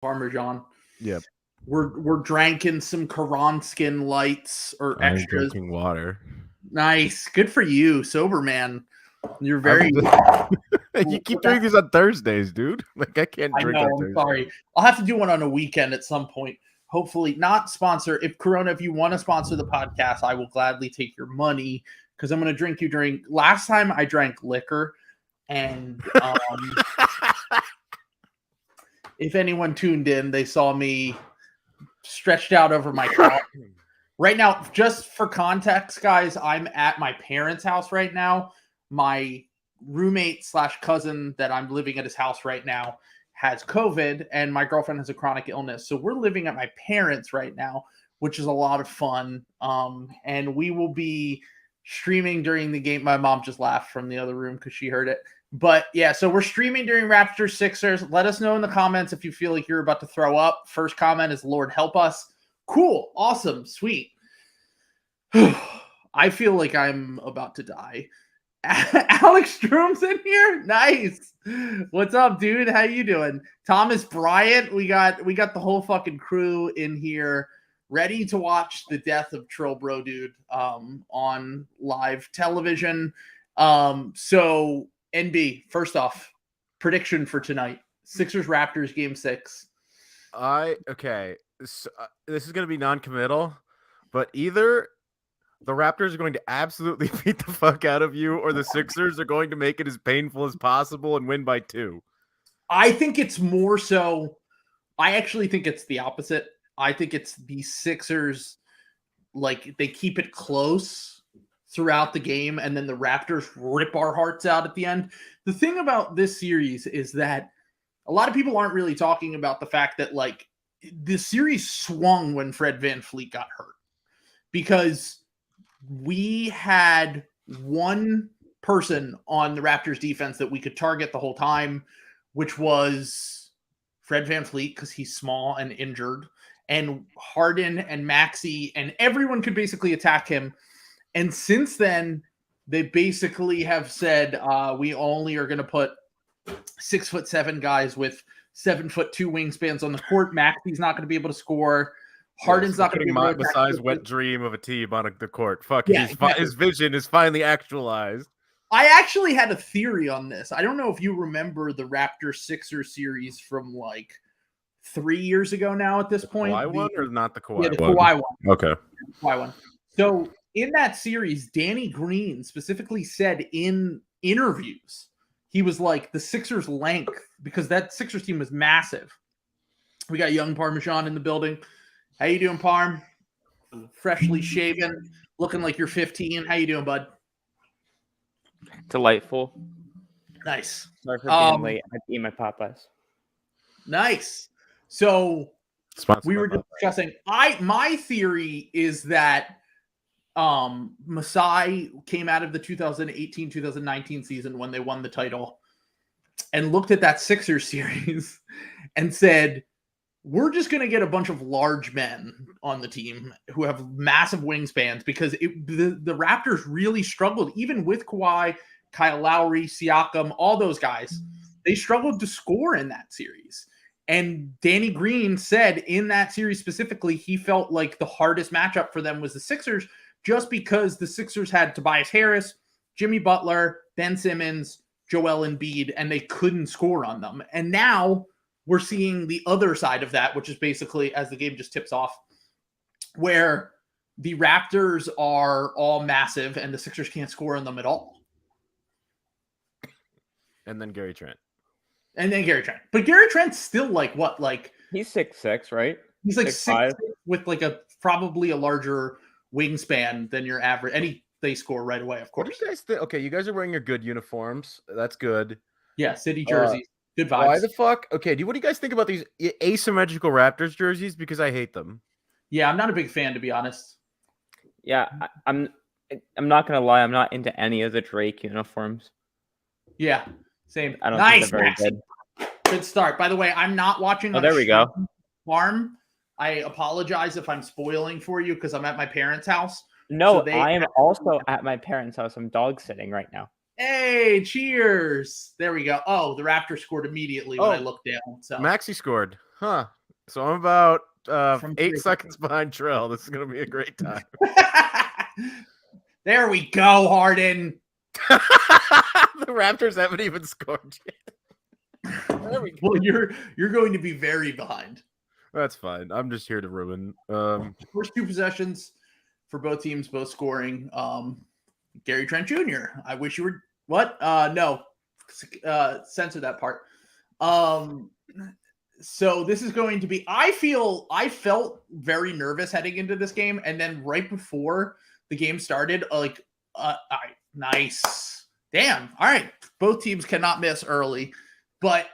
Parmesan. Yep. We're drinking some Quran skin lights or I'm extras. drinking water. Nice. Good for you, sober man. You're very. You keep doing these on Thursdays, dude. Like I can't drink on Thursdays. I'm sorry. I'll have to do one on a weekend at some point. Hopefully, not sponsor. If Corona, if you want to sponsor the podcast, I will gladly take your money because I'm going to drink you during. Last time I drank liquor, and if anyone tuned in, they saw me stretched out over my couch. Right now, just for context, guys, I'm at my parents' house right now. My roommate / cousin that I'm living at his house right now has COVID, and my girlfriend has a chronic illness. So we're living at my parents right now, which is a lot of fun. And we will be streaming during the game. My mom just laughed from the other room because she heard it. But yeah, so we're streaming during Raptors Sixers. Let us know in the comments if you feel like you're about to throw up. First comment is Lord help us. Cool, awesome, sweet. I feel like I'm about to die. Alex Stroom's in here. Nice. What's up, dude? How you doing? Thomas Bryant. We got the whole fucking crew in here, ready to watch the death of Trill Bro, dude, on live television. So NB, first off, prediction for tonight: Sixers Raptors game 6. Okay. So, this is going to be non-committal, but either the Raptors are going to absolutely beat the fuck out of you, or the Sixers are going to make it as painful as possible and win by 2. I think it's more so. I actually think it's the opposite. I think it's the Sixers, like they keep it close throughout the game, and then the Raptors rip our hearts out at the end. The thing about this series is that a lot of people aren't really talking about the fact that like the series swung when Fred VanVleet got hurt, because we had one person on the Raptors defense that we could target the whole time, which was Fred VanVleet, because he's small and injured, and Harden and Maxey, and everyone could basically attack him. And since then, they basically have said, we only are going to put 6'7" guys with 7'2" wingspans on the court. Maxey's not going to be able to score. Harden's not going to be able to besides wet dream of a team on the court. Fuck, yeah, his vision is finally actualized. I actually had a theory on this. I don't know if you remember the Raptors-Sixers series from like 3 years ago now at this point. Kawhi one or not the Kawhi one? Yeah, the Kawhi one. Okay. The Kawhi one. So in that series, Danny Green specifically said in interviews, he was like, the Sixers' length, because that Sixers team was massive. We got young Parmesan in the building. How you doing, Parm? Freshly shaven, looking like you're 15. How you doing, bud? Delightful. Nice. Sorry for being late. I had to eat my Popeyes. Nice. So Sponsored we were discussing. My theory is that Masai came out of the 2018-2019 season when they won the title and looked at that Sixers series and said, we're just going to get a bunch of large men on the team who have massive wingspans, because the Raptors really struggled, even with Kawhi, Kyle Lowry, Siakam, all those guys. They struggled to score in that series. And Danny Green said in that series specifically, he felt like the hardest matchup for them was the Sixers, just because the Sixers had Tobias Harris, Jimmy Butler, Ben Simmons, Joel Embiid, and they couldn't score on them. And now we're seeing the other side of that, which is basically as the game just tips off, where the Raptors are all massive and the Sixers can't score on them at all. And then Gary Trent. But Gary Trent's still like what? Like he's 6'6", right? He's like 6'6" with like probably a larger wingspan than your average. And they score right away, of course. What do you guys think? Okay, you guys are wearing your good uniforms. That's good. Yeah, city jerseys. Good vibes. Why the fuck? Okay, what do you guys think about these asymmetrical Raptors jerseys? Because I hate them. Yeah, I'm not a big fan, to be honest. Yeah, I'm not gonna lie. I'm not into any of the Drake uniforms. Yeah, same. I don't nice, think they're very good. Good start. By the way, I'm not watching. Oh, there we go. Farm. I apologize if I'm spoiling for you because I'm at my parents' house. No, so I am also at my parents' house. I'm dog sitting right now. Hey, cheers. There we go. Oh, the Raptors scored immediately when I looked down. So Maxey scored. Huh. So I'm about From 8 3. seconds behind Trail. This is gonna be a great time. There we go, Harden. The Raptors haven't even scored yet. There we go. Well, you're going to be very behind. That's fine. I'm just here to ruin. First 2 possessions for both teams, both scoring. Gary Trent Jr. I wish you were what? No, censor that part. So this is going to be. I felt very nervous heading into this game, and then right before the game started, nice, damn, all right. Both teams cannot miss early, but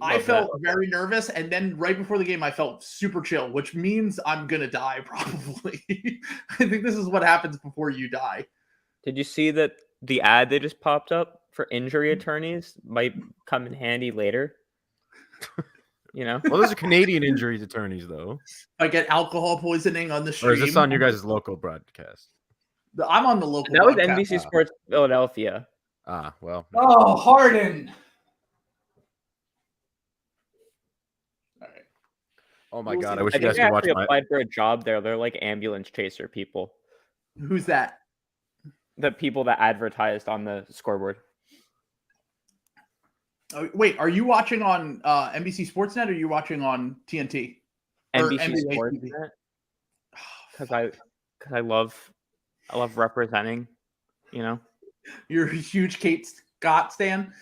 I felt very nervous, and then right before the game, I felt super chill, which means I'm gonna die probably. I think this is what happens before you die. Did you see that the ad they just popped up for injury attorneys might come in handy later? You know? Well, those are Canadian injuries attorneys, though. I get alcohol poisoning on the stream. Or is this on your guys' local broadcast? I'm on the local. That was broadcast. NBC Sports Philadelphia. Well. Oh, Harden. All right. Oh my God! I wish I you guys think I could watch actually my. applied for a job there. They're like ambulance chaser people. Who's that? The people that advertised on the scoreboard. Oh, wait, are you watching on NBC Sportsnet or are you watching on TNT? Or NBC NBA Sports TV? because I love representing, you know. You're a huge Kate Scott stan.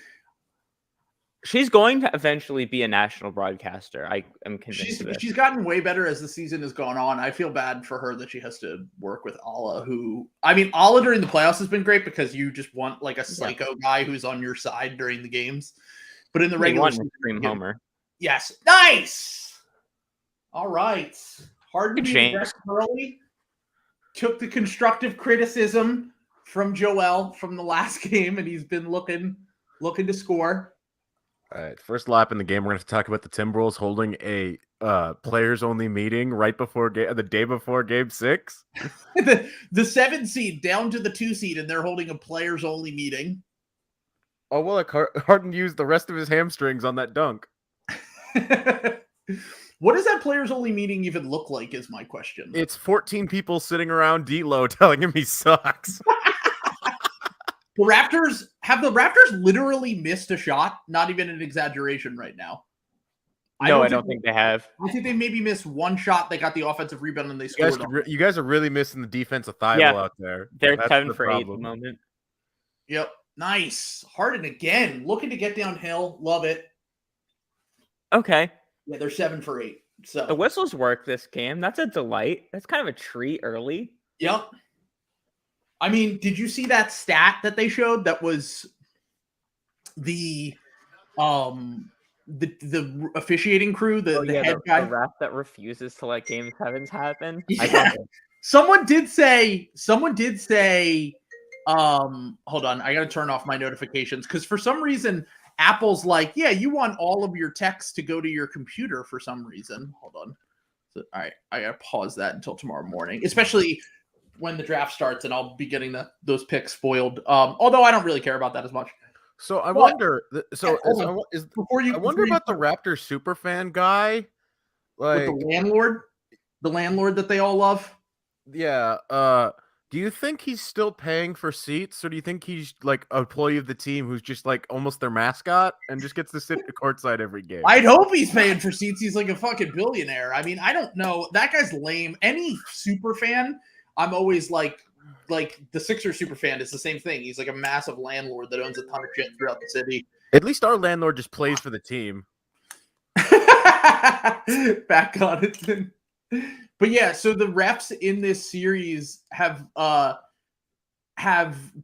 She's going to eventually be a national broadcaster. I am convinced of it. She's gotten way better as the season has gone on. I feel bad for her that she has to work with Allah, Allah during the playoffs has been great because you just want like a psycho guy who's on your side during the games. But in the regular season, Scream Homer. Yes. Nice. All right. Harden James early took the constructive criticism from Joel from the last game, and he's been looking to score. All right, first lap in the game, we're going to talk about the Timberwolves holding a players-only meeting right before the day before Game 6. the 7 seed down to the 2 seed, and they're holding a players-only meeting. Oh, well, Harden used the rest of his hamstrings on that dunk. What does that players-only meeting even look like is my question. It's 14 people sitting around D'Lo telling him he sucks. The Raptors literally missed a shot? Not even an exaggeration right now. I don't think they have. I think they maybe missed one shot. They got the offensive rebound and they scored. You guys are really missing the defensive thighball out there. They're 10 for 8 at the moment. Yep. Nice. Harden again. Looking to get downhill. Love it. Okay. Yeah, they're 7 for 8. So the whistles work this game. That's a delight. That's kind of a treat early. Yep. I mean, did you see that stat that they showed? That was the officiating crew, the head guy, the ref that refuses to let Game 7s happen. Yeah. Someone did say. Hold on, I gotta turn off my notifications because for some reason Apple's like, yeah, you want all of your text to go to your computer for some reason. Hold on. So, all right, I gotta pause that until tomorrow morning, especially when the draft starts, and I'll be getting those picks spoiled. Although I don't really care about that as much. So I wonder. I wonder about the Raptors superfan guy, like with the landlord that they all love. Yeah. Do you think he's still paying for seats, or do you think he's like an employee of the team who's just like almost their mascot and just gets to sit courtside every game? I'd hope he's paying for seats. He's like a fucking billionaire. I mean, I don't know. That guy's lame. Any super fan, I'm always like the Sixers super fan is the same thing. He's like a massive landlord that owns a ton of shit throughout the city. At least our landlord just plays for the team. Back on it. But yeah, so the refs in this series have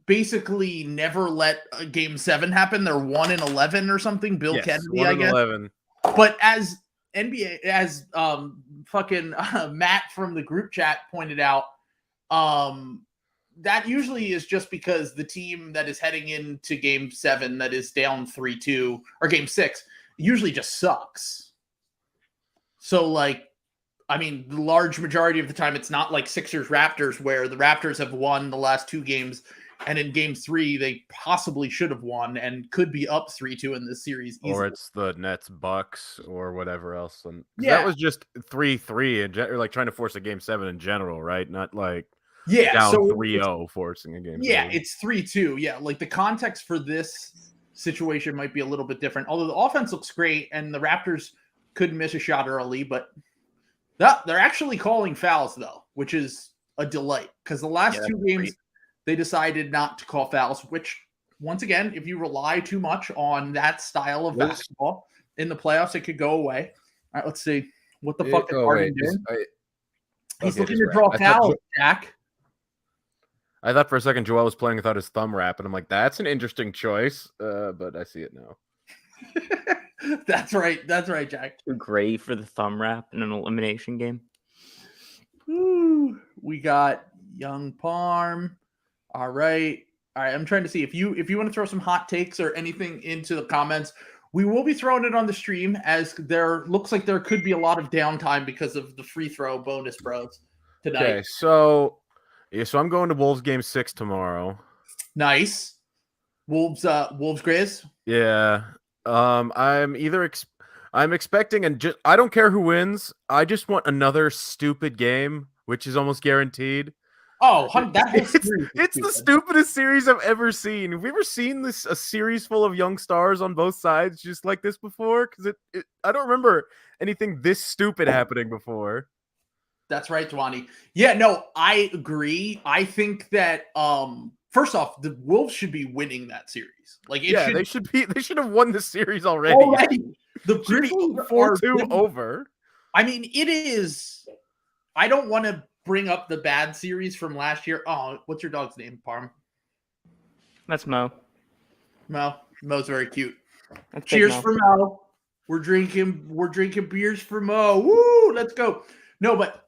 basically never let a Game 7 happen. They're 1-11 or something. Bill Kennedy, I guess. 11. But as Matt from the group chat pointed out, that usually is just because the team that is heading into Game 7 that is down 3-2 or Game 6 usually just sucks. So like, I mean, the large majority of the time, it's not like Sixers Raptors where the Raptors have won the last 2 games And in game 3, they possibly should have won and could be up 3-2 in this series easily. Or it's the Nets Bucks or whatever else. And Yeah. that was just 3-3 or like trying to force a game 7 in general, right? Not like so down 3-0 forcing a game. Yeah, 7. it's 3-2. Yeah, like the context for this situation might be a little bit different. Although the offense looks great and the Raptors could miss a shot early, but they're actually calling fouls though, which is a delight because the last 2 games they decided not to call fouls, which once again, if you rely too much on that style of basketball in the playoffs, it could go away. All right, let's see. What the fuck is Harden doing? He's looking to draw fouls, Jack. I thought for a second Joel was playing without his thumb wrap, and I'm like, that's an interesting choice. But I see it now. That's right, Jack. Too gray for the thumb wrap in an elimination game. Ooh, we got young Parm. All right. I'm trying to see if you want to throw some hot takes or anything into the comments. We will be throwing it on the stream as there looks like there could be a lot of downtime because of the free throw bonus bros tonight. Okay, so I'm going to Wolves game 6 tomorrow. Nice. Wolves Grizz. Yeah. I'm expecting, and just I don't care who wins. I just want another stupid game, which is almost guaranteed. Oh, that whole series it's the stupidest series I've ever seen. Have we ever seen a series full of young stars on both sides just like this before? Because I don't remember anything this stupid happening before. That's right, Dwani. Yeah, no, I agree. I think that first off, the Wolves should be winning that series. Like, they should have won the series already. The Grizzlies 4-2 over. I mean, it is. I don't want to bring up the bad series from last year. Oh, what's your dog's name, Parm? That's Mo. Mo's very cute. That's Cheers for Mo. We're drinking beers for Mo. Woo! Let's go. No, but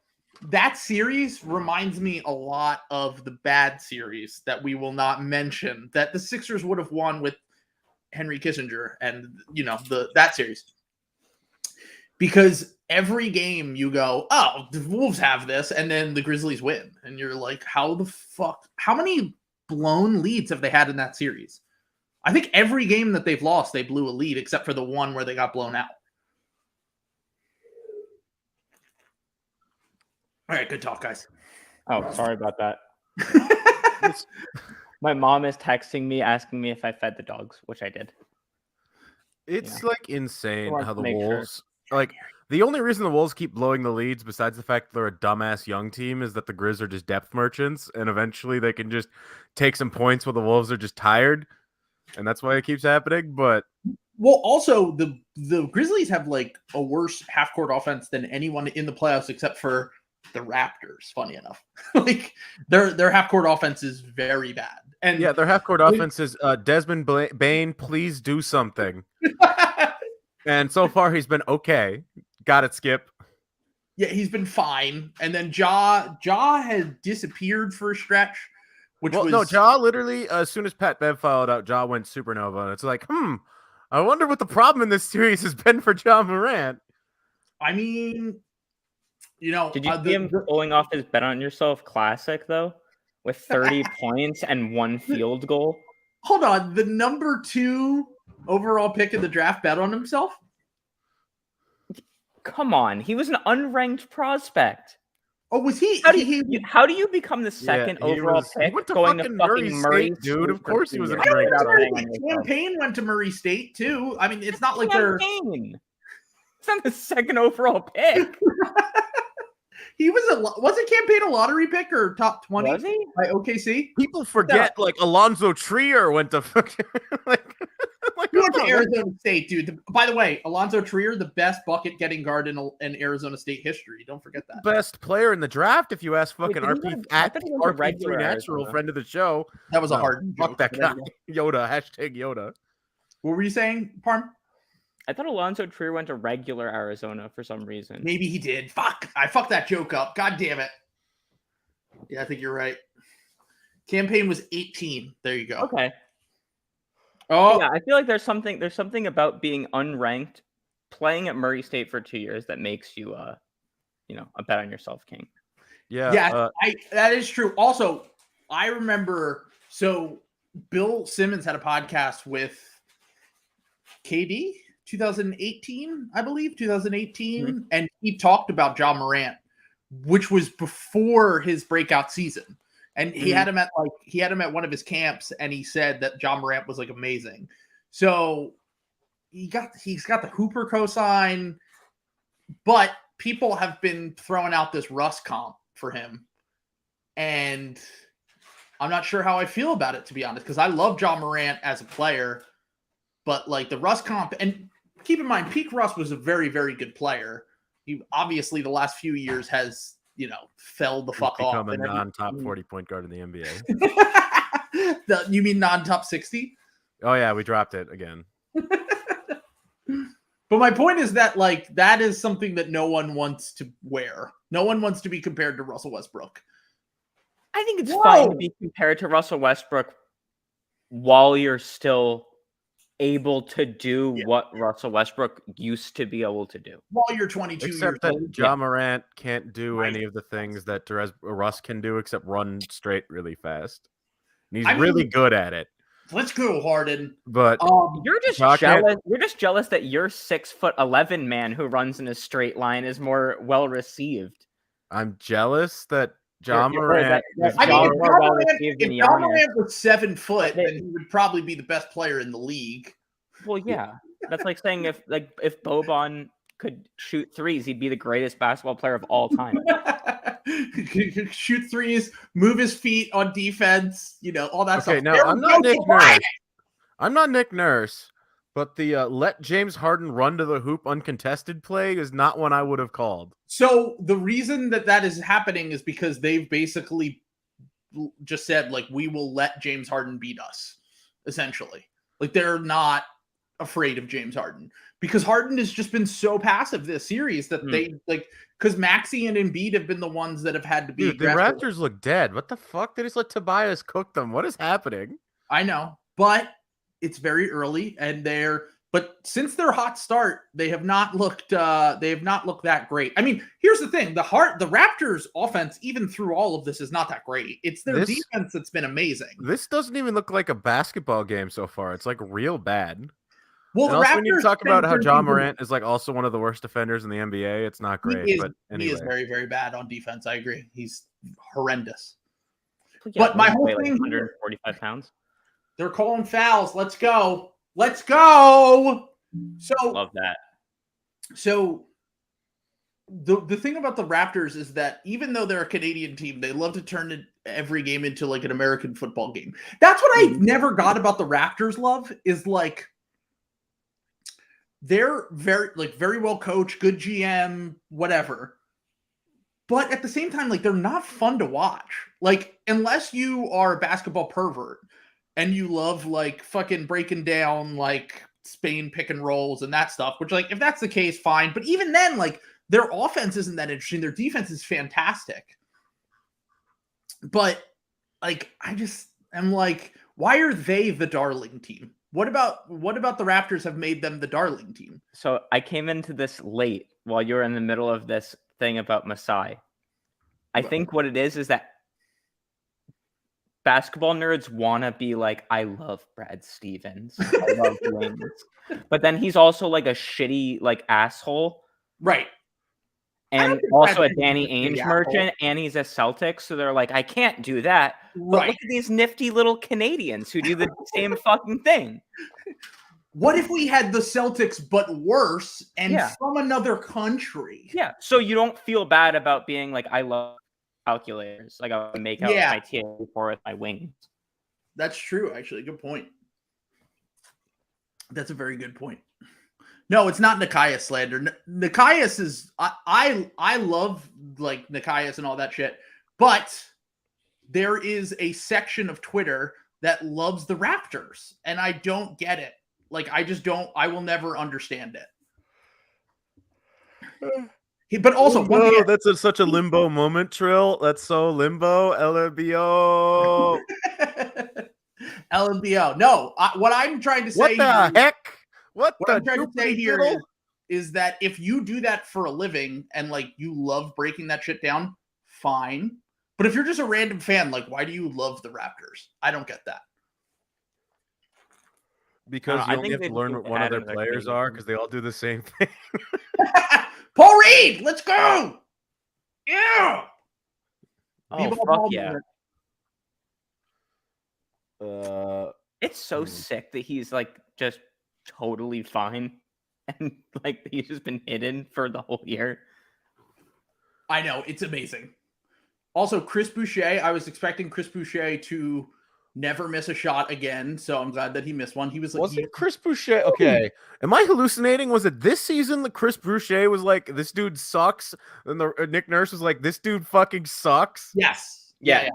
that series reminds me a lot of the bad series that we will not mention that the Sixers would have won with Henry Kissinger and that series. Because every game you go, oh, the Wolves have this, and then the Grizzlies win. And you're like, how many blown leads have they had in that series? I think every game that they've lost, they blew a lead, except for the one where they got blown out. All right, good talk, guys. Oh, sorry about that. My mom is texting me, asking me if I fed the dogs, which I did. It's like insane how the Wolves... Sure. Like, the only reason the Wolves keep blowing the leads, besides the fact that they're a dumbass young team, is that the Grizz are just depth merchants, and eventually they can just take some points while the Wolves are just tired, and that's why it keeps happening. But also the Grizzlies have like a worse half-court offense than anyone in the playoffs except for the Raptors. Funny enough, like their half-court offense is very bad, and yeah, their half-court offense is Desmond Bane. Please do something. And so far, he's been okay. Got it, Skip. Yeah, he's been fine. And then Ja has disappeared for a stretch. No, Ja literally, as soon as Pat Bev fouled out, Ja went supernova. And it's like, I wonder what the problem in this series has been for Ja Morant. I mean, did you see him pulling off his Bet on Yourself classic, though? With 30 points and 1 field goal? Hold on. The number 2 overall pick in the draft bet on himself? Come on. He was an unranked prospect. Oh, was he? How do you become the second overall pick? He went to going fucking to fucking Murray State, dude. Of course he was an unranked. Campaign went to Murray State, too. I mean, it's not like they're... It's not the second overall pick. He wasn't Campaign a lottery pick or top 20 was he? by OKC? People forget Alonzo Trier went to fucking he went to Arizona State, dude. By the way, Alonzo Trier, the best bucket getting guard in Arizona State history. Don't forget that. Best player in the draft, if you ask fucking RP3 Natural, friend of the show. That was a hard fuck that guy. Yoda, hashtag Yoda. What were you saying, Parm? I thought Alonzo Trier went to regular Arizona for some reason. Maybe he did. Fuck. I fucked that joke up. God damn it. Yeah, I think you're right. Campaign was 18. There you go. Okay. Oh, yeah. I feel like there's something about being unranked, playing at Murray State for 2 years that makes you, a Bet on Yourself king. Yeah. Yeah, that is true. Also, I remember So Bill Simmons had a podcast with KD 2018, I believe, 2018, and he talked about Ja Morant, which was before his breakout season. And he had him at one of his camps, and he said that Ja Morant was like amazing. So he's got the Hooper cosign, but people have been throwing out this Russ comp for him. And I'm not sure how I feel about it, to be honest, because I love Ja Morant as a player, but like the Russ comp, and keep in mind, peak Russ was a very, very good player. He obviously the last few years has, fell the fuck off. Become a non-top 40 point guard in the NBA. You mean non-top 60? Oh yeah, we dropped it again. But my point is that like that is something that no one wants to wear. No one wants to be compared to Russell Westbrook. I think it's fine to be compared to Russell Westbrook while you're still able to do what Russell Westbrook used to be able to do. While you're 22 except years that old. Ja Morant can't do any of the things that Russ can do except run straight really fast. And he's really good at it. Let's go, Harden. But you're just jealous. You're just jealous that your 6'11" man who runs in a straight line is more well received. I'm jealous that Ja Morant. If Ja Morant was 7 foot, then he would probably be the best player in the league. Well, yeah, that's like saying if Boban could shoot threes, he'd be the greatest basketball player of all time. Shoot threes, move his feet on defense, all that stuff. Okay, now I'm not Nick Nurse. I'm not Nick Nurse, but the let James Harden run to the hoop uncontested play is not one I would have called. So the reason that is happening is because they've basically just said, like, we will let James Harden beat us, essentially. Like, they're not afraid of James Harden because Harden has just been so passive this series that they like, because Maxey and Embiid have been the ones that have had to be aggressive. The Raptors look dead. What the fuck? They just let Tobias cook them. What is happening? I know, but it's very early, and but since their hot start, they have not looked that great. I mean, here's the thing: the Raptors' offense, even through all of this, is not that great. It's their defense that's been amazing. This doesn't even look like a basketball game so far. It's like real bad. Well, and also, when you talk about how Ja Morant is like also one of the worst defenders in the NBA, it's not great. He is very, very bad on defense. I agree. He's horrendous. Yeah, but my whole thing, like 145 pounds. They're calling fouls. Let's go. Let's go. So love that. So the thing about the Raptors is that even though they're a Canadian team, they love to turn every game into like an American football game. That's what I never got about the Raptors. Love is like they're very well coached, good GM, whatever. But at the same time, like they're not fun to watch. Like unless you are a basketball pervert and you love like fucking breaking down like Spain pick and rolls and that stuff, which like if that's the case, fine. But even then, like their offense isn't that interesting. Their defense is fantastic. But like I'm like, why are they the darling team? What about the Raptors have made them the darling team? So I came into this late while you were in the middle of this thing about Masai. I think what it is that basketball nerds want to be like, I love Brad Stevens. I love wings. But then he's also like a shitty like asshole. Right. And also a Danny Ainge merchant, and he's a Celtic. So they're like, I can't do that. But look at these nifty little Canadians who do the same fucking thing. What if we had the Celtics, but worse and from another country? Yeah. So you don't feel bad about being like, I love calculators. Like I would make out my TA4 with my wings. That's true, actually. Good point. That's a very good point. No, it's not Nikias slander. Nikias is I love like Nikias and all that shit, but there is a section of Twitter that loves the Raptors, and I don't get it. Like I will never understand it. But also, that's such a limbo moment, Trill. That's so limbo. LMBO. LMBO. No, what I'm trying to say. What the heck? What I'm trying to say here is that if you do that for a living and like you love breaking that shit down, fine. But if you're just a random fan, like, why do you love the Raptors? I don't get that. Because I you only think have they to just learn need what to one of add their another players Canadian are team. because they all do the same thing. Paul Reed, let's go! Yeah! Oh, B-ball fuck Paul yeah. moment. It's so sick that he's like just totally fine and like he's just been hidden for the whole year. I know, it's amazing. Also, Chris Boucher, I was expecting Chris Boucher to never miss a shot again, so I'm glad that he missed one. He was like, Wasn't Chris Boucher? Okay, am I hallucinating? Was it this season that Chris Boucher was like, "This dude sucks," and the Nick Nurse was like, "This dude fucking sucks"? yes. Yeah.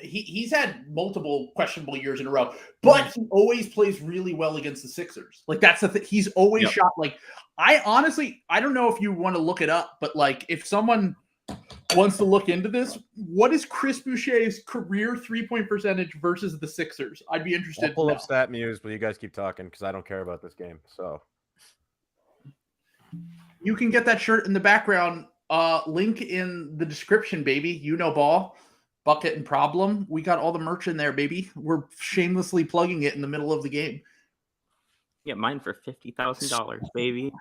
He's had multiple questionable years in a row, but he always plays really well against the Sixers. Like, that's the thing. He's always shot. Like, I don't know if you want to look it up, but like, if someone wants to look into this, what is Chris Boucher's career 3-point percentage versus the Sixers? I'd be interested. I'll pull up Stat Muse, but you guys keep talking because I don't care about this game. So you can get that shirt in the background. Link in the description, baby. You know ball. Bucket and Problem. We got all the merch in there, baby. We're shamelessly plugging it in the middle of the game. Yeah, mine for $50,000, baby.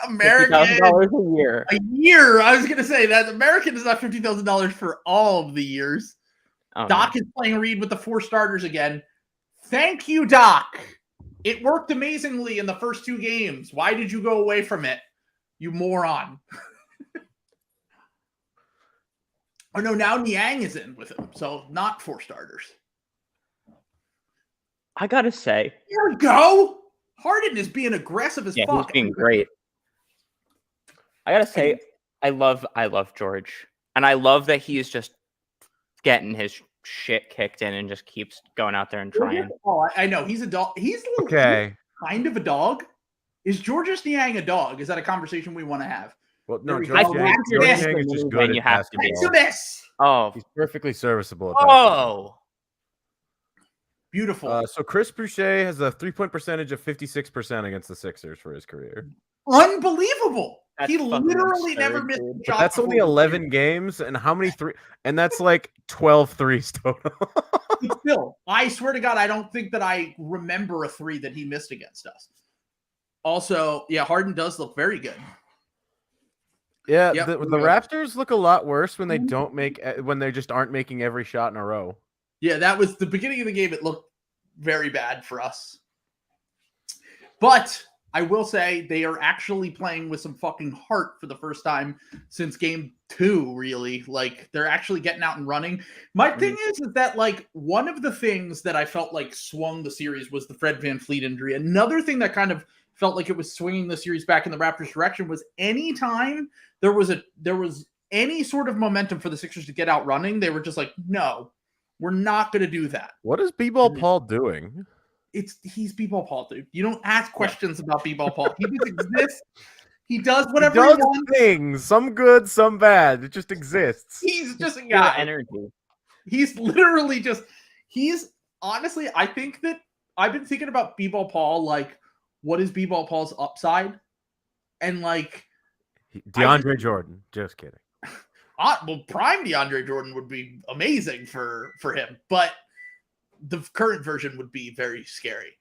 American $50,000 a year. A year. I was gonna say that American is not $50,000 for all of the years. Oh, Doc is playing Reed with the 4 starters again. Thank you, Doc. It worked amazingly in the first 2 games. Why did you go away from it, you moron? Oh no, now Niang is in with him, so not 4 starters. I gotta say, Here we go. Harden is being aggressive as fuck. He's being great. I gotta say, I love George, and I love that he's just getting his shit kicked in and just keeps going out there and trying. Oh, I know he's a dog. He's okay, kind of a dog. Is Georges Niang a dog? Is that a conversation we want to have? well, no, There we George go. Yang is just good You at have to basketball. Miss. Oh, He's perfectly serviceable at basketball. Beautiful. So Chris Boucher has a 3-point percentage of 56% against the Sixers for his career. Unbelievable. That's He fucking literally absurd, never missed dude. a But shot. that's only before the 11 year. games, and how many three? And that's like 12 threes total. But still, I swear to God, I don't think that I remember a 3 that he missed against us. Also, yeah, Harden does look very good. Yeah, Yep, the we go. Raptors look a lot worse when they don't make when they just aren't making every shot in a row. Yeah, that was the beginning of the game. It looked very bad for us. But I will say they are actually playing with some fucking heart for the first time since game 2, really. Like, they're actually getting out and running. My thing is that, like, one of the things that I felt like swung the series was the Fred VanVleet injury. Another thing that kind of felt like it was swinging the series back in the Raptors' direction was anytime there was any sort of momentum for the Sixers to get out running, they were just like, no, we're not going to do that. What is B-Ball Paul doing? He's B-Ball Paul, dude. You don't ask questions about B-Ball Paul. He just exists. He does whatever He does he wants. things, some good, some bad. It just exists. He's just a Pure guy. energy. He's literally just. He's honestly. I think that I've been thinking about B-Ball Paul. Like, what is B-Ball Paul's upside? And like DeAndre Jordan. Just kidding. well, prime DeAndre Jordan would be amazing for him, but the current version would be very scary.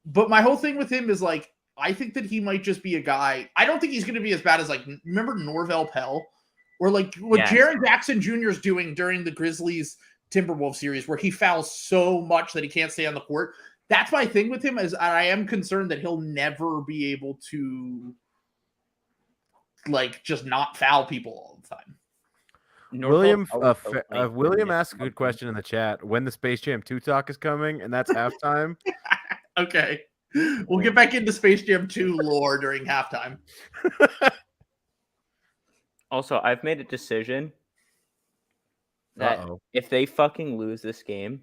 But my whole thing with him is like, I think that he might just be a guy. I don't think he's going to be as bad as, like, remember Norvell Pell? Or like what Jaren Jackson Jr. is doing during the Grizzlies Timberwolves series, where he fouls so much that he can't stay on the court. That's my thing with him, is I am concerned that he'll never be able to, like, just not foul people all the time. William asked a good question in the chat. When the Space Jam 2 talk is coming, and that's halftime. Okay. We'll get back into Space Jam 2 lore during halftime. Also, I've made a decision that if they fucking lose this game,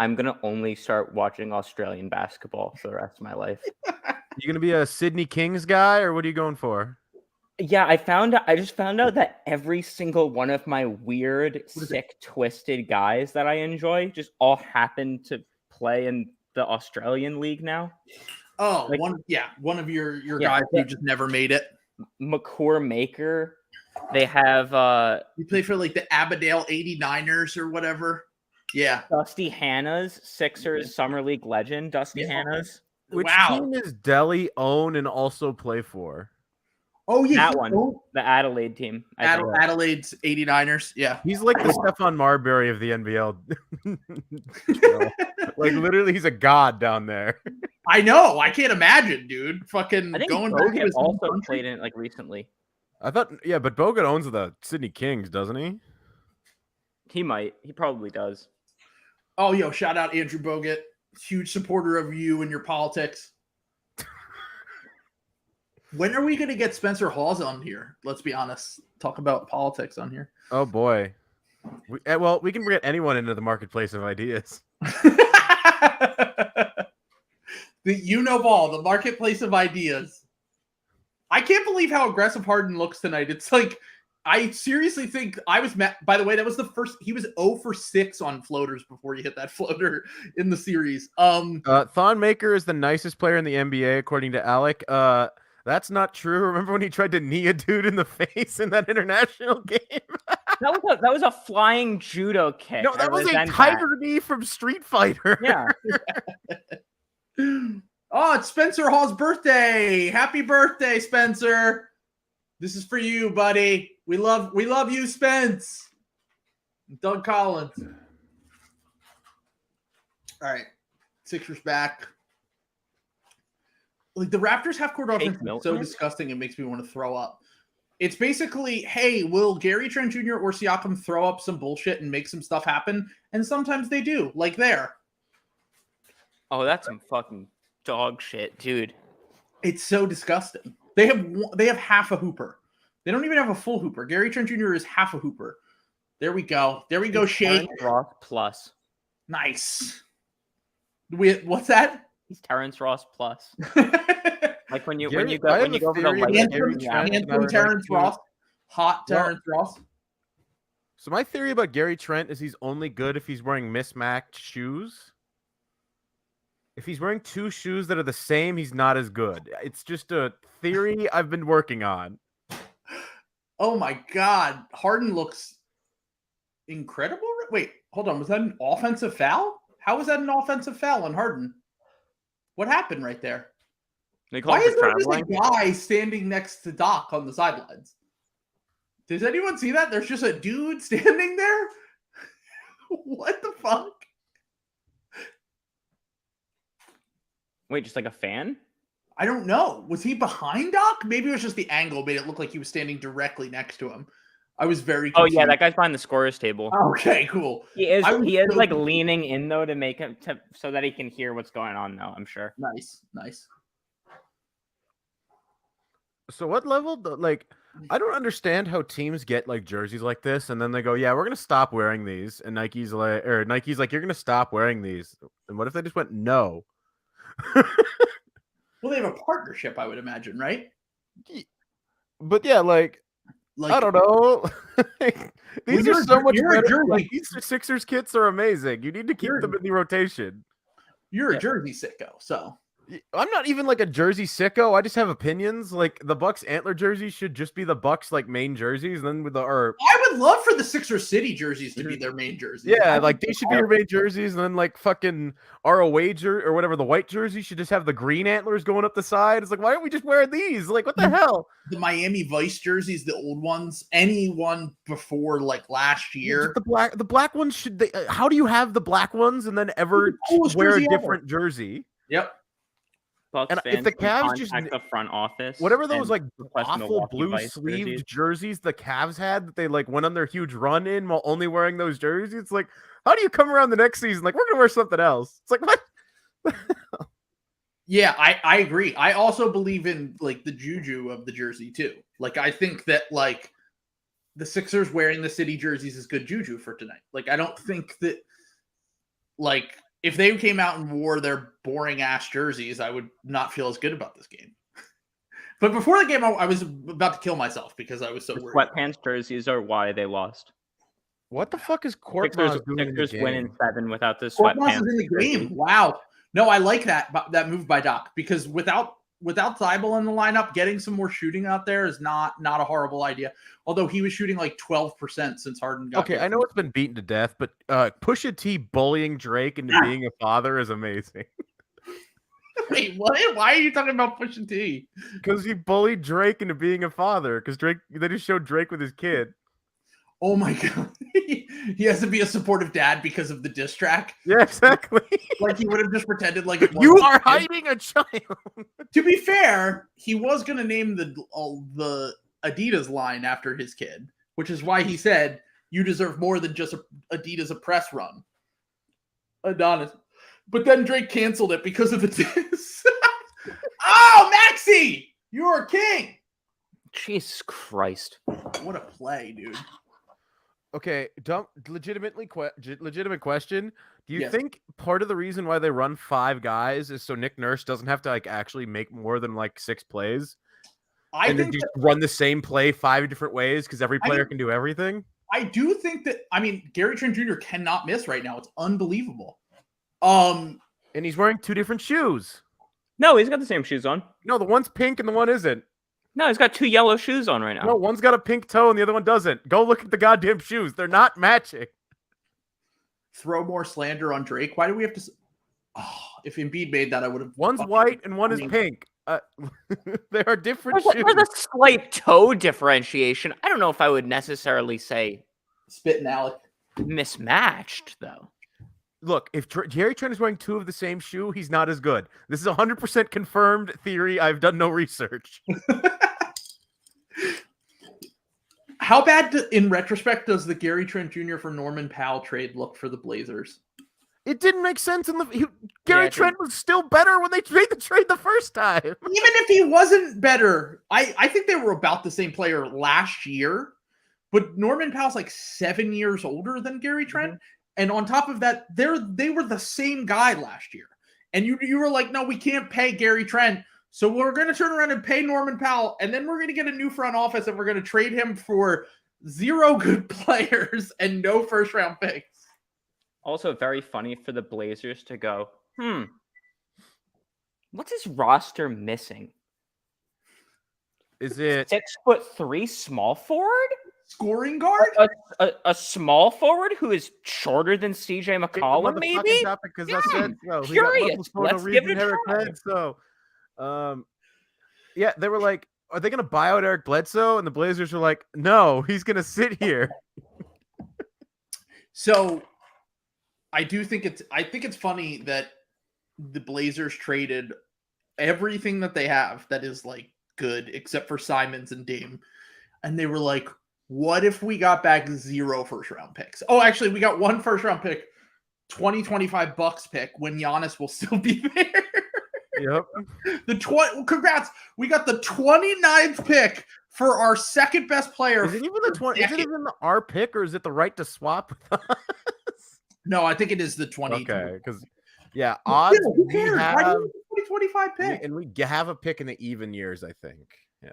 I'm going to only start watching Australian basketball for the rest of my life. You going to be a Sydney Kings guy, or what are you going for? Yeah, I just found out that every single one of my weird, sick, twisted guys that I enjoy just all happen to play in the Australian league now. Oh, like, one of your guys who just never made it. McCore Maker They have He played for like the Aberdale 89ers or whatever. Yeah. Dusty Hannahs, Sixers Summer League legend, Dusty Hannahs. Which Wow. team is Delhi own and also play for? Oh yeah, That one, the Adelaide team. I think. Adelaide's 89ers. Yeah. He's like the Stephon Marbury of the NBL. Like literally, he's a god down there. I know. I can't imagine, dude. Fucking I think going back to Bogut his home also country. played in it like recently. I thought, yeah, but Bogut owns the Sydney Kings, doesn't he? He might. He probably does. Oh, yo, shout out Andrew Bogut. Huge supporter of you and your politics. When are we going to get Spencer Hawes on here? Let's be honest. Talk about politics on here. Oh boy. Well, we can get anyone into the marketplace of ideas. The ball, the marketplace of ideas. I can't believe how aggressive Harden looks tonight. It's like, I seriously think I was met. By the way, that was the first. He was 0 for 6 on floaters before he hit that floater in the series. Thon Maker is the nicest player in the NBA, according to Alec. That's not true. Remember when he tried to knee a dude in the face in that international game? That was a flying judo kick. No, that was a tiger knee from Street Fighter. Yeah. Oh, it's Spencer Hall's birthday. Happy birthday, Spencer. This is for you, buddy. We love you, Spence. Doug Collins. All right. Sixers back. Like the Raptors half-court offense is so disgusting it makes me want to throw up. It's basically, hey, will Gary Trent Jr. or Siakam throw up some bullshit and make some stuff happen? And sometimes they do, like there. Oh, that's some fucking dog shit, dude. It's so disgusting. They have half a hooper. They don't even have a full hooper. Gary Trent Jr. is half a hooper. There we go. There we go, Shake. Terrence Ross plus. Nice. What's that? He's Terrence Ross plus. Like when you go over the handsome Terrence Ross, hot Terrence Ross. So my theory about Gary Trent is he's only good if he's wearing mismatched shoes. If he's wearing two shoes that are the same, he's not as good. It's just a theory I've been working on. Oh my God. Harden looks incredible. Wait, hold on. Was that an offensive foul? How was that an offensive foul on Harden? What happened right there? Why is there just a guy standing next to Doc on the sidelines? Does anyone see that? There's just a dude standing there? What the fuck? Wait, just like a fan? I don't know. Was he behind Doc? Maybe it was just the angle made it look like he was standing directly next to him. I was very confused. Oh yeah, that guy's behind the scorer's table. Okay, cool. He is like leaning in though to make him so that he can hear what's going on though, I'm sure. Nice. So what level I don't understand how teams get like jerseys like this and then they go, yeah, we're gonna stop wearing these, and Nike's like, you're gonna stop wearing these. And what if they just went no? Well, they have a partnership, I would imagine, right? But yeah, like I don't know. These are so much better. Like, these Sixers kits are amazing. You need to keep them in the rotation. You're a jersey sicko, so. I'm not even like a jersey sicko. I just have opinions. Like the Bucks antler jerseys should just be the Bucks like main jerseys. And then with I would love for the Sixers City jerseys to be their main jerseys. Yeah, like they should be your main jerseys. And then like fucking ROH or whatever, the white jersey should just have the green antlers going up the side. It's like, why aren't we just wearing these? Like, what the hell? The Miami Vice jerseys, the old ones, anyone before like last year. The black ones should. How do you have the black ones and then ever wear a different jersey? Yep. Bucks and if the Cavs just the front office, whatever those like awful blue sleeved jerseys the Cavs had that they like went on their huge run in while only wearing those jerseys, it's like, how do you come around the next season like we're gonna wear something else? It's like, what? Yeah, I agree. I also believe in like the juju of the jersey too. Like I think that like the Sixers wearing the city jerseys is good juju for tonight. Like I don't think that like if they came out and wore their boring ass jerseys, I would not feel as good about this game. But before the game, I was about to kill myself because I was so worried. Sweatpants jerseys are why they lost. What the fuck is Court Sixers win in 7 without the sweatpants. Is in the game. Wow. No, I like that move by Doc because without without Thibault in the lineup, getting some more shooting out there is not a horrible idea. Although he was shooting like 12% since Harden got Okay, there. I know it's been beaten to death, but Pusha T bullying Drake into being a father is amazing. Wait, what? Why are you talking about Pusha T? Because he bullied Drake into being a father. Because they just showed Drake with his kid. Oh my god, he has to be a supportive dad because of the diss track. Yeah, exactly. Like he would have just pretended like it You wasn't are his kid. hiding a child. To be fair, he was going to name the Adidas line after his kid, which is why he said, "You deserve more than just Adidas a press run." Adonis. But then Drake canceled it because of the diss. Oh, Maxi! You're a king! Jesus Christ. What a play, dude. Okay, legitimate question. Do you Yes. think part of the reason why they run 5 guys is so Nick Nurse doesn't have to like actually make more than like 6 plays? I And then think just that, run the same play 5 different ways because every player can do everything? I do think that, I mean, Gary Trent Jr. cannot miss right now. It's unbelievable. And he's wearing 2 different shoes. No, he's got the same shoes on. No, the one's pink and the one isn't. No, he's got 2 yellow shoes on right now. No, one's got a pink toe and the other one doesn't. Go look at the goddamn shoes. They're not matching. throw more slander on Drake. Why do we have to? Oh, if Embiid made that, I would have. One's white and one is pink. They are different shoes. There's a slight toe differentiation. I don't know if I would necessarily say Spit and Alec. mismatched, though. Look, if Jerry Trent is wearing 2 of the same shoe, he's not as good. This is 100% confirmed theory. I've done no research. How bad, in retrospect, does the Gary Trent Jr. for Norman Powell trade look for the Blazers? It didn't make sense. Gary Trent was still better when they made the trade the first time. Even if he wasn't better, I think they were about the same player last year. But Norman Powell's like 7 years older than Gary Trent. Mm-hmm. And on top of that, they were the same guy last year. And you were like, no, we can't pay Gary Trent. So we're going to turn around and pay Norman Powell. And then we're going to get a new front office and we're going to trade him for 0 good players and no first round picks. Also very funny for the Blazers to go, what's his roster missing? Is it 6'3" small forward? Scoring guard? A small forward who is shorter than CJ McCollum, maybe? Curious. Let's give it a try. Yeah, they were like, are they going to buy out Eric Bledsoe? And the Blazers were like, no, he's going to sit here. So I think it's funny that the Blazers traded everything that they have that is like good except for Simons and Dame. And they were like, what if we got back 0 first round picks? Oh, actually, we got 1 first round pick, 2025 Bucks pick when Giannis will still be there. Yep. Congrats. We got the 29th pick for our second best player. Is it even the 20? Is it even our pick or is it the right to swap with us? No, I think it is the 20. Okay, because odds who cares? we have 2025 pick. And we have a pick in the even years, I think. Yeah.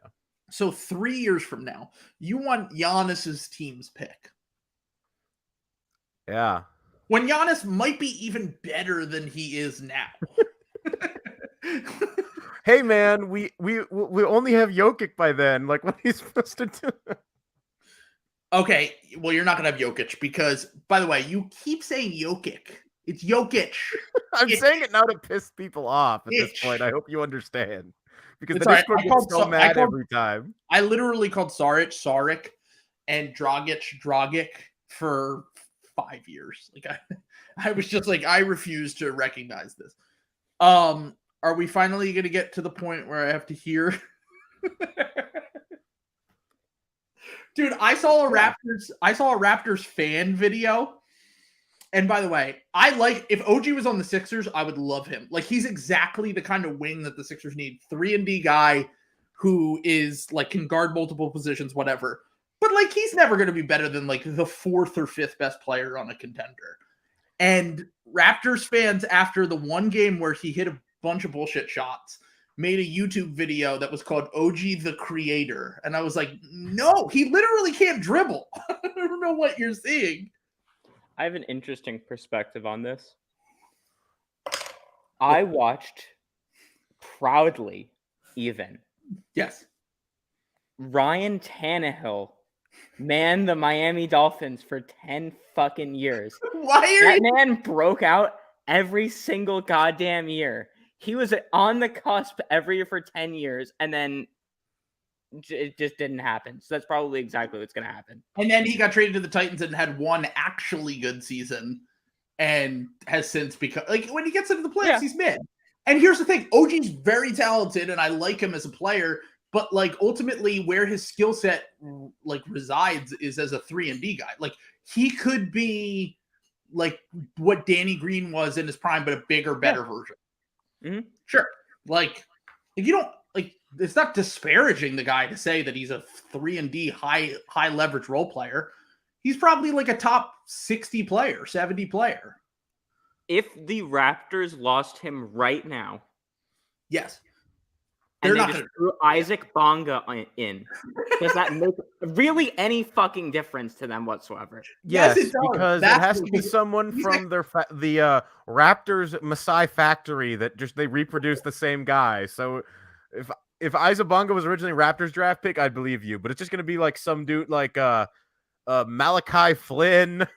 So 3 years from now, you want Giannis's team's pick. Yeah. When Giannis might be even better than he is now. Hey man, we only have Jokic by then. Like, what are you supposed to do? Okay, well, you're not gonna have Jokic because, by the way, you keep saying Jokic. It's Jokic. I'm saying it now to piss people off at this point. I hope you understand. Because it's the Discord gets so mad every time. I literally called Saric, and Dragic for 5 years. Like I was just like, I refuse to recognize this. Are we finally going to get to the point where I have to hear? Dude, I saw a Raptors fan video. And by the way, if OG was on the Sixers, I would love him. Like, he's exactly the kind of wing that the Sixers need. 3-and-D guy who is like can guard multiple positions, whatever. But like, he's never going to be better than like the 4th or 5th best player on a contender. And Raptors fans, after the one game where he hit a bunch of bullshit shots, made a YouTube video that was called OG the Creator. And I was like, no, he literally can't dribble. I don't know what you're seeing. I have an interesting perspective on this. I watched proudly even. Yes. Ryan Tannehill manned the Miami Dolphins for 10 fucking years. Why are That you? man broke out every single goddamn year. He was on the cusp every year for 10 years, and then it just didn't happen. So that's probably exactly what's going to happen. And then he got traded to the Titans and had one actually good season, and has since become like when he gets into the playoffs, he's mid. And here's the thing: OG's very talented, and I like him as a player. But like ultimately, where his skill set like resides is as a 3-and-D guy. Like he could be like what Danny Green was in his prime, but a bigger, better version. Mm-hmm. Sure. Like if you don't like, it's not disparaging the guy to say that he's a 3-and-D high leverage role player. He's probably like a top 60 player, 70 player. If the Raptors lost him right now, yes, and they just threw Isaac Bonga in, does that make really any fucking difference to them whatsoever? Yes, because it has to be someone from the Raptors Masai factory that just they reproduce the same guy. So if Isaac Bonga was originally Raptors draft pick, I'd believe you. But it's just gonna be like some dude like Malachi Flynn.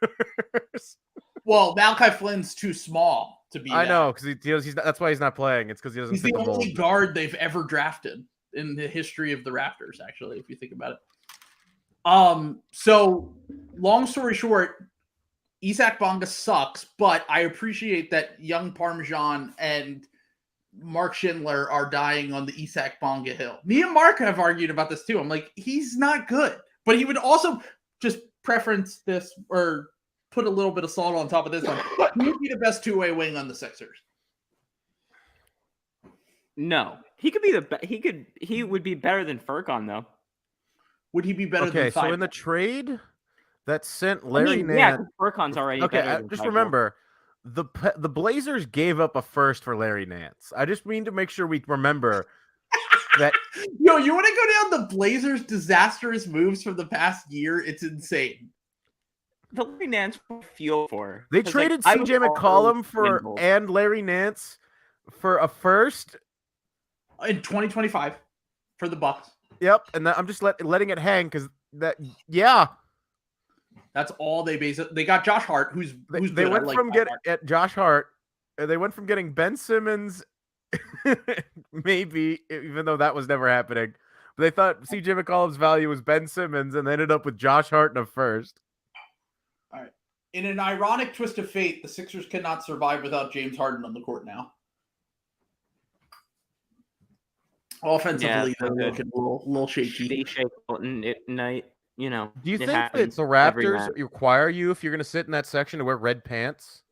Well, Malachi Flynn's too small to be. I know because he's that's why he's not playing. It's because he doesn't. He's the only guard they've ever drafted in the history of the Raptors. Actually, if you think about it. So long story short, Isaac Bonga sucks, but I appreciate that young Parmesan and Mark Schindler are dying on the Isaac Bonga hill. Me and Mark have argued about this too. I'm like, he's not good, but he would also just preference this or put a little bit of salt on top of this one. He would be the best two-way wing on the Sixers. No, he could be he would be better than Furkan though. Would he be better than so in the trade that sent Larry Nance? Yeah, Furkan's already better than just remember the Blazers gave up a first for Larry Nance. I just mean to make sure we remember that. Yo, you want to go down the Blazers' disastrous moves from the past year? It's insane. The Larry Nance feel for. They traded CJ McCollum and Larry Nance for a first in 2025 for the Bucks. Yep, and I'm just letting it hang because that's all they they got Josh Hart, who's they went from getting at Josh Hart, they went from getting Ben Simmons, maybe even though that was never happening. But they thought CJ McCollum's value was Ben Simmons, and they ended up with Josh Hart in a first. All right. In an ironic twist of fate, the Sixers cannot survive without James Harden on the court now. Offensively, they're looking a little shaky. They shake at night, you know. Do you think that the Raptors require you, if you're going to sit in that section, to wear red pants?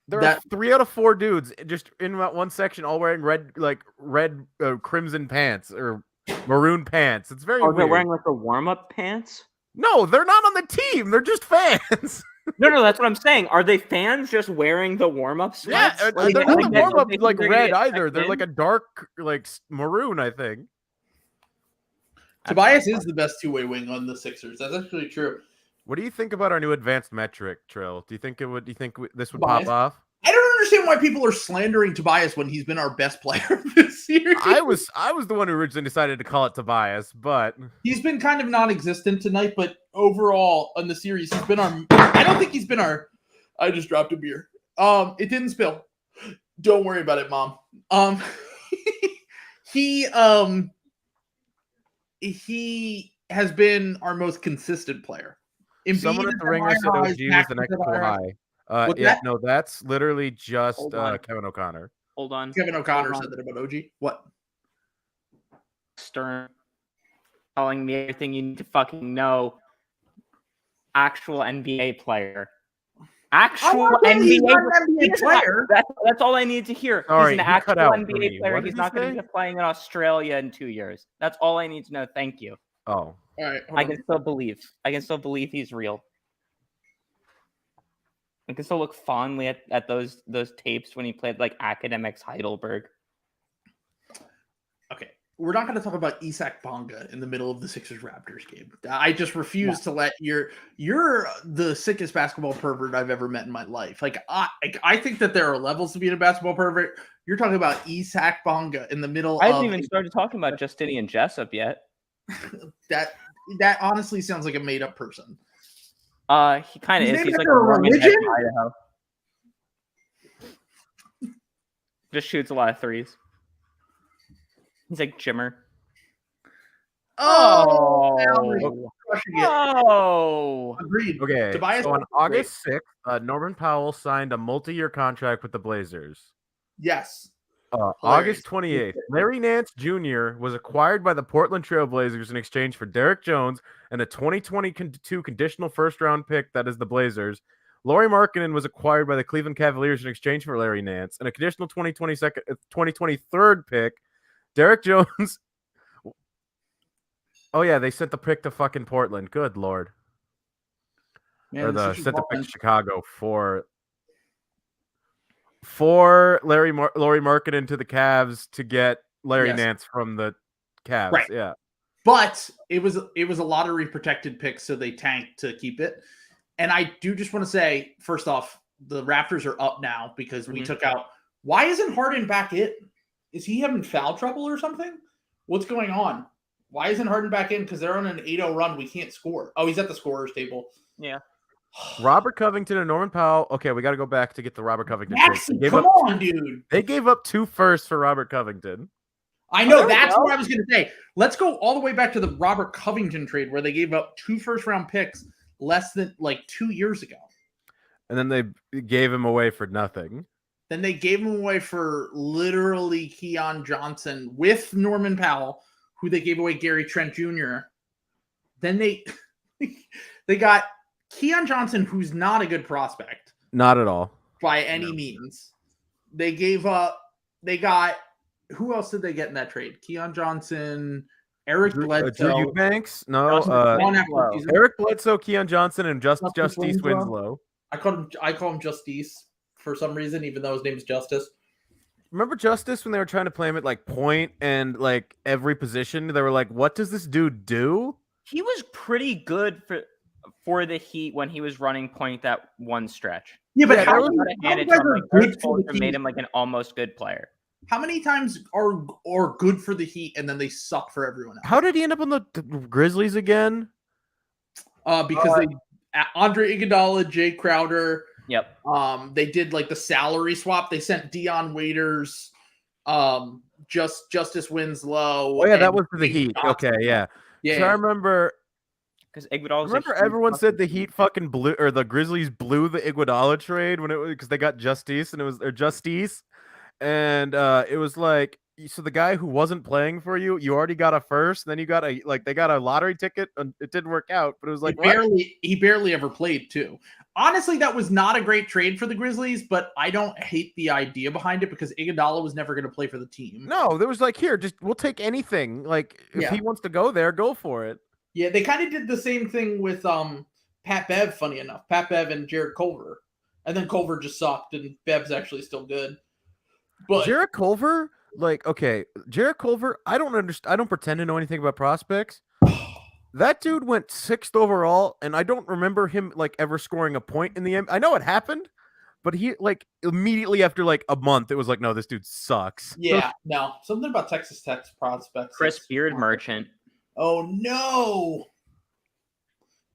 There are 3 out of 4 dudes just in that one section, all wearing red crimson pants or maroon pants. It's very weird. They're wearing like the warm-up pants? No, they're not on the team. They're just fans. No, that's what I'm saying. Are they fans just wearing the warm-up sweats? Yeah, they're not the warm-up like red either. They're like a dark like maroon, I think. Tobias is the best two-way wing on the Sixers. That's actually true. What do you think about our new advanced metric, Trill? Do you think this would pop off? I don't understand why people are slandering Tobias when he's been our best player this year. I was the one who originally decided to call it Tobias, but he's been kind of non-existent tonight. But overall on the series, he's been our. I don't think he's been our. I just dropped a beer. It didn't spill. Don't worry about it, Mom. He has been our most consistent player. Someone at the Ringer said OG was the next Kawhi. No, that's literally just Kevin O'Connor. Hold on. Kevin O'Connor said that about OG. What? Stern telling me everything you need to fucking know. Actual NBA player. Actual NBA player. That's all I need to hear. Sorry, he's an actual NBA player. He's not going to be playing in Australia in 2 years. That's all I need to know. Thank you. Oh. All right. I can still believe he's real. I can still look fondly at those tapes when he played like Academics Heidelberg. Okay. we're not going to talk about Isak Bonga in the middle of the Sixers Raptors game. I just refuse to let you're the sickest basketball pervert I've ever met in my life. Like I think that there are levels to being a basketball pervert. You're talking about Isak Bonga in the middle. I haven't even started talking about Justinian Jessup yet. that honestly sounds like a made up person. He kind of is. He's like a religion. from Idaho. Just shoots a lot of threes. He's like Jimmer. Oh, agreed. Okay, Tobias so on August 6th, Norman Powell signed a multi-year contract with the Blazers. Yes. August 28th, Larry Nance Jr. was acquired by the Portland Trail Blazers in exchange for Derek Jones and a 2022 conditional first-round pick that is the Blazers. Lauri Markkanen was acquired by the Cleveland Cavaliers in exchange for Larry Nance and a conditional 2023 pick. Derek Jones. Oh, yeah, they sent the pick to fucking Portland. Good Lord. Man, Sent the pick to Chicago for Lauri Markkanen to the Cavs to get Larry Nance from the Cavs. Right. Yeah. But it was a lottery protected pick, so they tanked to keep it. And I do just want to say, first off, the Raptors are up now because we took out. Why isn't Harden back in? Is he having foul trouble or something? What's going on? Why isn't Harden back in? Because they're on an 8-0 run. We can't score. Oh, he's at the scorer's table. Yeah. Robert Covington and Norman Powell. Okay, we got to go back to get the Robert Covington. Come on, dude. They gave up 2 firsts for Robert Covington. I know. That's what I was going to say. Let's go all the way back to the Robert Covington trade where they gave up 2 first-round picks less than 2 years ago. And then they gave him away for nothing. Then they gave him away for literally Keon Johnson with Norman Powell, who they gave away Gary Trent Jr. Then they got Keon Johnson, who's not a good prospect. Not at all. By any means. They got, who else did they get in that trade? Keon Johnson, Eric Bledsoe. Drew Banks? No. Eric Bledsoe, Keon Johnson, and Justice Winslow. I call him Justice for some reason, even though his name is Justice. Remember Justice when they were trying to play him at point and every position? They were like, "What does this dude do?" He was pretty good for the Heat when he was running point that one stretch. Yeah, but how made him an almost good player. How many times are good for the Heat and then they suck for everyone else? How did he end up on the Grizzlies again? Because they Andre Iguodala, Jay Crowder. Yep. They did the salary swap. They sent Dion Waiters, Justice Winslow. Oh yeah, that was for the Heat. Okay, yeah. Yeah. So I remember because Iguodala. Remember, everyone said the Heat fucking blew, or the Grizzlies blew the Iguodala trade when it was because they got Justice and it was Justice, and it was so the guy who wasn't playing for you, you already got a first, then you got they got a lottery ticket, and it didn't work out, but it was he barely ever played too. Honestly, that was not a great trade for the Grizzlies, but I don't hate the idea behind it because Iguodala was never going to play for the team. No, there was here, we'll take anything. If he wants to go there, go for it. Yeah, they kind of did the same thing with Pat Bev, funny enough. Pat Bev and Jared Culver. And then Culver just sucked, and Bev's actually still good. But Jared Culver, Jared Culver, I don't understand. I don't pretend to know anything about prospects. That dude went 6th overall, and I don't remember him ever scoring a point in the end. I know it happened, but he immediately after a month, it was no, this dude sucks. Yeah, no, something about Texas Tech prospects. Chris Beard Merchant. Oh no!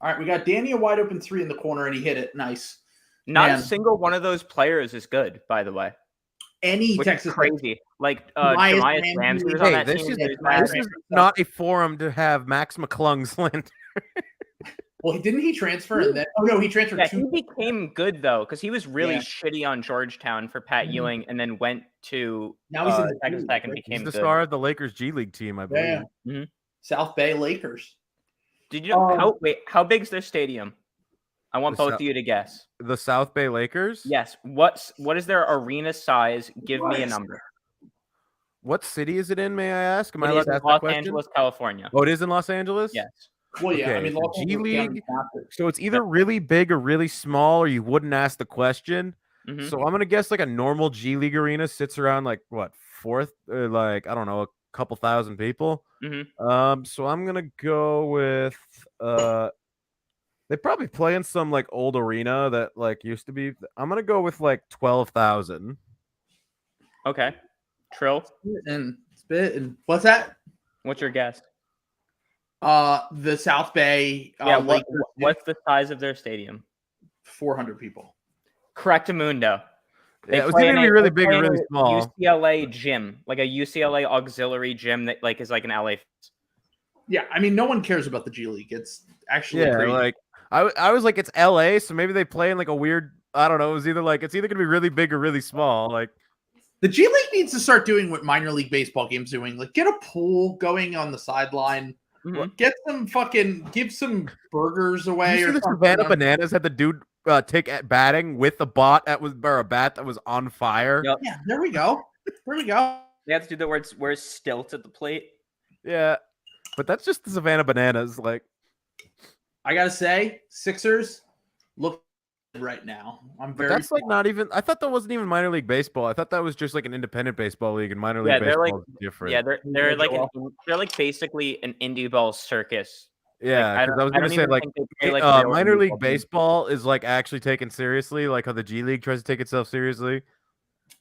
All right, we got Danny a wide open 3 in the corner, and he hit it. Nice. Not a single one of those players is good, by the way. Any Texas crazy Jemias Ramsey was on that team. This is not a forum to have Max McClung slander. Well, didn't he transfer? And then he transferred. Yeah, he became good though because he was really shitty on Georgetown for Pat Ewing, and then went to now he's in Texas Tech and became the star of the Lakers G League team, I believe. Yeah. Mm-hmm. South Bay Lakers. Did you know how big's their stadium? I want both of you to guess. The South Bay Lakers? Yes. What is their arena size? Give me a number. What city is it in, may I ask? Am I allowed allowed to ask Los Angeles, California. Oh, it is in Los Angeles? Yes. Well, yeah. Okay. I mean, Los G League. So it's either really big or really small, or you wouldn't ask the question. Mm-hmm. So I'm gonna guess a normal G League arena sits around 4th, I don't know, a couple thousand people. Mm-hmm. So I'm gonna go with they probably play in some like old arena that like used to be. I'm gonna go with like 12,000. Okay. Trill, And spit and what's that? what's your guess? The South Bay. Yeah, Lakers, what's the size of their stadium? 400 people. Correctamundo. Yeah, it was either gonna be really big or really small. UCLA gym, like a UCLA auxiliary gym that like is like an LA. Yeah, I mean, no one cares about the G League. It's actually crazy. Like I was like, it's LA, so maybe they play in like a weird. I don't know. It was either like it's either gonna be really big or really small. Like the G League needs to start doing what minor league baseball games doing. Like get a pool going on the sideline. Mhm. Get some give some burgers away. you see Or the something. Savannah Bananas had the dude take at batting with a bat that was on fire. Yep. Yeah, there we go. There we go. They have to do that where it's stilts at the plate. Yeah, but that's just the Savannah Bananas. Like I gotta say, Sixers look right now. but that's like not even. I thought that wasn't even minor league baseball. I thought that was just like an independent baseball league, and minor league baseball is different. Yeah, they're like basically an indie ball circus. Yeah, because I was gonna say like minor league baseball is like actually taken seriously, like how the G League tries to take itself seriously.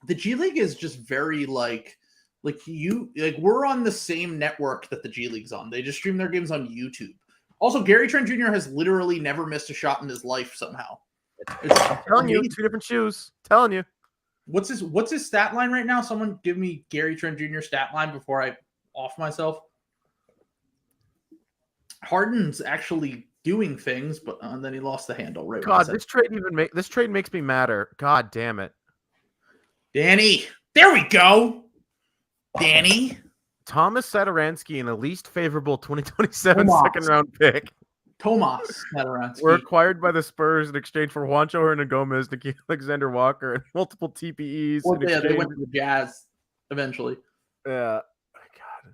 The G League is just very like we're on the same network that the G League's on. They just stream their games on YouTube. Also, Gary Trent Jr. has literally never missed a shot in his life somehow. I'm telling you, 2 different shoes. Telling you. What's his stat line right now? Someone give me Gary Trent Jr. stat line before I off myself. Harden's actually doing things, but then he lost the handle. Right. God, this trade makes me madder. God damn it. Danny, there we go. Danny. Thomas Satoransky in the least favorable 2027 second-round pick. Tomas Satoransky. Were acquired by the Spurs in exchange for Juancho Hernangomez, Nikhil Alexander-Walker, and multiple TPEs. Well, yeah, they went to the Jazz eventually. Yeah. God.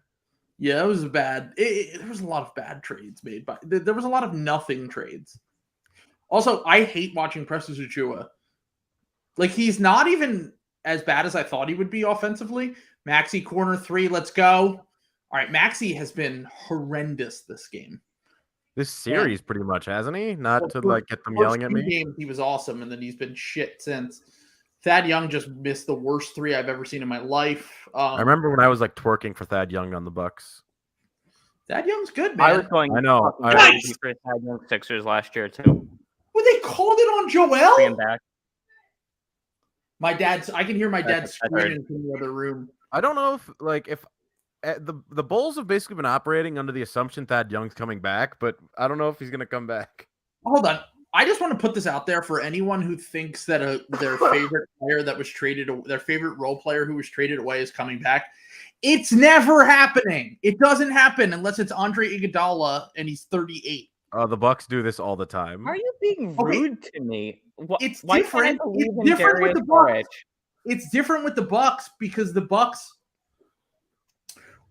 Yeah, it was bad. There was a lot of bad trades made, but there was a lot of nothing trades. Also, I hate watching Precious Achiuwa. Like, he's not even as bad as I thought he would be offensively. Maxey corner 3, let's go. All right, Maxey has been horrendous this game. This series, pretty much, hasn't he? Not to like get them yelling at me. Games, he was awesome, and then he's been shit since. Thad Young just missed the worst 3 I've ever seen in my life. I remember when I was like twerking for Thad Young on the Bucks. Thad Young's good, man. I was going. I know. Nice. For Thad Young Sixers last year too. Well, they called it on Joel. Bring him back. I can hear my dad screaming from the other room. I don't know if the Bulls have basically been operating under the assumption Thad Young's coming back, but I don't know if he's going to come back. Hold on. I just want to put this out there for anyone who thinks that their favorite player that was traded, their favorite role player who was traded away is coming back. It's never happening. It doesn't happen unless it's Andre Iguodala and he's 38. The Bucks do this all the time. Are you being rude to me? It's different. It's different with the Bucks. It's different with the Bucks because the Bucks,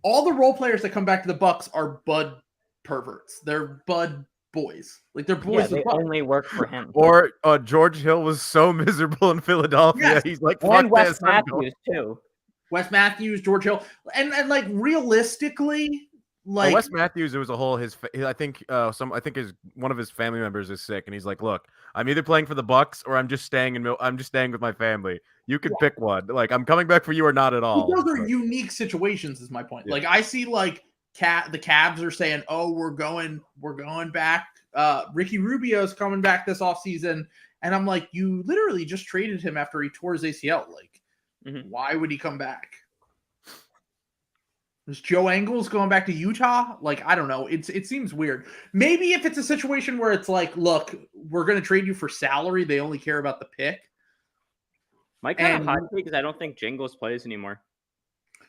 all the role players that come back to the Bucks are Bud perverts. They're Bud boys. Like they're boys. Yeah, they only work for him. Or George Hill was so miserable in Philadelphia. Yes. He's like, and Wes Matthews too. Wes Matthews, George Hill, and like realistically, like Wes Matthews, it was a whole I think one of his family members is sick, and he's like, look, I'm either playing for the Bucks or I'm just staying with my family. You can pick one. Like I'm coming back for you or not at all. Those are unique situations, is my point. Yeah. Like I see like the Cavs are saying, oh, we're going back. Ricky Rubio's coming back this offseason. And I'm like, you literally just traded him after he tore his ACL. Like, why would he come back? Is Joe Ingles going back to Utah? Like, I don't know. It seems weird. Maybe if it's a situation where it's like, look, we're going to trade you for salary. They only care about the pick. My kind of hot take is I don't think Jingles plays anymore.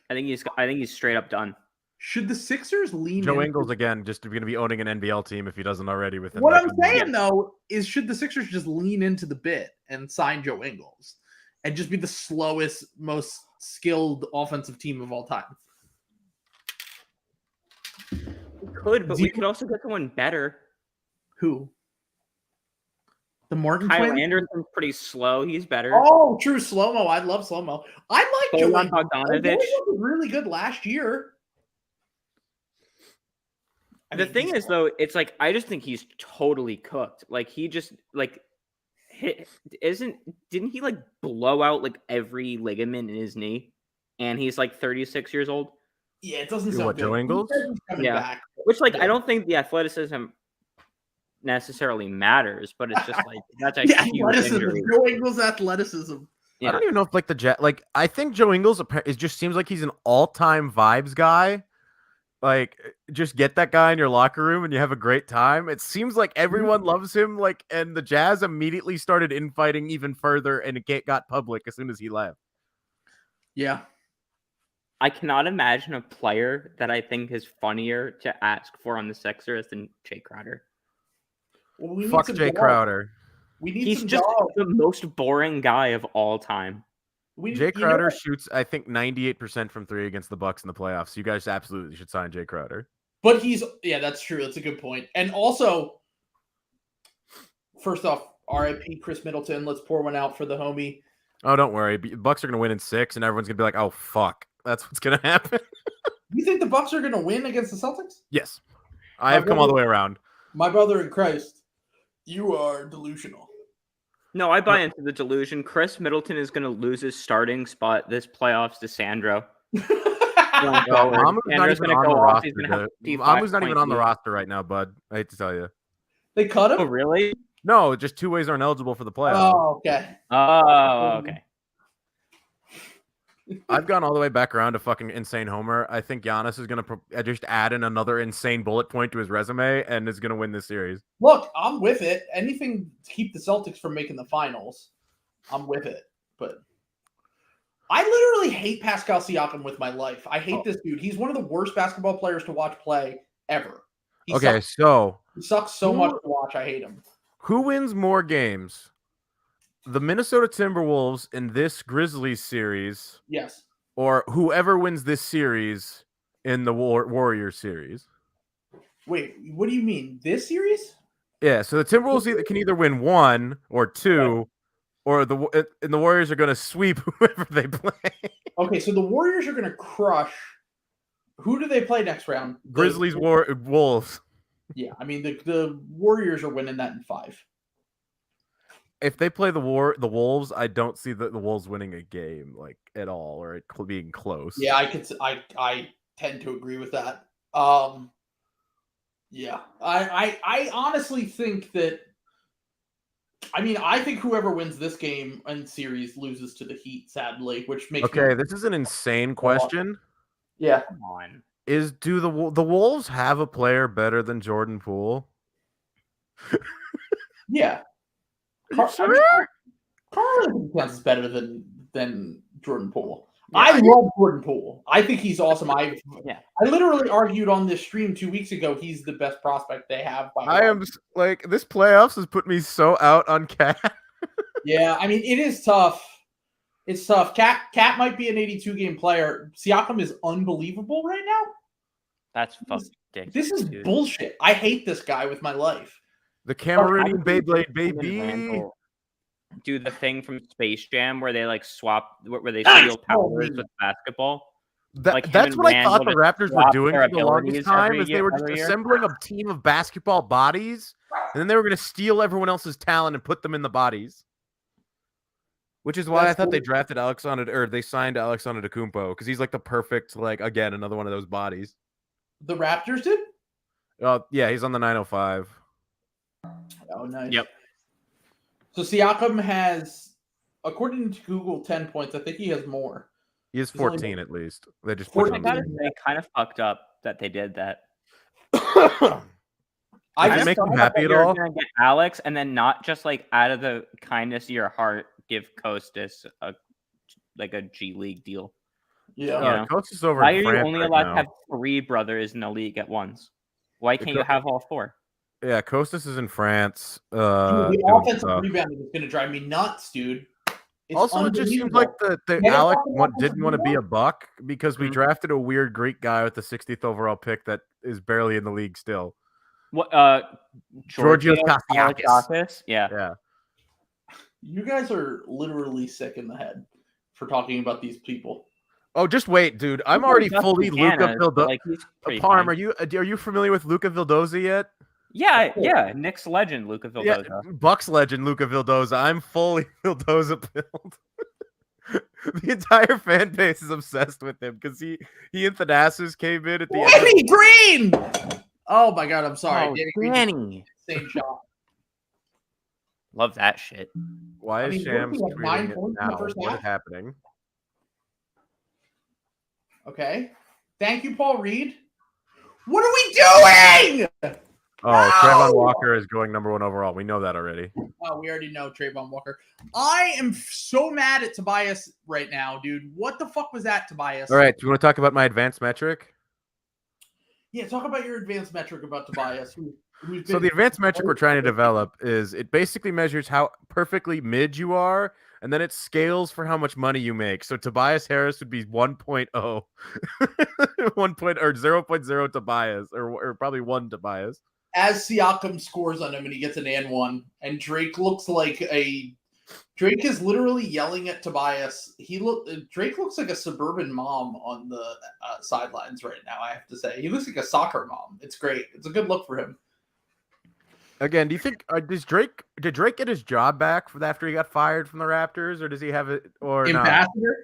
I think he's straight up done. Should the Sixers lean Joe Ingles again, just going to be owning an NBL team if he doesn't already within. What I'm saying though is, should the Sixers just lean into the bit and sign Joe Ingles and just be the slowest, most skilled offensive team of all time? We could, but we could also get someone better. Who? The Martin Kyle twins? Anderson's pretty slow. He's better. Oh, true. Slow-mo. I love slow-mo. I like Bojan Bogdanovic. He was really good last year. The thing is, though, it's like I just think he's totally cooked. Like he just like didn't he like blow out like every ligament in his knee, and he's like 36 years old. Yeah, it doesn't sound Joe good. Ingles? Yeah, back. which like I don't think the athleticism necessarily matters, but it's just like that's a huge injury. Joe Ingles' athleticism. Yeah. I don't even know if like I think Joe Ingles it just seems like he's an all-time vibes guy. Like, just get that guy in your locker room and you have a great time. It seems like everyone loves him. Like, and the Jazz immediately started infighting even further, and it got public as soon as he left. Yeah. I cannot imagine a player that I think is funnier to ask for on the Sixers than Jay Crowder. Well, Fuck Jay Crowder. He's just the most boring guy of all time. Jay Crowder shoots, I think, 98% from 3 against the Bucks in the playoffs. You guys absolutely should sign Jay Crowder. But that's true. That's a good point. And also, first off, RIP Chris Middleton. Let's pour one out for the homie. Oh, don't worry. Bucks are going to win in 6, and everyone's going to be like, oh, fuck. That's what's going to happen. You think the Bucks are going to win against the Celtics? Yes. I have come all the way around. My brother in Christ, you are delusional. No, I buy into the delusion. Chris Middleton is going to lose his starting spot this playoffs to Sandro. Mamu's not even on the roster. Mamu's not even on the roster right now, bud. I hate to tell you. They cut him? Oh, really? No, just two ways aren't eligible for the playoffs. Oh, okay. Oh, okay. I've gone all the way back around to fucking insane homer. I think Giannis is going to just add in another insane bullet point to his resume and is going to win this series. Look, I'm with it. Anything to keep the Celtics from making the finals, I'm with it. But I literally hate Pascal Siakam with my life. I hate this dude. He's one of the worst basketball players to watch play ever. He sucks so much to watch. I hate him. Who wins more games? The Minnesota Timberwolves in this Grizzlies series? Yes. Or whoever wins this series in the Warriors series? Wait, what do you mean? This series? Yeah, so the Timberwolves can either win 1 or 2, or the Warriors are going to sweep whoever they play. Okay, so the Warriors are going to crush. Who do they play next round? Grizzlies, Wolves. Yeah, I mean the Warriors are winning that in 5. If they play the Wolves, I don't see the Wolves winning a game like at all, or it being close. Yeah, I tend to agree with that. Yeah, I honestly think that. I mean, I think whoever wins this game and series loses to the Heat, sadly, which makes this is an insane question. Yeah, come on. Do the Wolves have a player better than Jordan Poole? Yeah. Carl is better than Jordan Poole. Yeah, I love Jordan Poole. I think he's awesome. I literally argued on this stream 2 weeks ago he's the best prospect they have. I am like, this playoffs has put me so out on Cat. Yeah, I mean, it is tough. It's tough. Cat might be an 82-game player. Siakam is unbelievable right now. That's fucking ridiculous. This is bullshit. I hate this guy with my life. The Cameroonian Beyblade baby. Do the thing from Space Jam where they like swap, where they steal powers with basketball. That's what I thought the Raptors were doing for the longest time. Is they were just assembling a team of basketball bodies, and then they were going to steal everyone else's talent and put them in the bodies. Which is why I thought they drafted they signed Alex Antetokounmpo, because he's like the perfect, like, again, another one of those bodies. The Raptors did? Yeah, he's on the 905. Oh, nice. Yep. So Siakam has, according to Google, 10 points. I think he has more. He has 14 at least. They just put him on they kind of fucked up that they did that. I make him happy at all. You're gonna get Alex, and then not just like out of the kindness of your heart, give Kostas a G League deal. Yeah, Kostas over. Why are you only allowed to have 3 brothers in the league at once? Why can't you have all 4? Yeah, Kostas is in France. The offensive rebounding is going to drive me nuts, dude. Also, it just seems like the Alex didn't want to be a Buck because we drafted a weird Greek guy with the 60th overall pick that is barely in the league still. What? Georgios Katsiakis. Yeah. You guys are literally sick in the head for talking about these people. Oh, just wait, dude. I'm He's already got fully Luca Buchanan, but, Vildoza. like, he's pretty Parm, fine. are you familiar with Luca Vildoza yet? Yeah. Knicks legend, Luca Yeah, Vildoza. Bucks legend Luca Vildoza. I'm fully Vildoza build. The entire fan base is obsessed with him because he and Thanasis came in at the end. Danny Green! Oh my god, I'm sorry. Oh, Danny Green. Danny. Same shot. Love that shit. Why is Shams Brooklyn had 9 tweeting it points in the now? first What is half. happening? Okay. Thank you, Paul Reed. What are we doing? Oh, No! Trayvon Walker is going number 1 overall. We know that already. Oh, we already know Trayvon Walker. I am so mad at Tobias right now, dude. What the fuck was that, Tobias? All right, do you want to talk about my advanced metric? Yeah, talk about your advanced metric about Tobias. So the advanced metric we're trying to develop is it basically measures how perfectly mid you are, and then it scales for how much money you make. So Tobias Harris would be 1.0, 0.0 Tobias, or probably 1 Tobias. As Siakam scores on him and he gets an and one, and Drake looks like Drake is literally yelling at Tobias. Drake looks like a suburban mom on the sidelines right now. I have to say, he looks like a soccer mom. It's great. It's a good look for him. Again, do you think did Drake get his job back after he got fired from the Raptors, or does he have it or Ambassador?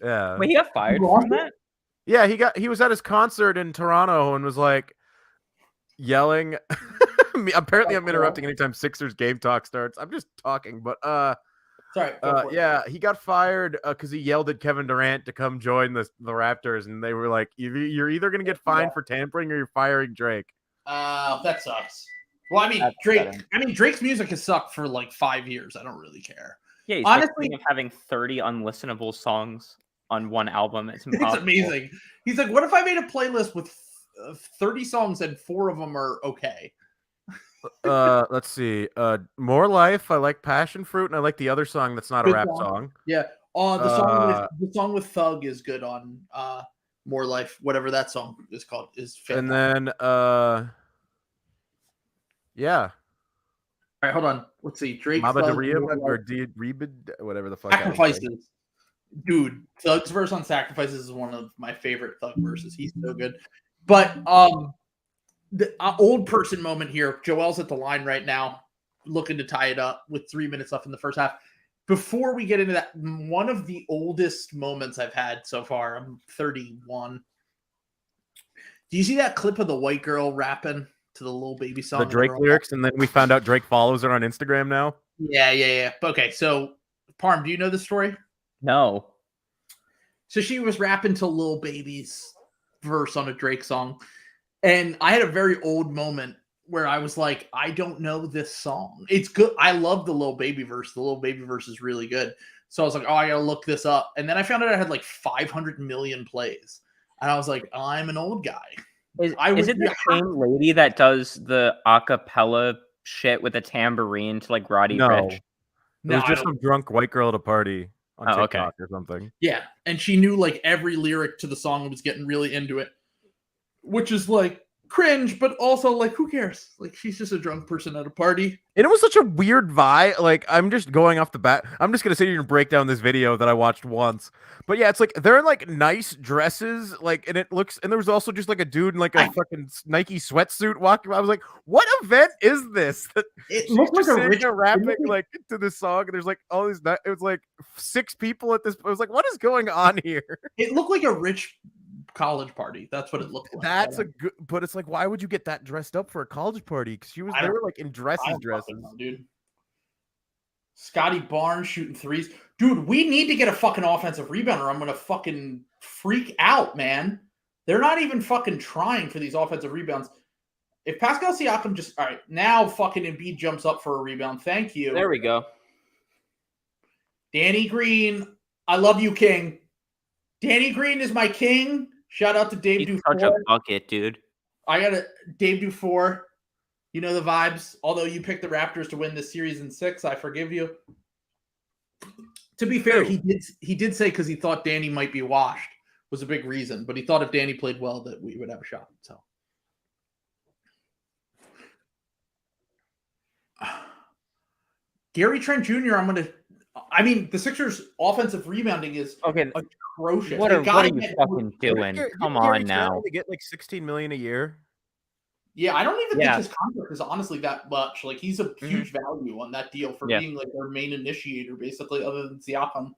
not? Yeah. Wait, he got fired from that? Yeah, he was at his concert in Toronto and was like yelling. Apparently, I'm interrupting anytime Sixers game talk starts. I'm just talking, but sorry. yeah, he got fired because he yelled at Kevin Durant to come join the Raptors, and they were like, "You're either gonna get fined for tampering or you're firing Drake." That sucks. Well, I mean, Drake's music has sucked for like 5 years. I don't really care. Yeah, he's honestly of having 30 unlistenable songs on one album. It's impossible. It's amazing. He's like, what if I made a playlist with 30 songs and 4 of them are okay? Let's see. More Life. I like Passion Fruit, and I like the other song that's not a rap song. Yeah. The song with Thug is good on More Life, whatever that song is called, is fantastic. And then yeah. All right, hold on. Let's see. Drake or whatever the fuck. Sacrifices. Dude, Thug's verse on Sacrifices is one of my favorite Thug verses. He's so good. But the old person moment here. Joel's at the line right now, looking to tie it up with 3 minutes left in the first half. Before we get into that, one of the oldest moments I've had so far. I'm 31. Do you see that clip of the white girl rapping to the Lil Baby song? The Drake lyrics, and then we found out Drake follows her on Instagram now. Yeah. Okay, so Parm, do you know the story? No. So she was rapping to Lil Baby's verse on a Drake song. And I had a very old moment where I was like, I don't know this song. It's good. I love the Lil Baby verse. The Lil Baby verse is really good. So I was like, oh, I got to look this up. And then I found out I had like 500 million plays. And I was like, I'm an old guy. Is it the same lady that does the acapella shit with a tambourine to like Roddy Ricch? It was just some drunk white girl at a party on TikTok or something. Yeah. And she knew like every lyric to the song and was getting really into it, which is like cringe, but also like, who cares? Like, she's just a drunk person at a party. And it was such a weird vibe. Like, I'm just going off the bat. I'm just going to sit here and break down this video that I watched once. But yeah, it's like, they're in like nice dresses. Like, and it looks, and there was also just like a dude in like a fucking Nike sweatsuit walking. I was like, what event is this? It looked like a rich rapping like to this song. And there's like all these, it was like 6 people at this. I was like, what is going on here? It looked like a rich college party. That's what it looked like. That's a good, but it's like, why would you get that dressed up for a college party? Because they were like in dresses, know, dude. Scotty Barnes shooting threes. Dude, we need to get a fucking offensive rebounder. I'm gonna fucking freak out, man. They're not even fucking trying for these offensive rebounds. If Pascal Siakam just all right, now fucking Embiid jumps up for a rebound. Thank you. There we go. Danny Green, I love you, King. Danny Green is my king. Shout out to Dave Dufour. Such a bucket, dude. I got Dave Dufour. You know the vibes. Although you picked the Raptors to win this series in 6, I forgive you. To be fair, he did say because he thought Danny might be washed was a big reason, but he thought if Danny played well that we would have a shot. So Gary Trent Jr. I mean, the Sixers' offensive rebounding is Okay, atrocious. what They are gotta you get- fucking doing? Come on now. They get like $16 million a year. Yeah, I don't even think Yeah. his contract is honestly that much. Like, he's a huge value on that deal for Yeah. being like their main initiator, basically, other than Siakam.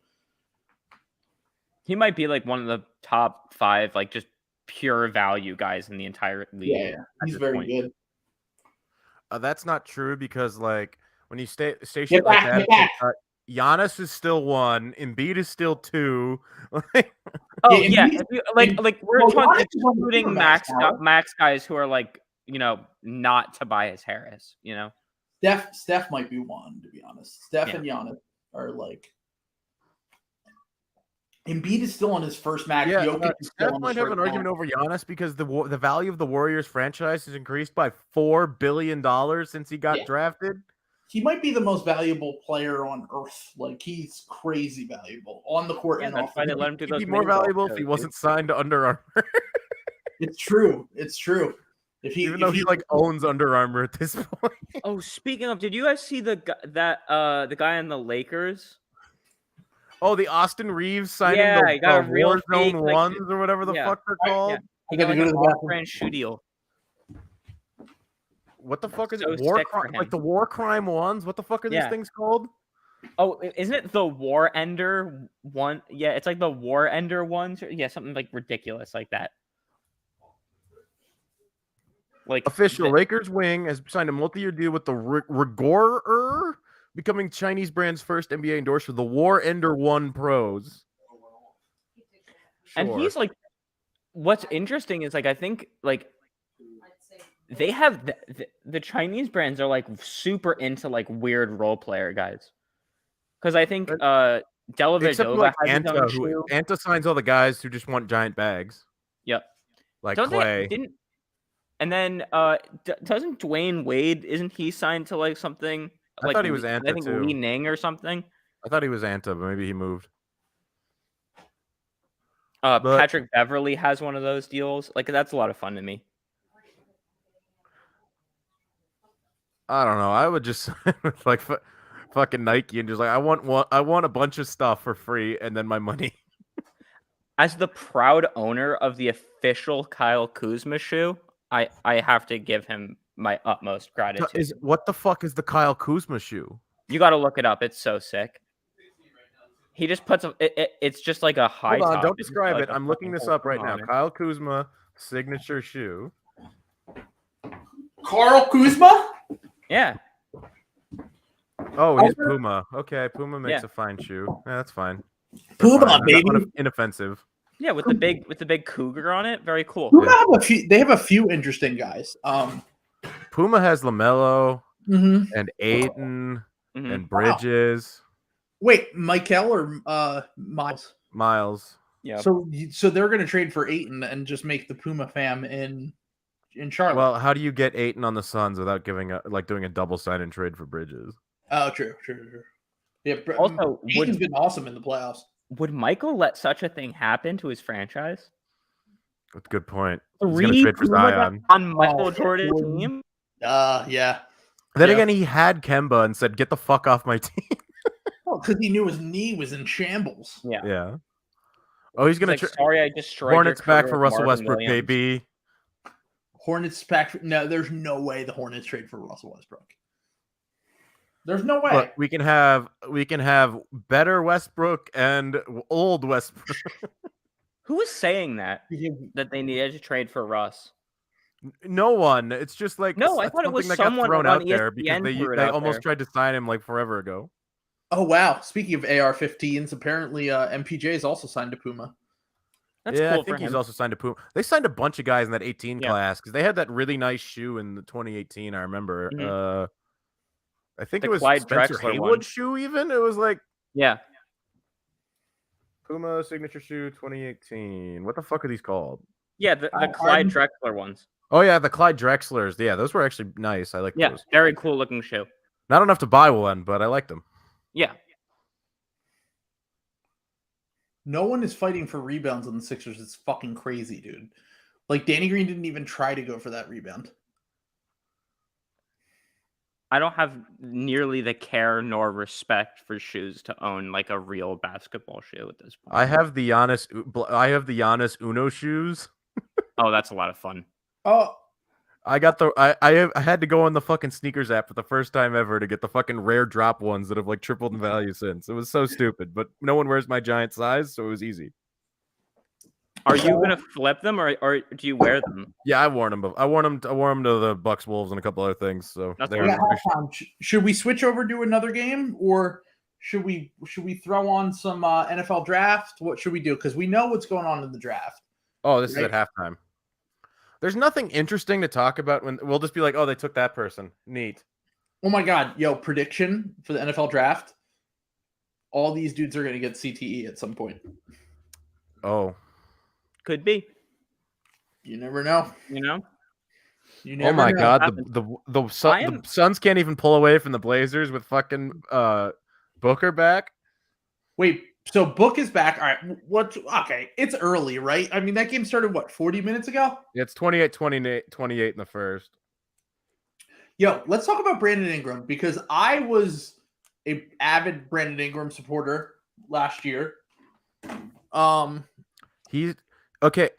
He might be like one of the top 5, like just pure value guys in the entire league. Yeah, he's very good. That's not true because like when you say Get shit like back, that, get back. Giannis is still 1, Embiid is still 2. Oh Yeah, yeah, Embiid- if you, like we're well, talking Giannis is on the excluding supermax now. max guys who are like not Tobias Harris. Steph might be 1, to be honest. Steph and Giannis are like. Embiid is still on his first max. Yeah, Jokic is still Steph on might his have first an argument max. over Giannis because the value of the Warriors franchise has increased by $4 billion since he got drafted. He might be the most valuable player on earth. Like, he's crazy valuable on the court and that's off why the they court. let him do those. He'd be more valuable if he wasn't signed to Under Armour. It's true. It's true. Even though he like owns Under Armour at this point. Oh, speaking of, did you guys see the guy in the Lakers? Oh, the Austin Reeves signing he got a real Warzone fake, like, ones or whatever the fuck they're called. Yeah. He got like an off-brand shoe deal. What the fuck is So it? War sick for crime, like him. the war crime ones? What the fuck are these things called? Oh, isn't it the War Ender one? Yeah, it's like the War Ender ones. Yeah, something like ridiculous like that. Like Official Lakers wing has signed a multi-year deal with the Rigorer, becoming Chinese brand's first NBA endorser, the War Ender 1 Pros. And he's like, what's interesting is like, I think like they have the Chinese brands are like super into like weird role player guys. Because I think Dellavedova like has his own shoe. Anta signs all the guys who just want giant bags. Yep. Like Clay. And then doesn't Dwayne Wade, isn't he signed to like something? I thought he was Anta I think too. Li Ning or something. I thought he was Anta, but maybe he moved. Patrick Beverly has one of those deals. Like, that's a lot of fun to me. I don't know. I would just sign with like fucking Nike and just like I want a bunch of stuff for free and then my money. As the proud owner of the official Kyle Kuzma shoe, I have to give him my utmost gratitude. What the fuck is the Kyle Kuzma shoe? You got to look it up. It's so sick. He just puts it's just like a high Hold on, top. don't describe like it. I'm looking this up right now. Kyle Kuzma signature shoe. Carl Kuzma? Yeah. Oh, he's Puma. Okay, Puma makes a fine shoe. Yeah, that's fine. Puma, baby. Inoffensive. Yeah, with the big cougar on it. Very cool. Puma they have a few interesting guys. Puma has LaMelo and Ayton Mm-hmm. and Bridges. Wow. Wait, Michael or Miles? Miles. Yeah. So they're going to trade for Ayton and just make the Puma fam in Charlotte. Well, how do you get Ayton on the Suns without doing a double sign and trade for Bridges? Oh, true. Yeah. Also, Ayton's been awesome in the playoffs. Would Michael let such a thing happen to his franchise? That's a good point. He's going to trade for Zion on Michael Jordan's team. Yeah. Then again, he had Kemba and said, "Get the fuck off my team." Well, because he knew his knee was in shambles. Yeah. Oh, he's gonna. Sorry, I destroyed. Hornets your back career for with Russell Marvin Westbrook, Williams. baby. Hornets back. No, there's no way the Hornets trade for Russell Westbrook. There's no way. Look, we can have better Westbrook and old Westbrook. Who was saying that they needed to trade for Russ? No one. It's just like I thought it was that someone got thrown on out there ESPN because they almost tried to sign him like forever ago. Oh wow! Speaking of AR-15s, apparently MPJ is also signed to Puma. That's cool I think he's also signed to Puma. They signed a bunch of guys in that 18 class because they had that really nice shoe in the 2018. I remember. Mm-hmm. I think the it was Clyde Spencer Drexler Haywood one. shoe. Even it was like Puma signature shoe 2018. What the fuck are these called? Yeah, the Clyde Drexler ones. Oh yeah, the Clyde Drexlers. Yeah, those were actually nice. I like those. Very cool looking shoe. Not enough to buy one, but I liked them. Yeah. No one is fighting for rebounds on the Sixers. It's fucking crazy, dude. Like, Danny Green didn't even try to go for that rebound. I don't have nearly the care nor respect for shoes to own like a real basketball shoe at this point. I have the Giannis Uno shoes. Oh, that's a lot of fun. Oh, I had to go on the fucking sneakers app for the first time ever to get the fucking rare drop ones that have like tripled in value since. It was so stupid, but no one wears my giant size, so it was easy. Are you gonna flip them or do you wear them? Yeah, I wore them. I wore them to the Bucks, Wolves, and a couple other things. So should we switch over to another game, or should we throw on some NFL draft? What should we do? Because we know what's going on in the draft. Oh, this is at halftime. There's nothing interesting to talk about when we'll just be like, oh, they took that person. Neat. Oh my God, prediction for the NFL draft. All these dudes are going to get CTE at some point. Oh. Could be. You never know. You know? Oh my God, the Suns can't even pull away from the Blazers with fucking Booker back. Wait, so Book is back. All right, okay, it's early, right? I mean, that game started, 40 minutes ago? Yeah, it's 28-28 in the first. Let's talk about Brandon Ingram, because I was an avid Brandon Ingram supporter last year. He's okay.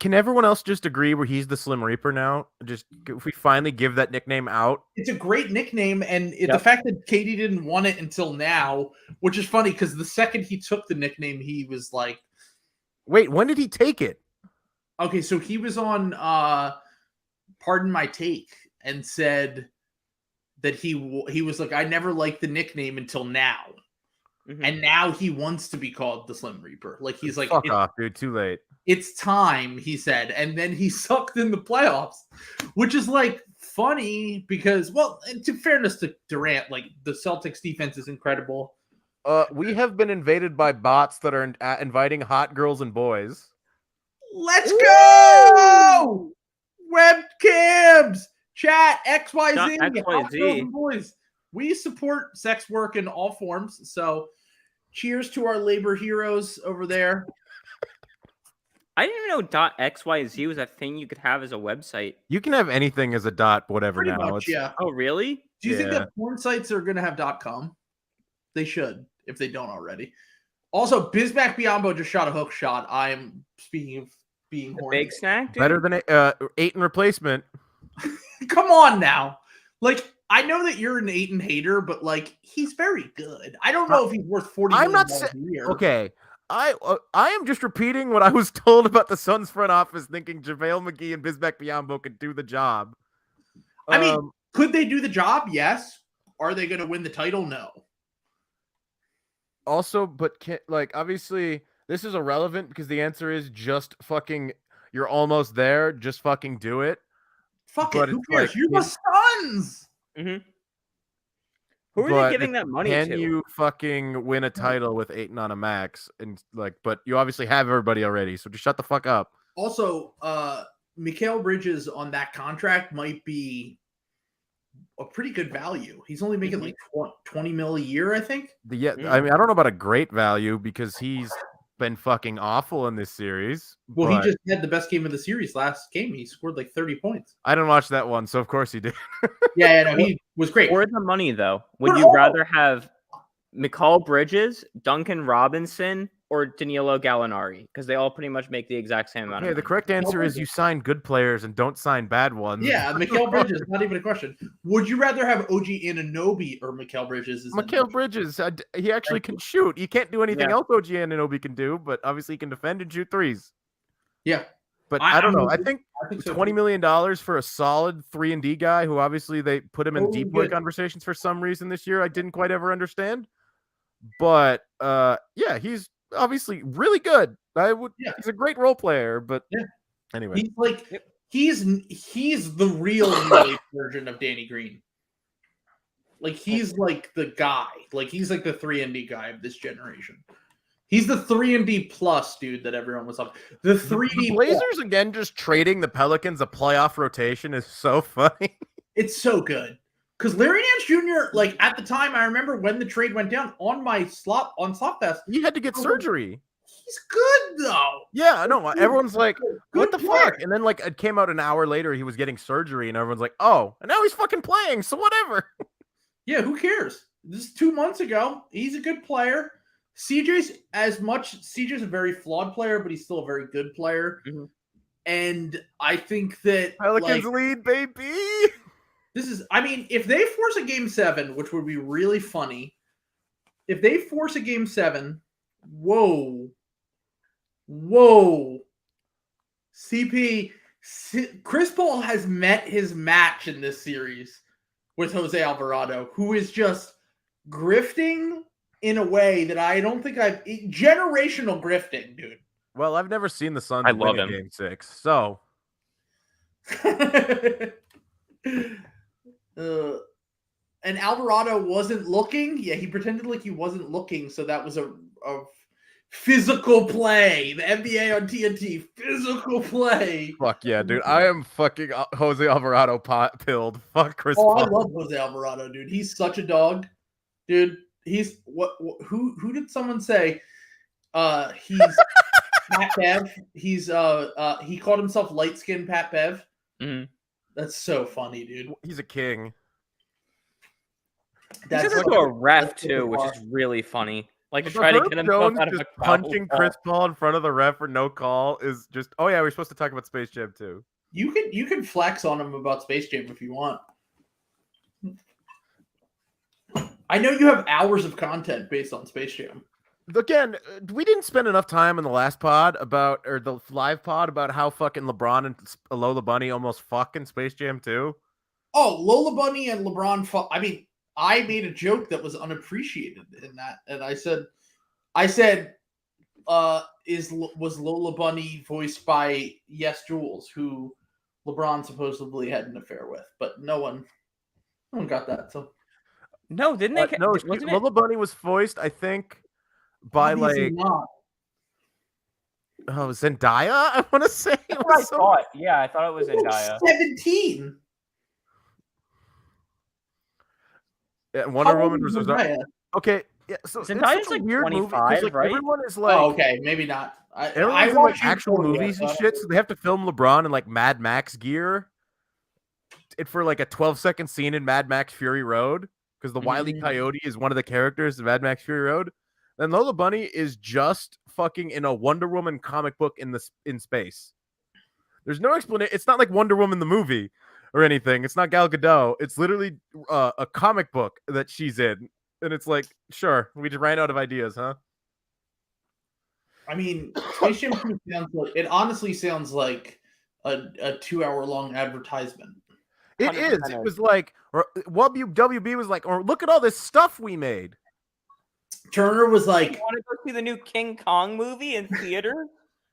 Can everyone else just agree where he's the Slim Reaper now? Just if we finally give that nickname out. It's a great nickname, and the fact that Katie didn't want it until now, which is funny because the second he took the nickname, he was like, "Wait, when did he take it?" Okay, so he was on Pardon My Take and said that he was like, I never liked the nickname until now. Mm-hmm. And now he wants to be called the Slim Reaper. Like, he's like, fuck off, dude, too late. It's time, he said. And then he sucked in the playoffs, which is like funny because, well, to fairness to Durant, like the Celtics defense is incredible. We have been invaded by bots that are inviting hot girls and boys. Let's go! Webcams, chat, XYZ, XYZ. Boys. We support sex work in all forms. So cheers to our labor heroes over there. I didn't even know .xyz was a thing you could have as a website. You can have anything as a dot, whatever. Pretty now. Much, yeah. Oh, really? Do you think that porn sites are going to have .com? They should, if they don't already. Also, Bizback Biombo just shot a hook shot. I am, speaking of being horny. Big snack, dude? Better than 8 in replacement. Come on now. Like, I know that you're an Ayton hater, but like, he's very good. I don't know if he's worth $40 million a year. Okay. I am just repeating what I was told about the Suns front office, thinking JaVale McGee and Bizback Biombo could do the job. I mean, could they do the job? Yes. Are they going to win the title? No. Also, but obviously, this is irrelevant because the answer is just fucking. You're almost there. Just fucking do it. Fuck it. Who cares? Like, you're the Suns. Mm-hmm. Who are they giving that money to? Can you fucking win a title with Ayton on a max? And but you obviously have everybody already, so just shut the fuck up. Also, Mikal Bridges on that contract might be a pretty good value. He's only making like $20 million a year, I think. I mean, I don't know about a great value because he's been fucking awful in this series. Well, he just had the best game of the series last game. He scored like 30 points. I didn't watch that one, so of course he did. No, he was great. For the money, though, would you rather have Mikal Bridges, Duncan Robinson, or Danilo Gallinari? Because they all pretty much make the exact same amount of money. The correct answer is you sign good players and don't sign bad ones. Yeah, Mikal Bridges, not even a question. Would you rather have OG Anunoby or Mikal Bridges? Mikal Bridges, he actually can shoot. He can't do anything else OG Anunoby can do, but obviously he can defend and shoot threes. Yeah. But I don't know. I think so $20 million for a solid 3-and-D guy who obviously they put him in deep boy conversations for some reason this year. I didn't quite ever understand. But he's obviously really good. He's a great role player, but anyway. He's like he's the real version of Danny Green. Like he's like the guy. Like he's like the 3-and-D guy of this generation. He's the 3-and-D plus dude that everyone was up. The 3D the Blazers again just trading the Pelicans a playoff rotation is so funny. It's so good. Because Larry Nance Jr., like at the time, I remember when the trade went down on my Slopfest. He had to get surgery. He's good though. Yeah, I know. Everyone's like, what the fuck? And then like it came out an hour later, he was getting surgery, and everyone's like, oh, and now he's fucking playing, so whatever. Yeah, who cares? This is 2 months ago. He's a good player. CJ's a very flawed player, but he's still a very good player. Mm-hmm. And I think that Pelicans lead, baby. If they force a game 7, which would be really funny, if they force a game 7, whoa. Chris Paul has met his match in this series with Jose Alvarado, who is just grifting in a way that I don't think generational grifting, dude. Well, I've never seen the Suns win in game 6, so. And Alvarado wasn't looking. Yeah, he pretended like he wasn't looking, so that was a physical play. The NBA on TNT, physical play. Fuck yeah, dude. I am fucking Jose Alvarado pilled. Fuck Chris Paul. I love Jose Alvarado, dude. He's such a dog. Dude, he's who did someone say? He's Pat Bev. He's he called himself light-skinned Pat Bev. Mm-hmm. That's so funny, dude. He's a king. That's like a ref too, which is really funny. Like to try to get himself out of a punching Chris Paul in front of the ref for no call is just. Oh yeah, we're supposed to talk about Space Jam too. You can flex on him about Space Jam if you want. I know you have hours of content based on Space Jam. Again, we didn't spend enough time in the last pod or the live pod about how fucking LeBron and Lola Bunny almost fucking Space Jam 2. Oh, Lola Bunny and LeBron. I made a joke that was unappreciated in that, and I said, was Lola Bunny voiced by Yes Jules, who LeBron supposedly had an affair with, but no one got that. So no, didn't they? No, Lola Bunny was voiced, I think, by Zendaya. I want to say. I thought it was Zendaya. 17. Yeah, Wonder Woman was okay. Yeah, so Zendaya's like weird 25, movie, right? Everyone is like, oh, okay, maybe not. Everyone's in like actual movies and shit, so they have to film LeBron in like Mad Max gear. For like a 12-second scene in Mad Max Fury Road, because the Wile E. Coyote is one of the characters in Mad Max Fury Road. Then Lola Bunny is just fucking in a Wonder Woman comic book in space. There's no explanation. It's not like Wonder Woman the movie or anything. It's not Gal Gadot. It's literally a comic book that she's in. And it's like, sure, we just ran out of ideas, huh? I mean, Space Jam 2 honestly sounds like a 2-hour-long advertisement. It 100%. Is. It was like, or WB was like, or look at all this stuff we made. Turner was like, you want to go see the new King Kong movie in theater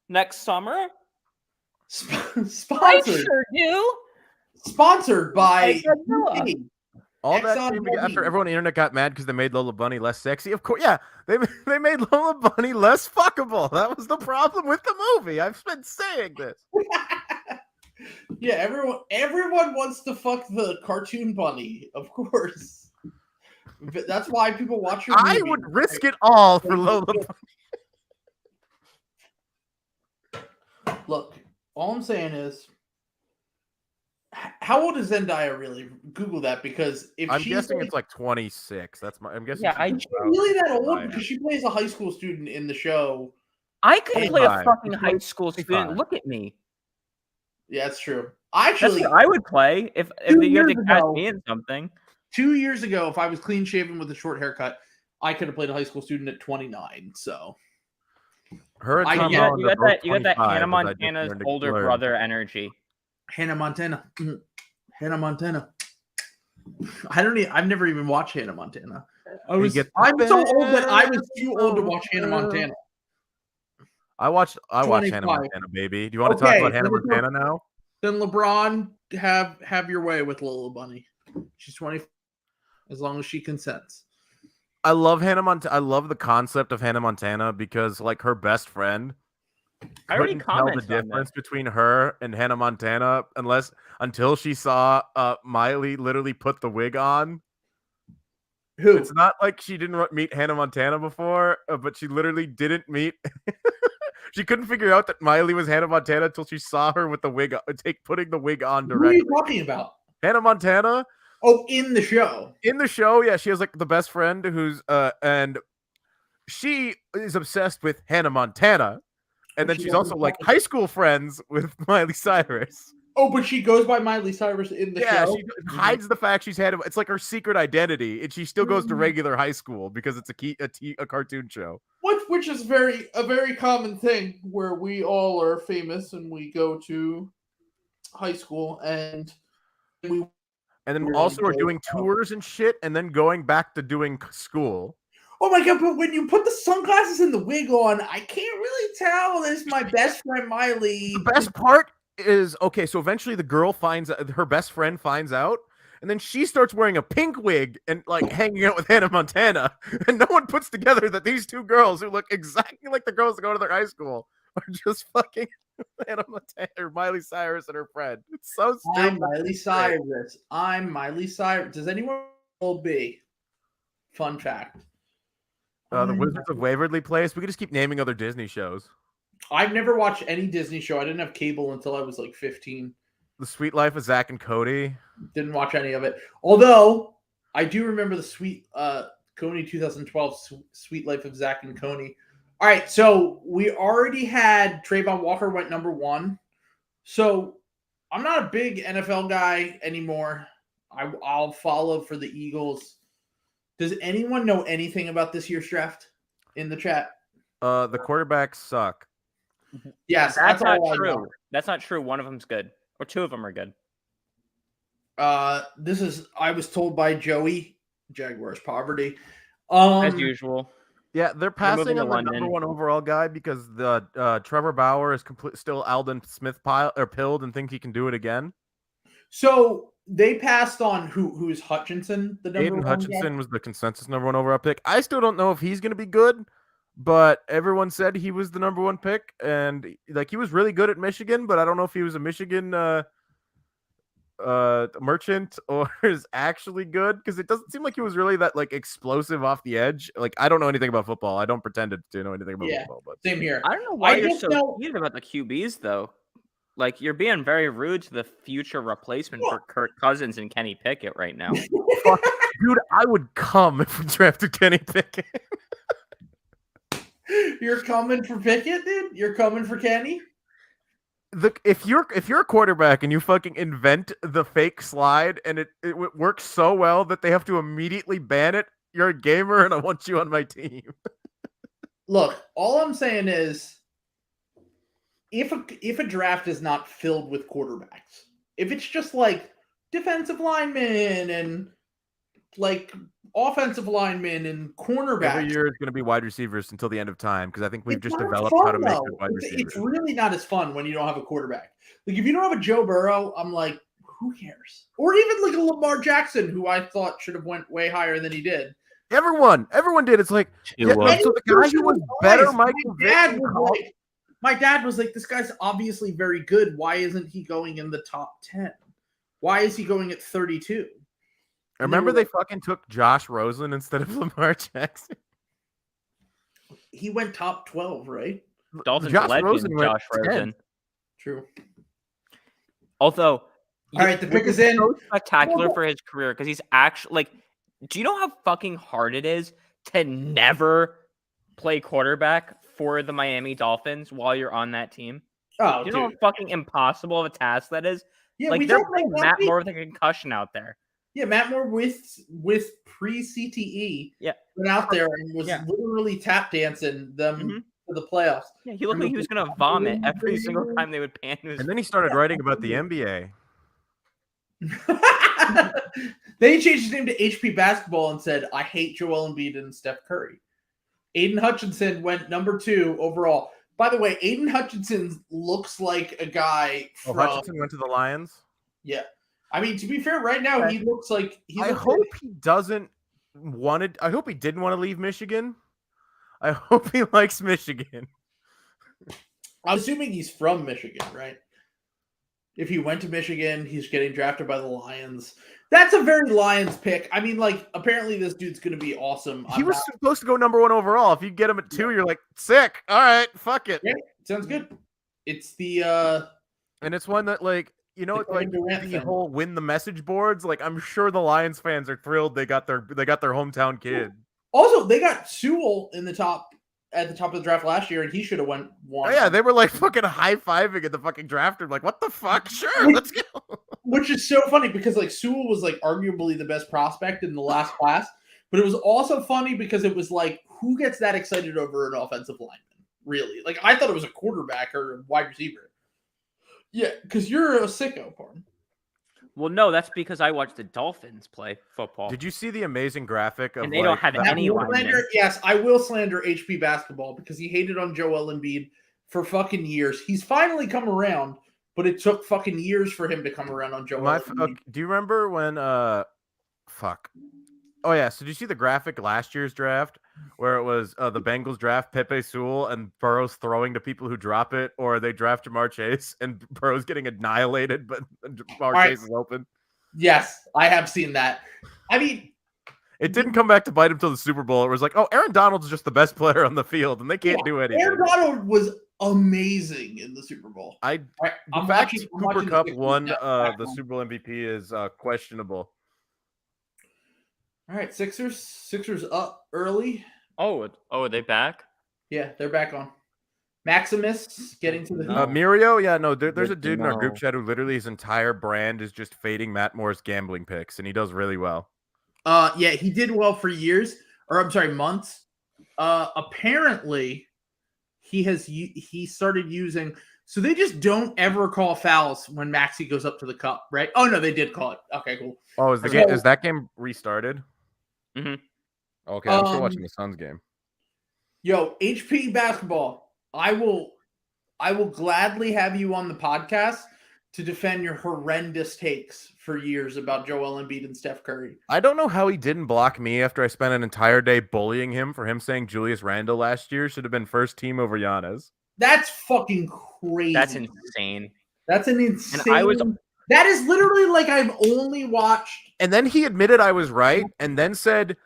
next summer? Sponsored. I sure do. Sponsored by all that after everyone on the internet got mad because they made Lola Bunny less sexy. Of course, yeah, they made Lola Bunny less fuckable. That was the problem with the movie. I've been saying this. Yeah, everyone wants to fuck the cartoon bunny, of course. That's why people watch your movie. I would risk it all for Lola Bunny. Look, all I'm saying is, how old is Zendaya really? Google that, because if I'm guessing it's like 26. I'm guessing. Yeah, is she really that old? Because she plays a high school student in the show. I could play a fucking high school student. Look at me. Yeah, that's true. That's what I would play if you had to cast me in something. 2 years ago, if I was clean shaven with a short haircut, I could have played a high school student at 29. So, you got that Hannah Montana's older brother energy. Hannah Montana. I've never even watched Hannah Montana. I'm so old that I was too old to watch Hannah Montana. I watched Hannah Montana, baby. Do you want to talk about Hannah Montana now? Then LeBron, have your way with Lola Bunny. She's 20, as long as she consents. I love Hannah Montana. I love the concept of Hannah Montana because, like, her best friend couldn't tell the difference between her and Hannah Montana until she saw Miley literally put the wig on. Who? It's not like she didn't meet Hannah Montana before, but she literally didn't meet. She couldn't figure out that Miley was Hannah Montana until she saw her with the wig, putting the wig on directly. What are you talking about? Hannah Montana, Oh, in the show. In the show, yeah, she has like the best friend who's and she is obsessed with Hannah Montana, and then she's also like high school friends with Miley Cyrus. Oh, but she goes by Miley Cyrus in the show? Yeah, she hides the fact she's had it's like her secret identity, and she still goes to regular high school because it's a cartoon show. Which is a very common thing where we all are famous and we go to high school and then also are doing tours and shit, and then going back to doing school. Oh my god, but when you put the sunglasses and the wig on, I can't really tell this is my best friend Miley. The best part is, okay, so eventually the girl her best friend finds out, and then she starts wearing a pink wig and like hanging out with Hannah Montana, and no one puts together that these two girls who look exactly like the girls that go to their high school are just fucking Hannah Montana or Miley Cyrus and her friend. It's so stupid. I'm Miley Cyrus. Does anyone know B? Fun fact. The Wizards of Waverly Place. We could just keep naming other Disney shows. I've never watched any Disney show. I didn't have cable until I was like 15. The Sweet Life of Zach and Cody. Didn't watch any of it. Although, I do remember the Sweet Coney 2012 Sweet Life of Zach and Coney. All right, so we already had Trayvon Walker went number 1. So I'm not a big NFL guy anymore. I'll follow for the Eagles. Does anyone know anything about this year's draft in the chat? The quarterbacks suck. Yes, that's not true. That's not true. One of them's good, or two of them are good. I was told by Joey, Jaguars poverty. As usual. Yeah, they're passing on the number 1 overall guy because the Trevor Bauer is still Aldon Smith pilled and think he can do it again. So they passed on who's Hutchinson, the number Aiden 1 Hutchinson guy? was the consensus number 1 overall pick. I still don't know if he's going to be good, but everyone said he was the number 1 pick, and like he was really good at Michigan, but I don't know if he was a Michigan merchant or is actually good because it doesn't seem like he was really that like explosive off the edge. Like I don't know anything about football. I don't pretend to know anything about football. But same here. I don't know why you're so heated about the QBs though. Like you're being very rude to the future replacement for Kirk Cousins and Kenny Pickett right now. Fuck, dude, I would come if we drafted Kenny Pickett. You're coming for Pickett, dude? You're coming for Kenny? If you're a quarterback and you fucking invent the fake slide and it works so well that they have to immediately ban it, you're a gamer and I want you on my team. Look, all I'm saying is if a draft is not filled with quarterbacks, if it's just like defensive linemen and like offensive linemen and cornerbacks. Every year is going to be wide receivers until the end of time because I think we've just developed how to make good wide receivers. It's really not as fun when you don't have a quarterback. Like if you don't have a Joe Burrow, I'm like, who cares? Or even like a Lamar Jackson, who I thought should have went way higher than he did. Everyone did. It's like so the guy who was better, my dad was like, this guy's obviously very good. Why isn't he going in the top 10? Why is he going at 32? Remember they fucking took Josh Rosen instead of Lamar Jackson? He went top 12, right? Dolphins legend Josh Rosen. True. Although, all right, the pick is in. So spectacular for his career because he's actually like, do you know how fucking hard it is to never play quarterback for the Miami Dolphins while you're on that team? Oh, do you know how fucking impossible of a task that is? Yeah, like they're playing Matt Moore with a concussion out there. Yeah, Matt Moore with pre-CTE went out there and was literally tap dancing them for the playoffs. Yeah, he looked like he was going to vomit every single time they would pan to his And then he started writing about the NBA. Then he changed his name to HP Basketball and said, I hate Joel Embiid and Steph Curry. Aiden Hutchinson went number 2 overall. By the way, Aiden Hutchinson looks like a guy from... Oh, Hutchinson went to the Lions? Yeah. I mean, to be fair, right now, he looks like... I hope he didn't want to leave Michigan. I hope he likes Michigan. I'm assuming he's from Michigan, right? If he went to Michigan, he's getting drafted by the Lions. That's a very Lions pick. I mean, like, apparently this dude's going to be awesome. He was supposed to go number 1 overall. If you get him at 2, you're like, sick. All right, fuck it. Yeah, sounds good. It's the... And it's one that, like, You know, Kevin like Durant the thing. whole win the message boards. Like I'm sure the Lions fans are thrilled they got their hometown kid. Also, they got Sewell at the top of the draft last year, and he should have won. Oh, yeah, they were like fucking high fiving at the fucking draft. Like, what the fuck? Sure, let's go. Which is so funny because like Sewell was like arguably the best prospect in the last class, but it was also funny because it was like, who gets that excited over an offensive lineman? Really? Like, I thought it was a quarterback or a wide receiver. Yeah, because you're a sicko, pardon. Well, no, that's because I watched the Dolphins play football. Did you see the amazing graphic of and they don't have any linemen? Yes, I will slander HP basketball because he hated on Joel Embiid for fucking years. He's finally come around, but it took fucking years for him to come around on Joel Embiid. Do you remember when fuck? Oh yeah, so did you see the graphic last year's draft where it was the Bengals draft Pepe Sewell and Burrow's throwing to people who drop it, or they draft Jamar Chase and Burrow's getting annihilated, but Jamar Chase is open? Yes, I have seen that. I mean, it didn't come back to bite him till the Super Bowl. It was like, oh, Aaron Donald's just the best player on the field, and they can't do anything. Aaron Donald was amazing in the Super Bowl. The fact Cooper Kupp won the Super Bowl MVP is questionable. All right, Sixers up early. Oh, are they back? Yeah, they're back on. Maximus getting to the Mirio, yeah, no, there's a dude in our group chat who literally his entire brand is just fading Matt Moore's gambling picks, and he does really well. Yeah, he did well for years, or I'm sorry, months. Apparently, he started using. So they just don't ever call fouls when Maxey goes up to the cup, right? Oh no, they did call it. Okay, cool. Oh, is that game restarted? Mm-hmm. Okay, I'm still watching the Suns game. Yo, HP basketball. I will gladly have you on the podcast to defend your horrendous takes for years about Joel Embiid and Steph Curry. I don't know how he didn't block me after I spent an entire day bullying him for him saying Julius Randle last year should have been first team over Giannis. That's fucking crazy. That's insane. That's an insane. That is literally like I've only watched. And then he admitted I was right and then said,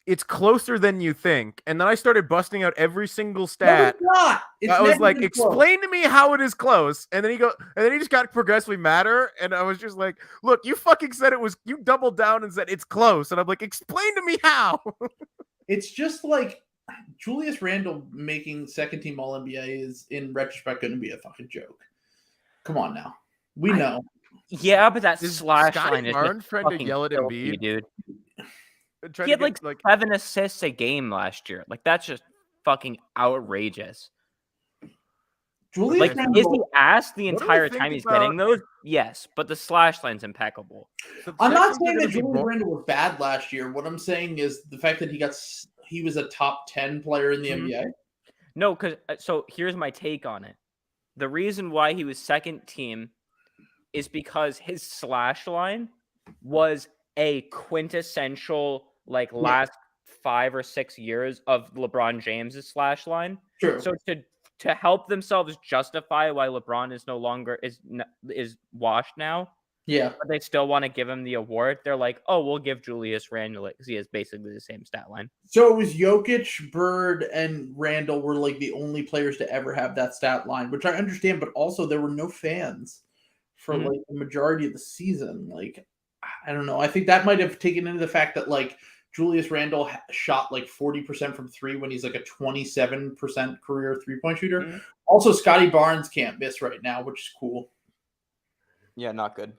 it's closer than you think. And then I started busting out every single stat. No, it's not. I was like, explain to me how it is close. And then he just got progressively madder. And I was just like, look, you fucking said it was, you doubled down and said it's close. And I'm like, explain to me how. It's just like Julius Randle making second team All NBA is in retrospect going to be a fucking joke. Come on now. We know. Yeah, but that slash line is trying to yell at Embiid, dude. He had like 7 assists a game last year. Like that's just fucking outrageous. Julius Randle, is he asked the entire time he's getting those? Yes, but the slash line's impeccable. I'm not saying that Julius Randle was bad last year. What I'm saying is the fact that he was a top 10 player in the NBA. No, so here's my take on it. The reason why he was second team is because his slash line was a quintessential last 5 or 6 years of LeBron James's slash line. True. So to help themselves justify why LeBron is no longer is washed now. Yeah. But they still want to give him the award. They're like, oh, we'll give Julius Randle it because he has basically the same stat line. So it was Jokic, Bird, and Randle were like the only players to ever have that stat line, which I understand, but also there were no fans for like the majority of the season. Like, I don't know. I think that might have taken into the fact that like Julius Randle shot like 40% from three when he's like a 27% career 3-point shooter. Mm-hmm. Also, Scotty Barnes can't miss right now, which is cool. Yeah, not good.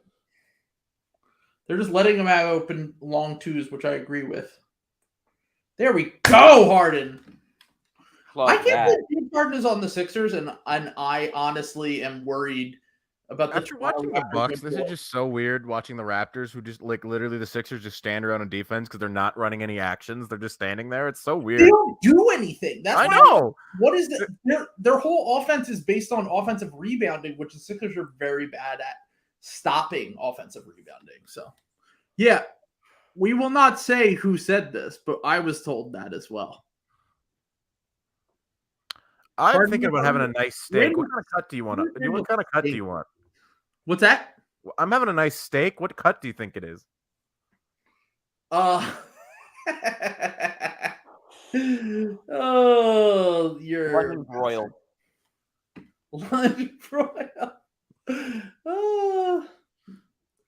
They're just letting him have open long twos, which I agree with. There we go, Harden. I can't believe James Harden is on the Sixers, and I honestly am worried about this. After watching the Bucks, this is just so weird watching the Raptors, who just like literally the Sixers just stand around on defense because they're not running any actions. They're just standing there. It's so weird. They don't do anything. That's I know. What is it? Their whole offense is based on offensive rebounding, which the Sixers are very bad at stopping offensive rebounding. So, yeah, we will not say who said this, but I was told that as well. I'm thinking about having a nice steak. What kind of cut do you want? What kind of cut do you want? What's that? I'm having a nice steak. What cut do you think it is? Oh, you're London broiled. London broiled. Oh,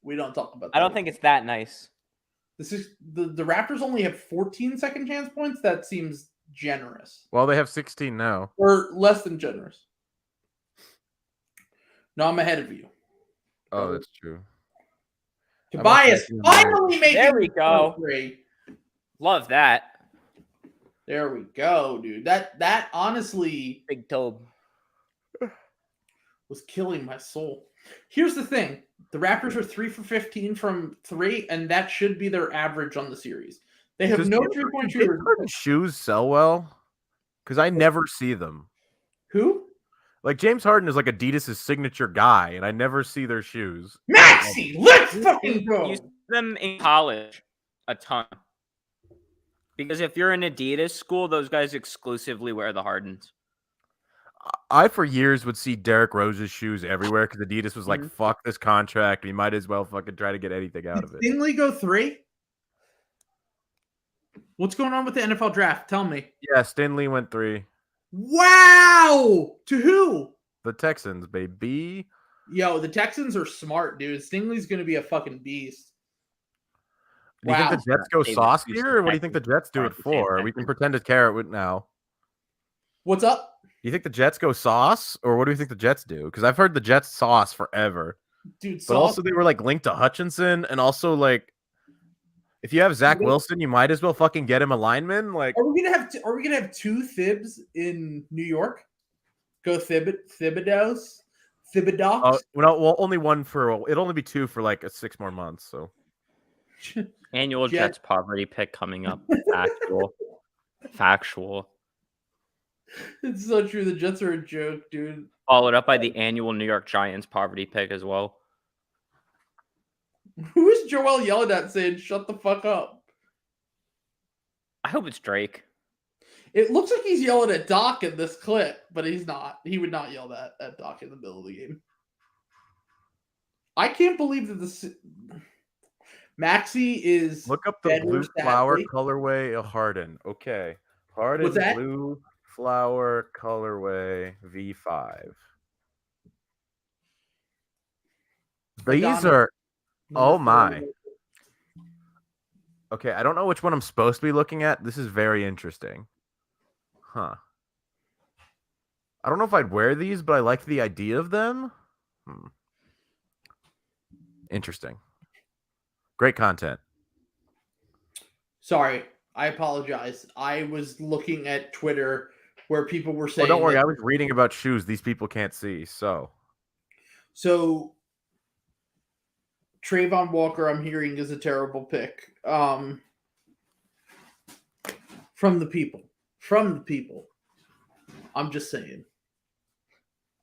We don't talk about that. I don't think it's that nice. This is the Raptors only have 14 second chance points. That seems generous. Well, they have 16 now. Or less than generous. No, I'm ahead of you. Oh, that's true. Tobias finally making There we go. 3. Love that. There we go, dude. That honestly Big Tobe was killing my soul. Here's the thing. The Raptors are 3 for 15 from 3, and that should be their average on the series. They have no 3-point shooters. James shoes sell well? Because I never see them. Who? Like, James Harden is like Adidas' signature guy, and I never see their shoes. Maxi, let's fucking go. You see them in college a ton. Because if you're in Adidas school, those guys exclusively wear the Hardens. I, for years, would see Derrick Rose's shoes everywhere because Adidas was like, fuck this contract. We might as well fucking try to get anything out of it. Did Stingley go 3? What's going on with the NFL draft? Tell me. Yeah, Stingley went 3. Wow! To who? The Texans, baby. Yo, the Texans are smart, dude. Stingley's going to be a fucking beast. Do you think the Jets go sauce here, or what do you think the Jets do it for? We can pretend to care it now. What's up? Do you think the Jets go sauce, or what do you think the Jets do? Because I've heard the Jets sauce forever. Dude, but also they were like linked to Hutchinson, and also like if you have Zach Wilson, you might as well fucking get him a lineman. Like, are we gonna have 2 Thibs in New York? Go Thibodeaux. Well, only one for it'll only be 2 for like 6 more months. So annual Jets poverty pick coming up. Factual. It's so true. The Jets are a joke, dude. Followed up by the annual New York Giants poverty pick as well. Who is Joel yelling at saying, shut the fuck up? I hope it's Drake. It looks like he's yelling at Doc in this clip, but he's not. He would not yell that at Doc in the middle of the game. I can't believe that this Maxi is. Look up the blue flower colorway of Harden. Okay. Harden blue flower colorway V5. These are. Oh my. Okay, I don't know which one I'm supposed to be looking at. This is very interesting. Huh. I don't know if I'd wear these, but I like the idea of them. Interesting. Great content. Sorry, I apologize. I was looking at Twitter where people were saying. Oh, don't worry. I was reading about shoes these people can't see. So Trayvon Walker, I'm hearing, is a terrible pick. From the people. I'm just saying.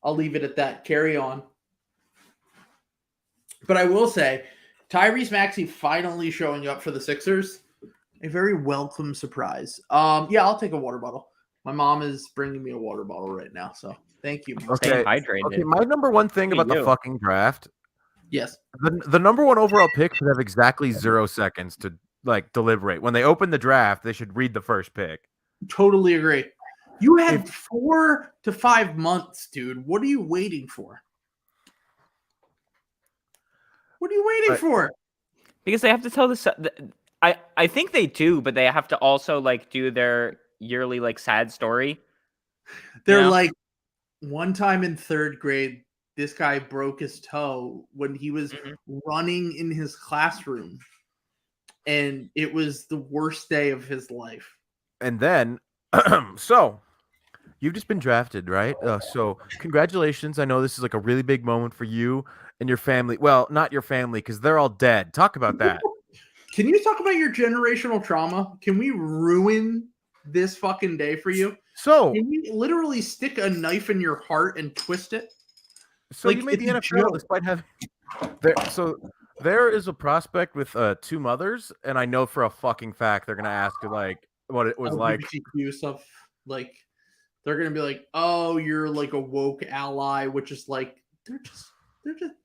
I'll leave it at that. Carry on. But I will say, Tyrese Maxey finally showing up for the Sixers. A very welcome surprise. Yeah, I'll take a water bottle. My mom is bringing me a water bottle right now, so thank you. Okay, my number one thing about the fucking draft. Yes. The number one overall pick should have exactly 0 seconds to like deliberate. When they open the draft, they should read the first pick. Totally agree. You had 4 to 5 months, dude. What are you waiting for? What are you waiting for? Because they have to tell I think they do, but they have to also like do their yearly like sad story. They're like, one time in 3rd grade, this guy broke his toe when he was running in his classroom, and it was the worst day of his life. And then, so you've just been drafted, right? So congratulations. I know this is like a really big moment for you and your family. Well, not your family, because they're all dead. Talk about that. Can you talk about your generational trauma? Can we ruin this fucking day for you? So can we literally stick a knife in your heart and twist it? So like, you made the NFL despite having there is a prospect with 2 mothers, and I know for a fucking fact they're gonna ask like what it was like. Stuff, like they're gonna be like, oh, you're like a woke ally, which is like they're just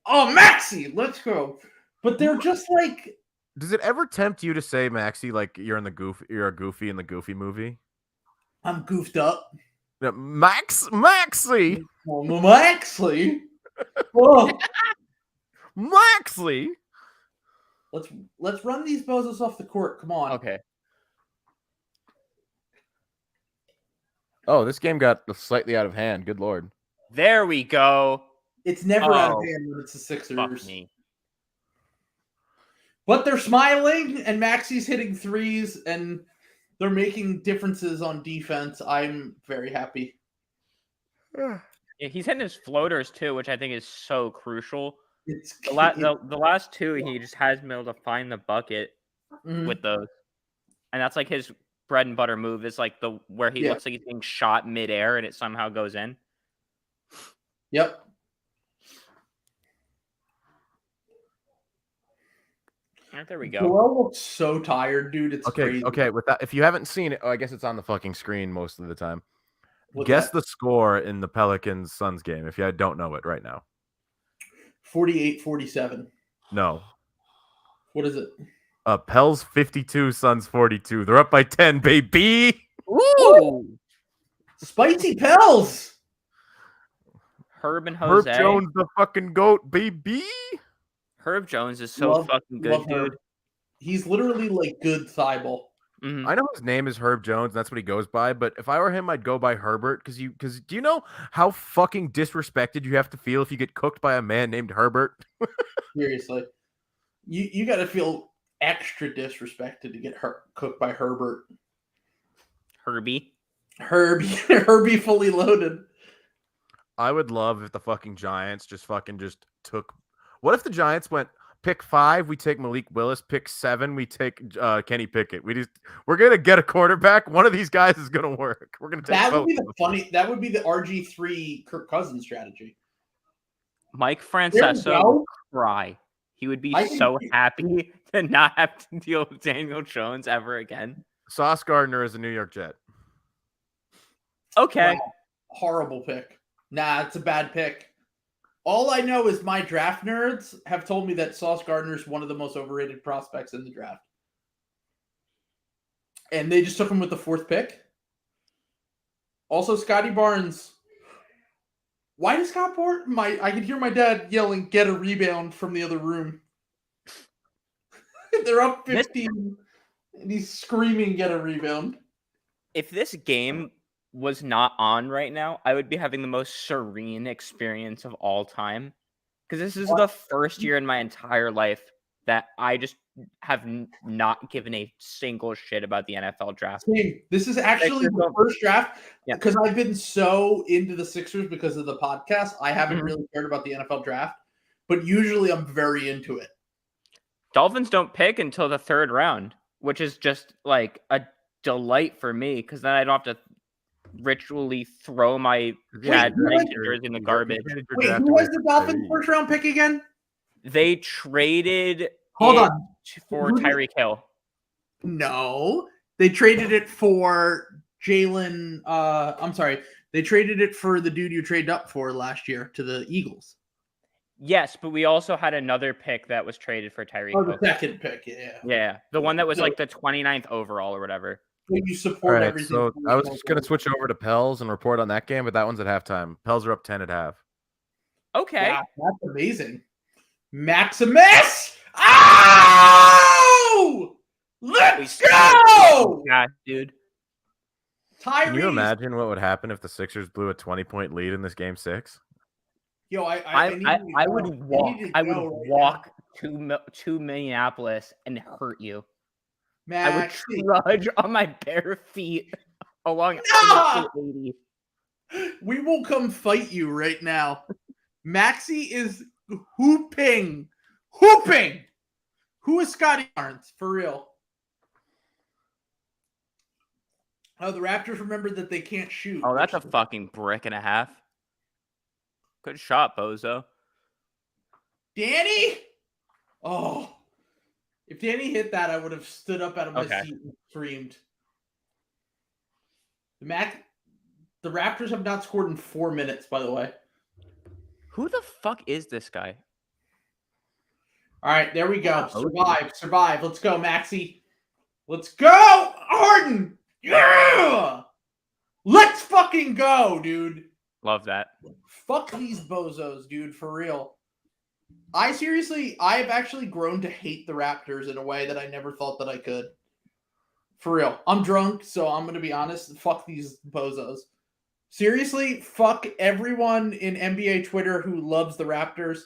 oh, Maxi, let's go. But they're just like. Does it ever tempt you to say, Maxi, like you're a Goofy in the Goofy movie? I'm goofed up. Yeah, Maxi. Oh, Maxi. Oh. Maxi. Let's run these bozos off the court. Come on. Okay. Oh, this game got slightly out of hand. Good lord. There we go. It's never out of hand when it's the Sixers. Fuck me. But they're smiling, and Maxi's hitting threes, and they're making differences on defense. I'm very happy. Yeah, he's hitting his floaters too, which I think is so crucial. The last two, he just hasn't been able to find the bucket with those, and that's like his bread and butter move. Is like where he looks like he's being shot midair, and it somehow goes in. Yep. There we go. Joel looks so tired, dude. It's crazy. Okay. With that, if you haven't seen it, I guess it's on the fucking screen most of the time. What's Guess that? the score in the Pelicans Suns game if you don't know it right now. 48-47. No. What is it? Pels 52, Suns 42. They're up by 10, baby. Ooh. Spicy Pels. Herb and Jose. Herb Jones, the fucking GOAT, baby. Herb Jones is so fucking good, dude. He's literally like good Thibault. Mm-hmm. I know his name is Herb Jones, and that's what he goes by. But if I were him, I'd go by Herbert. Because do you know how fucking disrespected you have to feel if you get cooked by a man named Herbert? Seriously, you got to feel extra disrespected to get cooked by Herbert. Herbie fully loaded. I would love if the fucking Giants just took. What if the Giants went pick 5? We take Malik Willis. Pick 7. We take Kenny Pickett. We're gonna get a quarterback. One of these guys is gonna work. We're gonna take that both. That would be the RG3 Kirk Cousins strategy. Mike Francesa would cry. He would be so happy to not have to deal with Daniel Jones ever again. Sauce Gardner is a New York Jet. Okay. Wow. Horrible pick. Nah, it's a bad pick. All I know is my draft nerds have told me that Sauce Gardner is one of the most overrated prospects in the draft. And they just took him with the 4th pick. Also, Scotty Barnes. Why does Scott Barnes? I could hear my dad yelling, "Get a rebound" from the other room. They're up 15, and he's screaming, "Get a rebound." If this game was not on right now, I would be having the most serene experience of all time. Because this is the first year in my entire life that I just have not given a single shit about the NFL draft. This is actually the first draft because I've been so into the Sixers because of the podcast. I haven't really cared about the NFL draft, but usually I'm very into it. Dolphins don't pick until the 3rd round, which is just like a delight for me because then I don't have to ritually throw my jersey in the garbage. Wait, who was the Dolphins' 1st round pick again? They traded for Tyreek Hill. No, they traded it for Jalen. I'm sorry, they traded it for the dude you traded up for last year to the Eagles. Yes, but we also had another pick that was traded for Tyreek Hill. The 2nd pick, yeah, the one that was like the 29th overall or whatever. You support everything. So I was just going to switch over to Pels and report on that game, but that one's at halftime. Pels are up 10 at half. Okay. Wow, that's amazing. Maximus! Oh! Let's go! Yeah, dude. Can you imagine what would happen if the Sixers blew a 20-point lead in this game 6? Yo, I would walk to Minneapolis and hurt you. Maxie. I would trudge on my bare feet along 80. We will come fight you right now. Maxie is hooping. Who is Scotty Barnes? For real. Oh, the Raptors remembered that they can't shoot. Oh, that's a fucking brick and a half. Good shot, Bozo. Danny? Oh. If Danny hit that, I would have stood up out of my seat and screamed. The Raptors have not scored in 4 minutes, by the way. Who the fuck is this guy? All right, there we go. Survive. Let's go, Maxie. Let's go, Harden. Yeah! Let's fucking go, dude. Love that. Fuck these bozos, dude, for real. I've actually grown to hate the Raptors in a way that I never thought that I could. For real. I'm drunk, so I'm going to be honest. Fuck these bozos. Seriously, fuck everyone in NBA Twitter who loves the Raptors,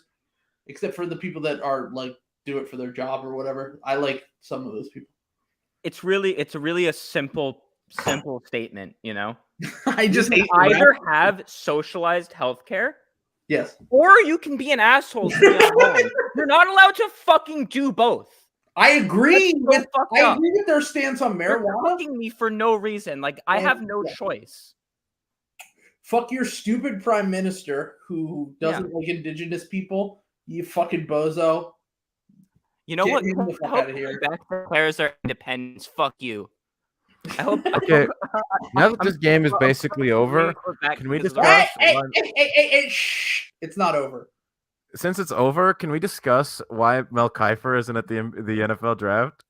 except for the people that are like do it for their job or whatever. I like some of those people. It's really a simple statement, you know. I just you hate can either have socialized healthcare, yes, or you can be an asshole. You're not allowed to fucking do both. I agree with their stance on marijuana. You're fucking me for no reason. Like I have no choice. Fuck your stupid prime minister who doesn't like indigenous people. You fucking bozo. You know what? I hope Quebec declares their independence. Fuck you. I hope. Okay. Now that this game is basically over, can we discuss? Hey, shh! It's not over. Since it's over, can we discuss why Mel Kiper isn't at the NFL draft?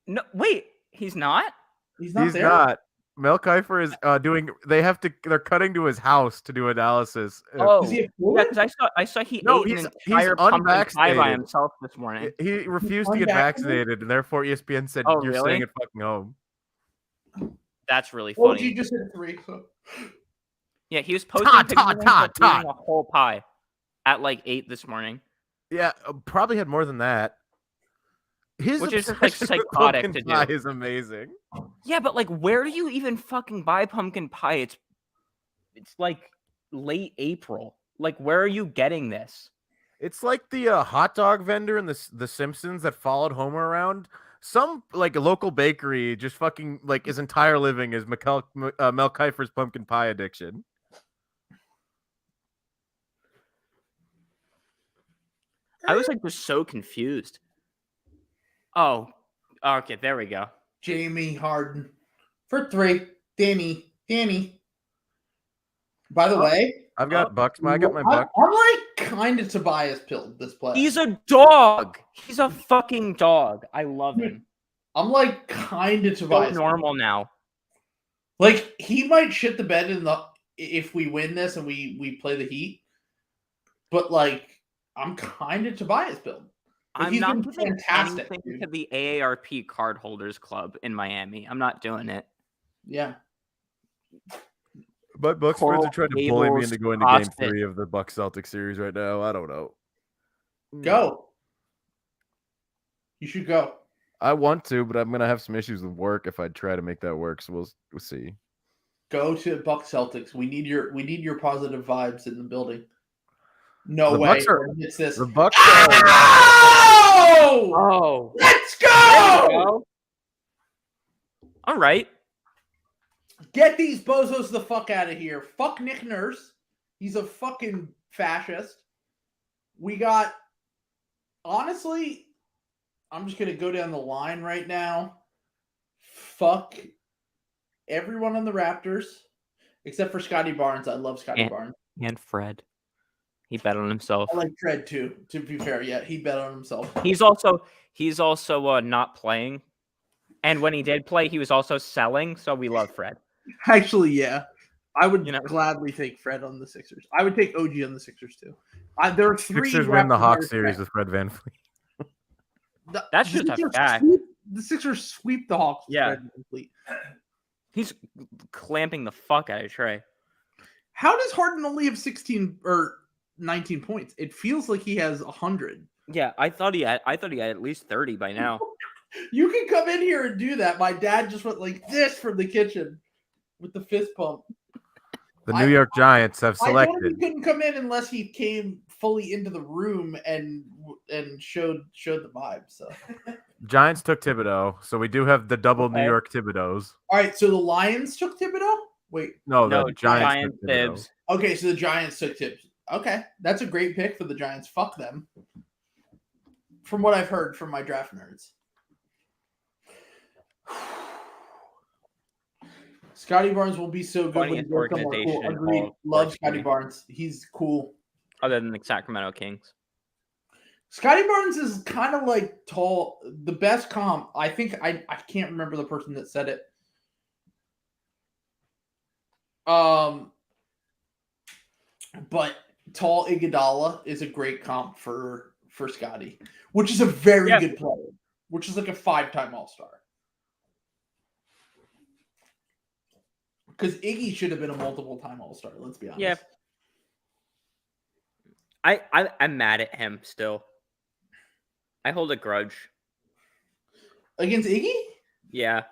No, wait, he's not. He's not. Not. Mel Kiper is doing. They're cutting to his house to do analysis. Oh, yeah, because I saw he ate an entire pumpkin pie by himself this morning. He refused to get vaccinated, and therefore ESPN said you're staying at fucking home. That's really funny. OG just hit 3. So. Yeah, he was posting pictures of eating a whole pie at like 8 this morning. Yeah, probably had more than that. Which is like psychotic to do. Pie is amazing. Yeah, but like, where do you even fucking buy pumpkin pie? It's like late April. Like, where are you getting this? It's like the hot dog vendor in the Simpsons that followed Homer around. Some like a local bakery just fucking like his entire living is Mel Kiper's pumpkin pie addiction. I was like just so confused. Oh, okay, there we go. Jamie Harden for 3. Danny. By the way, I've got Bucks. I got my Bucks. I'm like kind of Tobias Pill this play. He's a dog. He's a fucking dog. I love him. I'm like kind of Tobias. So normal now. Like he might shit the bed if we win this and we play the Heat. But like I'm kind of Tobias Pill. I'm not giving anything to the AARP cardholders club in Miami. I'm not doing it. Yeah. But Bucks fans are trying to bully me into going to Game 3 of the Bucks Celtics series right now. I don't know. Go. You should go. I want to, but I'm gonna have some issues with work if I try to make that work. So we'll see. Go to Bucks Celtics. We need your positive vibes in the building. No the way. Bucks are, it's this. The Bucks Oh! Let's go! All right. Get these bozos the fuck out of here. Fuck Nick Nurse. He's a fucking fascist. We got... Honestly, I'm just going to go down the line right now. Fuck everyone on the Raptors. Except for Scotty Barnes. I love Scotty Barnes. And Fred. He bet on himself. I like Fred too, to be fair. Yeah, he bet on himself. He's also not playing. And when he did play, he was also selling, so we love Fred. Actually, yeah. I would gladly take Fred on the Sixers. I would take OG on the Sixers too. There are 3 Sixers win the Hawks series with Fred VanVleet. That's just a fact. The Sixers sweep the Hawks with Fred VanVleet. He's clamping the fuck out of Trey. How does Harden only have 16 or 19 points? It feels like he has 100. Yeah, I thought he had at least 30 by now. You can come in here and do that. My dad just went like this from the kitchen with the fist pump. The New York Giants have selected. I he couldn't come in unless he came fully into the room and showed the vibe. So Giants took Thibodeau, so we do have the double New York Thibodeaus. All right, so the Lions took Thibodeau. Wait, no, the Giants took Tibbs. Okay, so the Giants took Tibbs. Okay, that's a great pick for the Giants. Fuck them. From what I've heard from my draft nerds. Scotty Barnes will be so good when he goes somewhere cool. Agreed. Love Scotty Barnes. He's cool. Other than the Sacramento Kings. Scotty Barnes is kind of like tall. The best comp, I think, I can't remember the person that said it. But Tall Iguodala is a great comp for Scotty, which is a very good player, which is like a 5-time All-Star. Because Iggy should have been a multiple-time All-Star, let's be honest. Yeah. I'm mad at him still. I hold a grudge. Against Iggy? Yeah.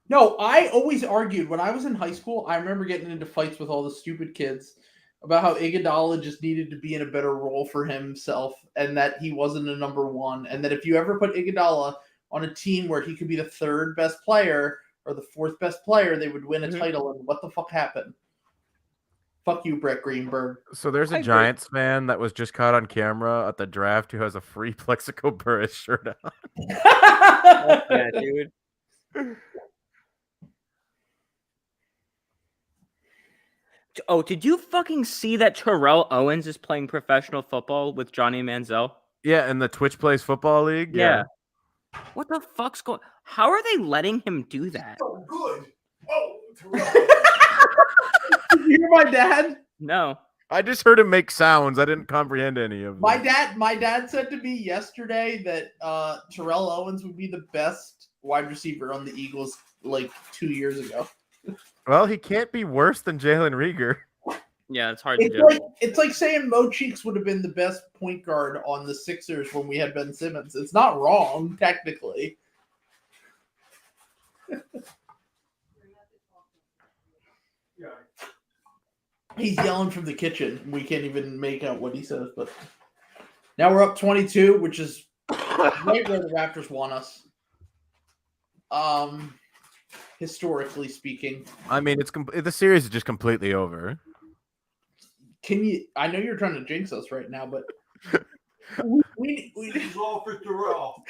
No, I always argued when I was in high school. I remember getting into fights with all the stupid kids about how Iguodala just needed to be in a better role for himself and that he wasn't a number one. And that if you ever put Iguodala on a team where he could be the third best player or the fourth best player, they would win a title. And what the fuck happened? Fuck you, Brett Greenberg. So there's a Giants fan that was just caught on camera at the draft who has a free Plexico Burris shirt on. Yeah, dude. Oh, did you fucking see that Terrell Owens is playing professional football with Johnny Manziel? Yeah, in the Twitch Plays Football League. Yeah. What the fuck's going? How are they letting him do that? So good. Oh, Terrell. Did you hear my dad? No. I just heard him make sounds. I didn't comprehend any of them. My dad said to me yesterday that Terrell Owens would be the best wide receiver on the Eagles like 2 years ago. Well, he can't be worse than Jalen Reagor. Yeah, it's hard to do. It's like saying Mo Cheeks would have been the best point guard on the Sixers when we had Ben Simmons. It's not wrong, technically. He's yelling from the kitchen. We can't even make out what he says, but now we're up 22, which is right where the Raptors want us. Historically speaking. I mean, the series is just completely over. Can you? I know you're trying to jinx us right now, but we He's all for Terrell.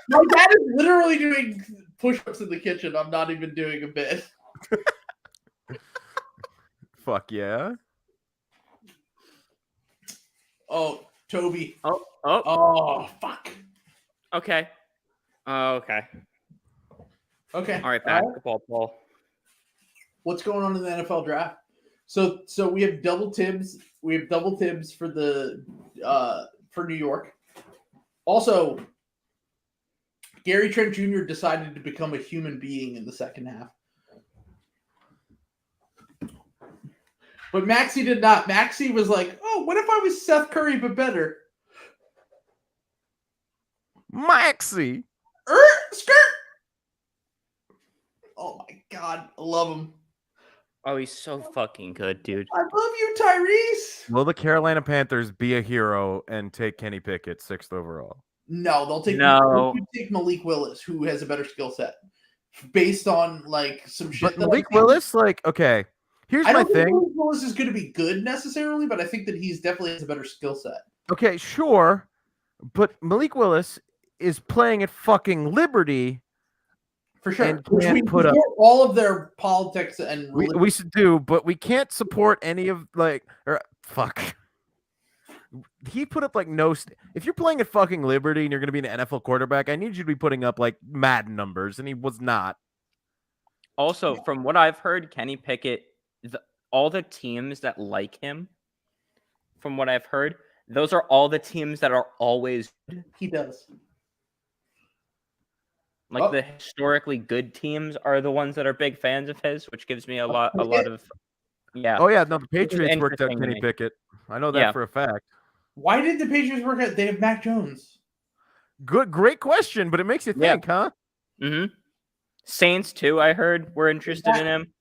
My dad is literally doing push-ups in the kitchen. I'm not even doing a bit. Fuck yeah. Oh, Toby. Oh, fuck. Okay. Okay. Okay. All right, basketball, Paul. What's going on in the NFL draft? So we have double Tibbs. We have double Tibbs for the for New York. Also, Gary Trent Jr. decided to become a human being in the second half. But Maxey did not. Maxey was like, oh, what if I was Seth Curry but better? Maxey. Skirt. Oh my God. I love him. Oh, he's so fucking good, dude. I love you, Tyrese. Will the Carolina Panthers be a hero and take Kenny Pickett 6th overall? No, they'll take Malik Willis, who has a better skill set. Based on like some shit. But Malik Willis, like, okay. Here's my thing. I don't think Malik Willis is going to be good necessarily, but I think that he's definitely has a better skill set. Okay, sure. But Malik Willis is playing at fucking Liberty. For sure. And Which we put up all of their politics and we should do, but we can't support any of fuck. He put up like if you're playing at fucking Liberty and you're going to be an NFL quarterback, I need you to be putting up like Madden numbers, and he was not. Also, from what I've heard, Kenny Pickett, all the teams that like him, from what I've heard, those are all the teams that are always good. He does. Like the historically good teams are the ones that are big fans of his, which gives me a lot of yeah. Oh yeah, no, the Patriots worked out Kenny Pickett. I know that for a fact. Why did the Patriots work out? They have Mac Jones. Great question, but it makes you think, huh? Mm-hmm. Saints too, I heard, were interested in him.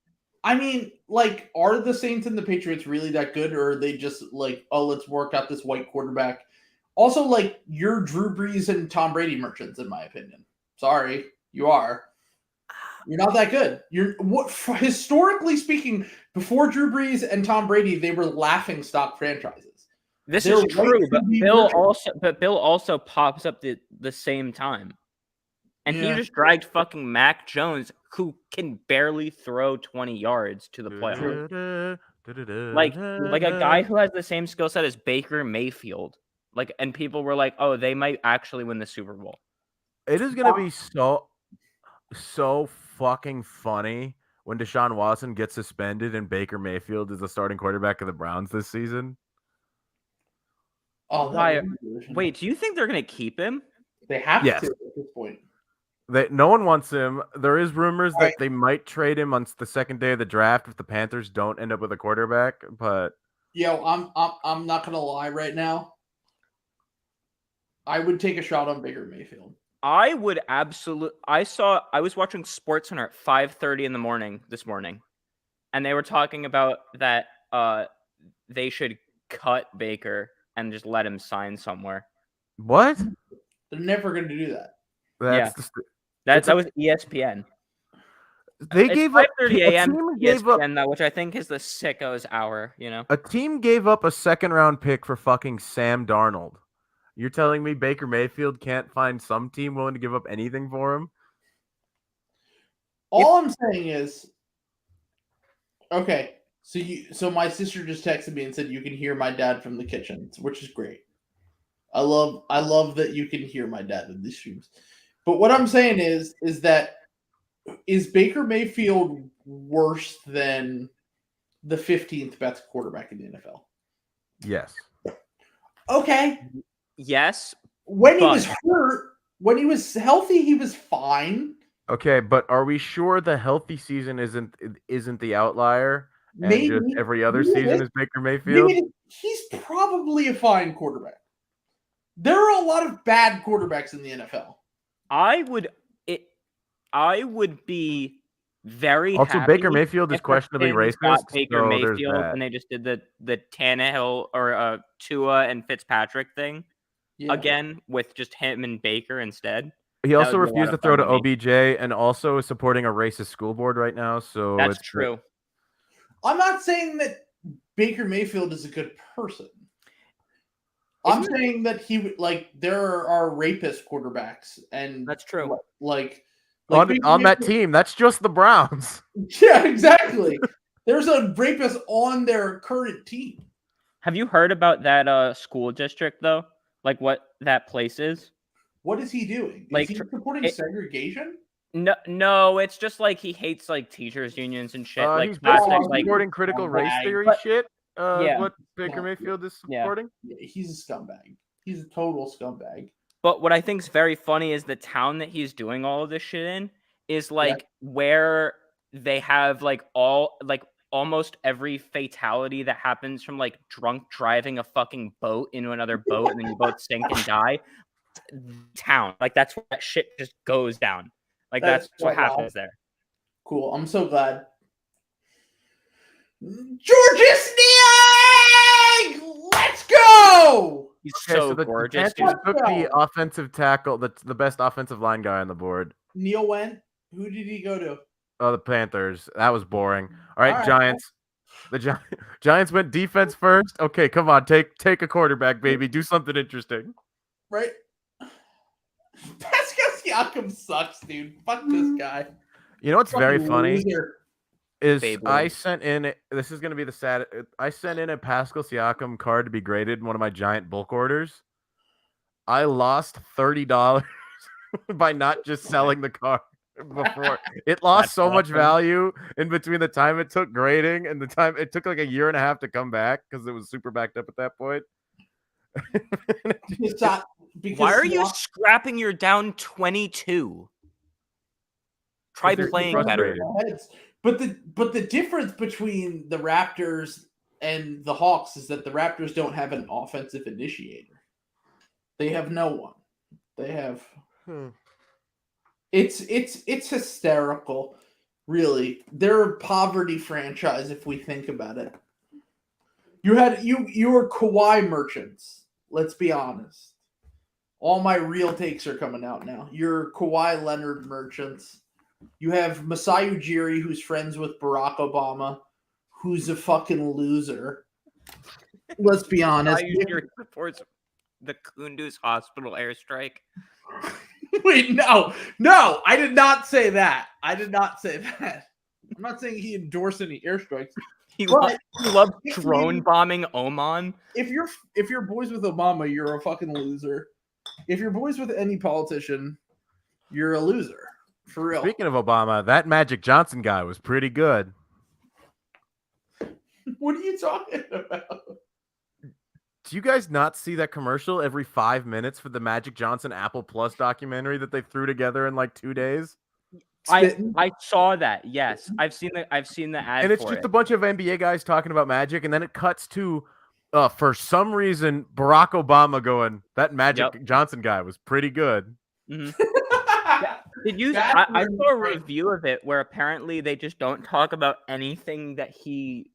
I mean, like, are the Saints and the Patriots really that good, or are they just like, oh, let's work out this white quarterback? Also, like, you're Drew Brees and Tom Brady merchants, in my opinion. Sorry, you are. You're not that good. Historically speaking, before Drew Brees and Tom Brady, they were laughing stock franchises. This is true, but Bill also pops up the same time. And he just dragged fucking Mac Jones, who can barely throw 20 yards, to the playoffs. Like a guy who has the same skill set as Baker Mayfield. Like, and people were like, oh, they might actually win the Super Bowl. It is gonna be so fucking funny when Deshaun Watson gets suspended and Baker Mayfield is the starting quarterback of the Browns this season? Oh, Why? Wait, do you think they're gonna keep him? They have Yes. to at this point. No one wants him. There is rumors that they might trade him on the second day of the draft if the Panthers don't end up with a quarterback. But I'm not gonna lie right now. I would take a shot on Baker Mayfield. I would absolutely. I was watching SportsCenter at 5:30 in the morning this morning, and they were talking about that they should cut Baker and just let him sign somewhere. what? They're never going to do that. That's That was ESPN. They It's gave up 5:30 a.m. gave up, ESPN, though, which I think is the sickos hour. a team gave up a second-round pick for fucking Sam Darnold. You're telling me Baker Mayfield can't find some team willing to give up anything for him? All I'm saying is, okay. So my sister just texted me and said you can hear my dad from the kitchen, which is great. I love that you can hear my dad in these streams. But what I'm saying is that is Baker Mayfield worse than the 15th best quarterback in the NFL? Yes. Okay. Yes. When he was hurt, when he was healthy, he was fine. Okay, but are we sure the healthy season isn't the outlier? And Maybe just every other season is Baker Mayfield? He's probably a fine quarterback. There are a lot of bad quarterbacks in the NFL. I would be very also happy Baker Mayfield is questionably racist. Baker So Mayfield, and they just did the Tannehill or Tua and Fitzpatrick thing again with just him and Baker instead. He also refused to throw to OBJ and also is supporting a racist school board right now. So that's true. I'm not saying that Baker Mayfield is a good person. I'm saying that there are rapist quarterbacks, and that's true. On that team, that's just the Browns. Yeah, exactly. There's a rapist on their current team. Have you heard about that school district though? Like what that place is? What is he doing? Is he supporting segregation? No, it's just like he hates like teachers unions and shit. He's supporting critical race theory shit. What Baker Mayfield is supporting? Yeah, he's a scumbag. He's a total scumbag. But what I think is very funny is the town that he's doing all of this shit in is where they have almost every fatality that happens from drunk driving a fucking boat into another boat and then you both sink and die. Town. That's where that shit just goes down. That's what happens there. Cool. I'm so glad. Georges Niang! Let's go! He's so gorgeous. He took the offensive tackle, the best offensive line guy on the board. Neil went. Who did he go to? Oh, the Panthers. That was boring. All right, Giants. The Giants went defense first. Okay, come on. Take a quarterback, baby. Do something interesting. Right? Pascal Siakam sucks, dude. Fuck this guy. You know what's very funny? Loser. I sent in. This is going to be the sad. I sent in a Pascal Siakam card to be graded in one of my giant bulk orders. I lost $30 by not just selling the card before. It lost so much value in between the time it took grading and the time it took a year and a half to come back because it was super backed up at that point. Why are you scrapping your down 22? Try playing better. But the difference between the Raptors and the Hawks is that the Raptors don't have an offensive initiator. They have no one. They have It's hysterical, really. They're a poverty franchise if we think about it. You were Kawhi merchants. Let's be honest. All my real takes are coming out now. You're Kawhi Leonard merchants. You have Masai Ujiri, who's friends with Barack Obama, who's a fucking loser. Let's be honest. Ujiri supports the Kunduz Hospital airstrike. Wait, no, I did not say that. I'm not saying he endorsed any airstrikes. He loves drone bombing Oman. If you're boys with Obama, you're a fucking loser. If you're boys with any politician, you're a loser. For real. Speaking of Obama, that Magic Johnson guy was pretty good. What are you talking about? Do you guys not see that commercial every 5 minutes for the Magic Johnson Apple Plus documentary that they threw together in like 2 days? I saw that. Yes, I've seen the ad. And it's just a bunch of NBA guys talking about Magic, and then it cuts to, for some reason, Barack Obama going, "That Magic Johnson guy was pretty good." Mm-hmm. Did you? I saw a review of it where apparently they just don't talk about anything that he,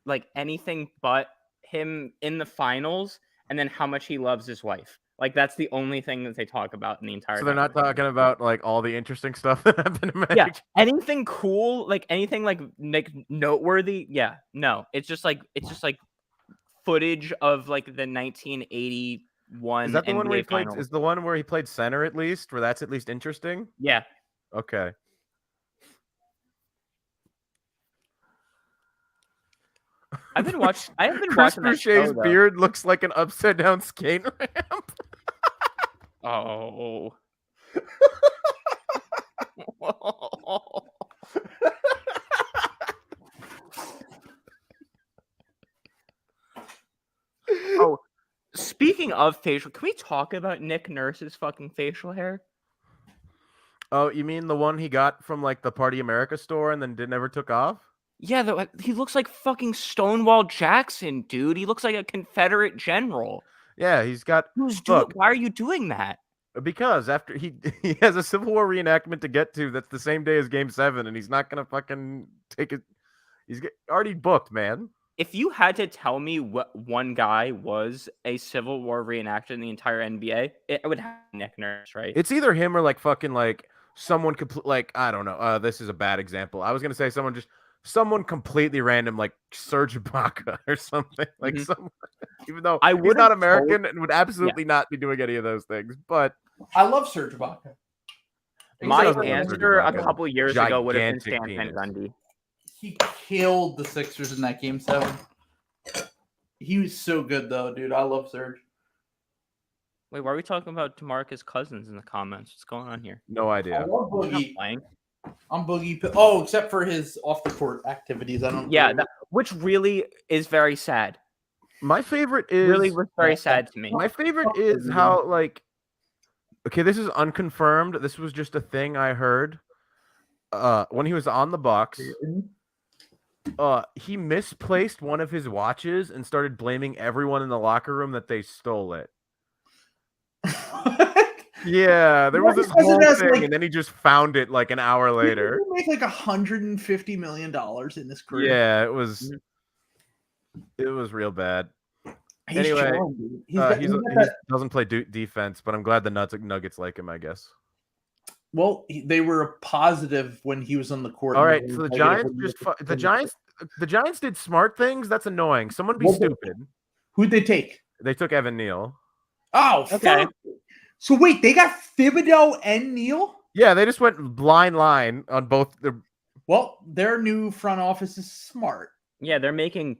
like anything but him in the finals, and then how much he loves his wife. Like that's the only thing that they talk about in the entire. So they're not talking about like all the interesting stuff that happened in Magic. Yeah, anything cool, like anything like noteworthy. Yeah, no, it's just like footage of like the 1981. Is that the NBA one where he played? finals. Is the one where he played center at least? Where that's at least interesting? Yeah. Okay. I have been Chris watching that Boucher's show, beard looks like an upside down skate ramp. Oh. Oh, speaking of facial, can we talk about Nick Nurse's fucking facial hair? Oh, you mean the one he got from like the Party America store and then never took off? Yeah, he looks like fucking Stonewall Jackson, dude. He looks like a Confederate general. Yeah, he's got. Why are you doing that? Because after he has a Civil War reenactment to get to, that's the same day as Game 7, and he's not gonna fucking take it. He's already booked, man. If you had to tell me what one guy was a Civil War reenactor in the entire NBA, it would have Nick Nurse, right? It's either him or like fucking like someone like I don't know. This is a bad example. I was gonna say someone completely random like Serge Ibaka or something like someone. Even though he's not American and would absolutely not be doing any of those things, but I love Serge Ibaka. My answer a couple years ago would have been Stan Van Gundy. He killed the Sixers in that Game 7. He was so good, though, dude. I love Serge. Wait, why are we talking about DeMarcus Cousins in the comments? What's going on here? No idea. I love Boogie. I'm Boogie. Oh, except for his off-the-court activities. I don't. Yeah, which really is very sad. My favorite is really was very sad to me. My favorite is how like. Okay, this is unconfirmed. This was just a thing I heard. When he was on the Bucks, he misplaced one of his watches and started blaming everyone in the locker room that they stole it. Yeah, there was this whole thing, like, and then he just found it like an hour later. He made like $150 million in his career. Yeah, it was real bad. Anyway, he doesn't play defense, but I'm glad the Nuggets like him, I guess. Well, they were a positive when he was on the court. All right, so the Giants did smart things. That's annoying. Someone be stupid. Who'd they take? They took Evan Neal. Oh, okay. So wait, they got Thibodeau and Neal? Yeah, they just went blind line on both. Well, their new front office is smart. Yeah, they're making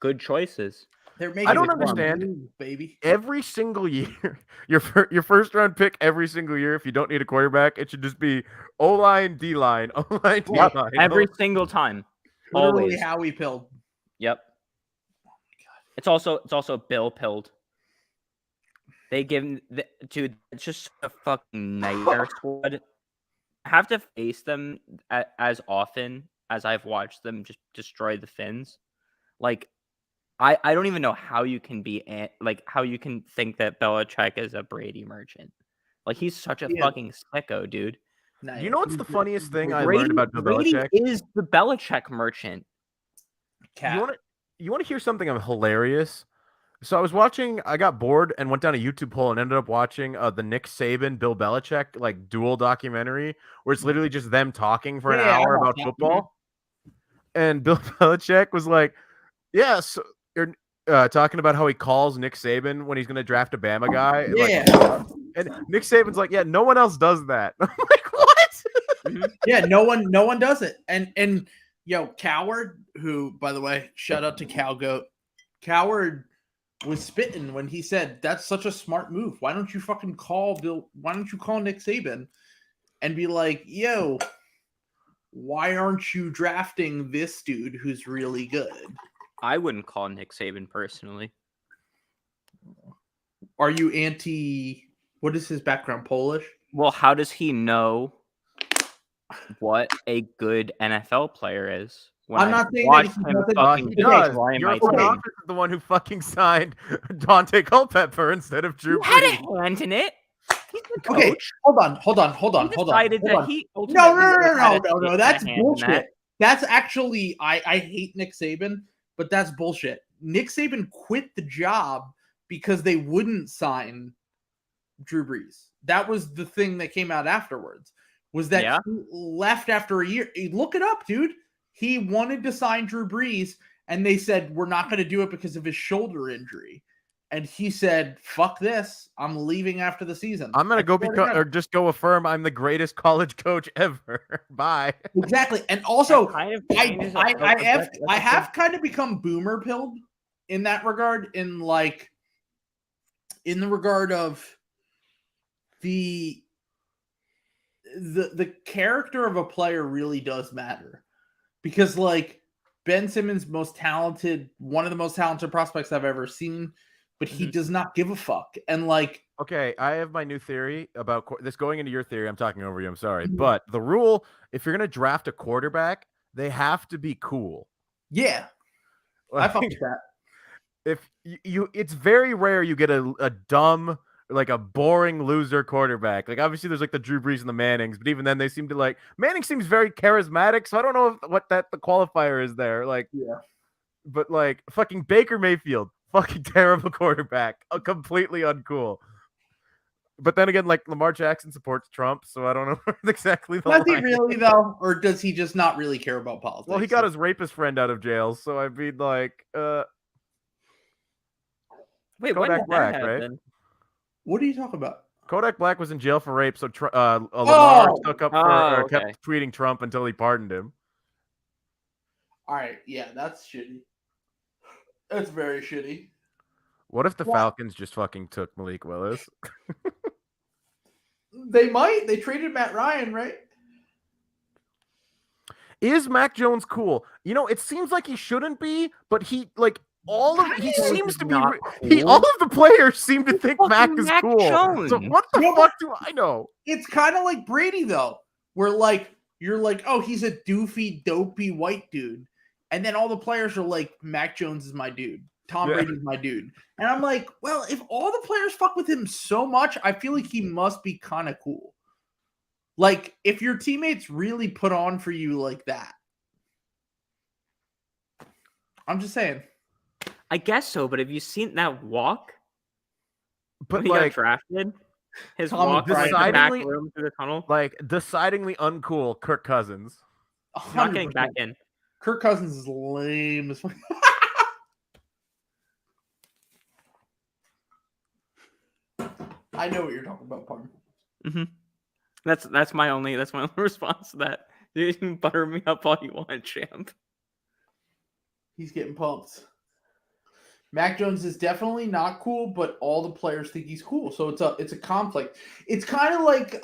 good choices. I don't understand, baby. Every single year, your first round pick every single year. If you don't need a quarterback, it should just be O-line, D-line, O-line, D-line. Every single time. Literally always. how we pilled. Yep. It's also Bill pilled. They give dude. It's just a fucking nightmare squad. I have to face them as often as I've watched them just destroy the Finns. Like. I don't even know how you can how you can think that Belichick is a Brady merchant. Like he's such a fucking sicko, dude. Nice. You know what's the funniest thing I learned about Brady Belichick? Is the Belichick merchant. You want to hear something hilarious? So I got bored and went down a YouTube hole and ended up watching the Nick Saban, Bill Belichick like dual documentary where it's literally just them talking for an hour about football. And Bill Belichick was like, yeah, so you're talking about how he calls Nick Saban when he's going to draft a Bama guy. Yeah. And Nick Saban's like, yeah, no one else does that. I'm like, what? Yeah, no one does it. And Coward, who, by the way, shout out to Cowgoat. Coward was spitting when he said, that's such a smart move. Why don't you fucking call Nick Saban? and be like, yo, why aren't you drafting this dude who's really good? I wouldn't call Nick Saban personally. Are you what is his background, Polish? Well, how does he know what a good NFL player is? When I'm I not saying watched that him he fucking does. destroy Your my front team. office is the one who fucking signed Dante Culpepper instead of Drew He had Brees. a hand in it. He's the coach. Okay, hold on. He decided that he No, ultimately that's hand in bullshit. that. That's actually I hate Nick Saban, but that's bullshit. Nick Saban quit the job because they wouldn't sign Drew Brees. That was the thing that came out afterwards. Was that he left after a year? Look it up, dude. He wanted to sign Drew Brees, and they said, we're not going to do it because of his shoulder injury. And he said, fuck this. I'm leaving after the season. I'm going to or just go affirm I'm the greatest college coach ever. Bye. Exactly. And also, kind of I have kind of become boomer pilled in that regard, in the regard of the character of a player really does matter. Because like Ben Simmons, one of the most talented prospects I've ever seen, but he does not give a fuck. And like, okay, I have my new theory about this going into your theory. I'm talking over you. I'm sorry. But the rule, if you're going to draft a quarterback, they have to be cool. Yeah. I fuck with that. If it's very rare you get a dumb, like a boring loser quarterback. Like obviously there's like the Drew Brees and the Mannings, but even then they seem to like Manning seems very charismatic, so I don't know what the qualifier is there. Like, yeah, but like fucking Baker Mayfield, fucking terrible quarterback, completely uncool. But then again, like Lamar Jackson supports Trump, so I don't know exactly. Does he really though, or does he just not really care about politics? Well, he got his rapist friend out of jail, so I mean, like, wait, Kodak Black, right? What are you talking about? Kodak Black was in jail for rape, so Lamar stuck up for kept tweeting Trump until he pardoned him. All right, yeah, that's shitty. That's very shitty. What if the Falcons just fucking took Malik Willis? They might. They traded Matt Ryan, right? Is Mac Jones cool? You know, it seems like he shouldn't be, but he like he seems to be cool. All of the players seem to think Mac is cool. Jones. So what the fuck do I know? It's kind of like Brady though, where like you're like, oh, he's a doofy, dopey white dude, and then all the players are like, Mac Jones is my dude. Tom Brady's my dude. And I'm like, well, if all the players fuck with him so much, I feel like he must be kind of cool. Like, if your teammates really put on for you like that. I'm just saying. I guess so, but have you seen that walk? But when he got drafted? His walk right in the back room through the tunnel? Like, decidingly uncool Kirk Cousins. He's not getting back in. Kirk Cousins is lame as fuck. I know what you're talking about, pardon. Mm-hmm. That's my only response to that. You can butter me up all you want, champ. He's getting pumped. Mac Jones is definitely not cool, but all the players think he's cool, so it's a conflict. It's kind of like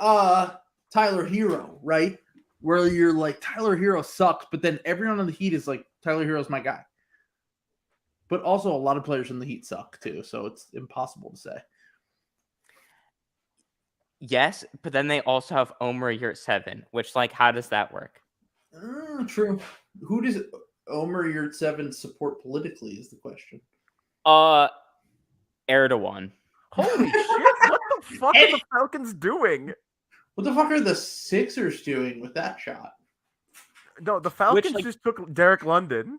Tyler Hero, right? Where you're like, Tyler Hero sucks, but then everyone on the Heat is like, Tyler Hero's my guy. But also a lot of players in the Heat suck too, so it's impossible to say. Yes, but then they also have Omer Yurtseven, which, like, how does that work? True. Who does Omer Yurtseven support politically is the question. Erdogan. Holy shit, what the fuck are the Falcons doing? What the fuck are the Sixers doing with that shot? No, the Falcons just took Derek London.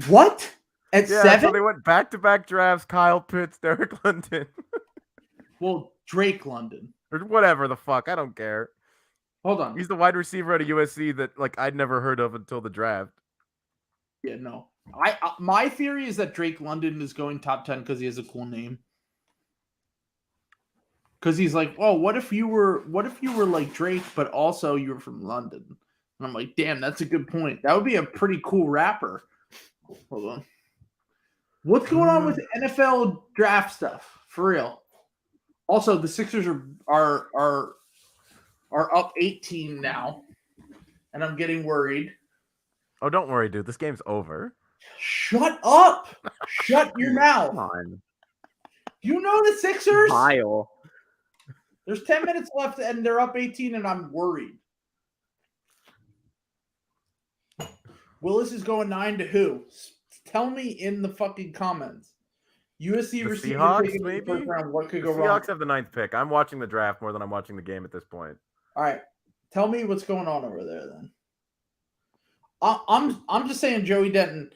What? At 7? So they went back-to-back drafts, Kyle Pitts, Derek London. Well, Drake London. Or whatever the fuck, I don't care. Hold on. He's the wide receiver at a USC that like I'd never heard of until the draft. Yeah, no. My theory is that Drake London is going top 10 because he has a cool name. Because he's like, oh, what if you were like Drake, but also you were from London? And I'm like, damn, that's a good point. That would be a pretty cool rapper. Hold on. What's going on with NFL draft stuff? For real. Also, the Sixers are are up 18 now, and I'm getting worried. Oh, don't worry, dude. This game's over. Shut up! Shut your mouth! Come on. You know the Sixers? Vile. There's 10 minutes left, and they're up 18, and I'm worried. Willis is going 9 to who? Tell me in the fucking comments. USC The receiver Seahawks, taken in the maybe? first round. What could The go wrong? Seahawks have the 9th pick. I'm watching the draft more than I'm watching the game at this point. All right, tell me what's going on over there. Then I'm just saying, Joey Denton.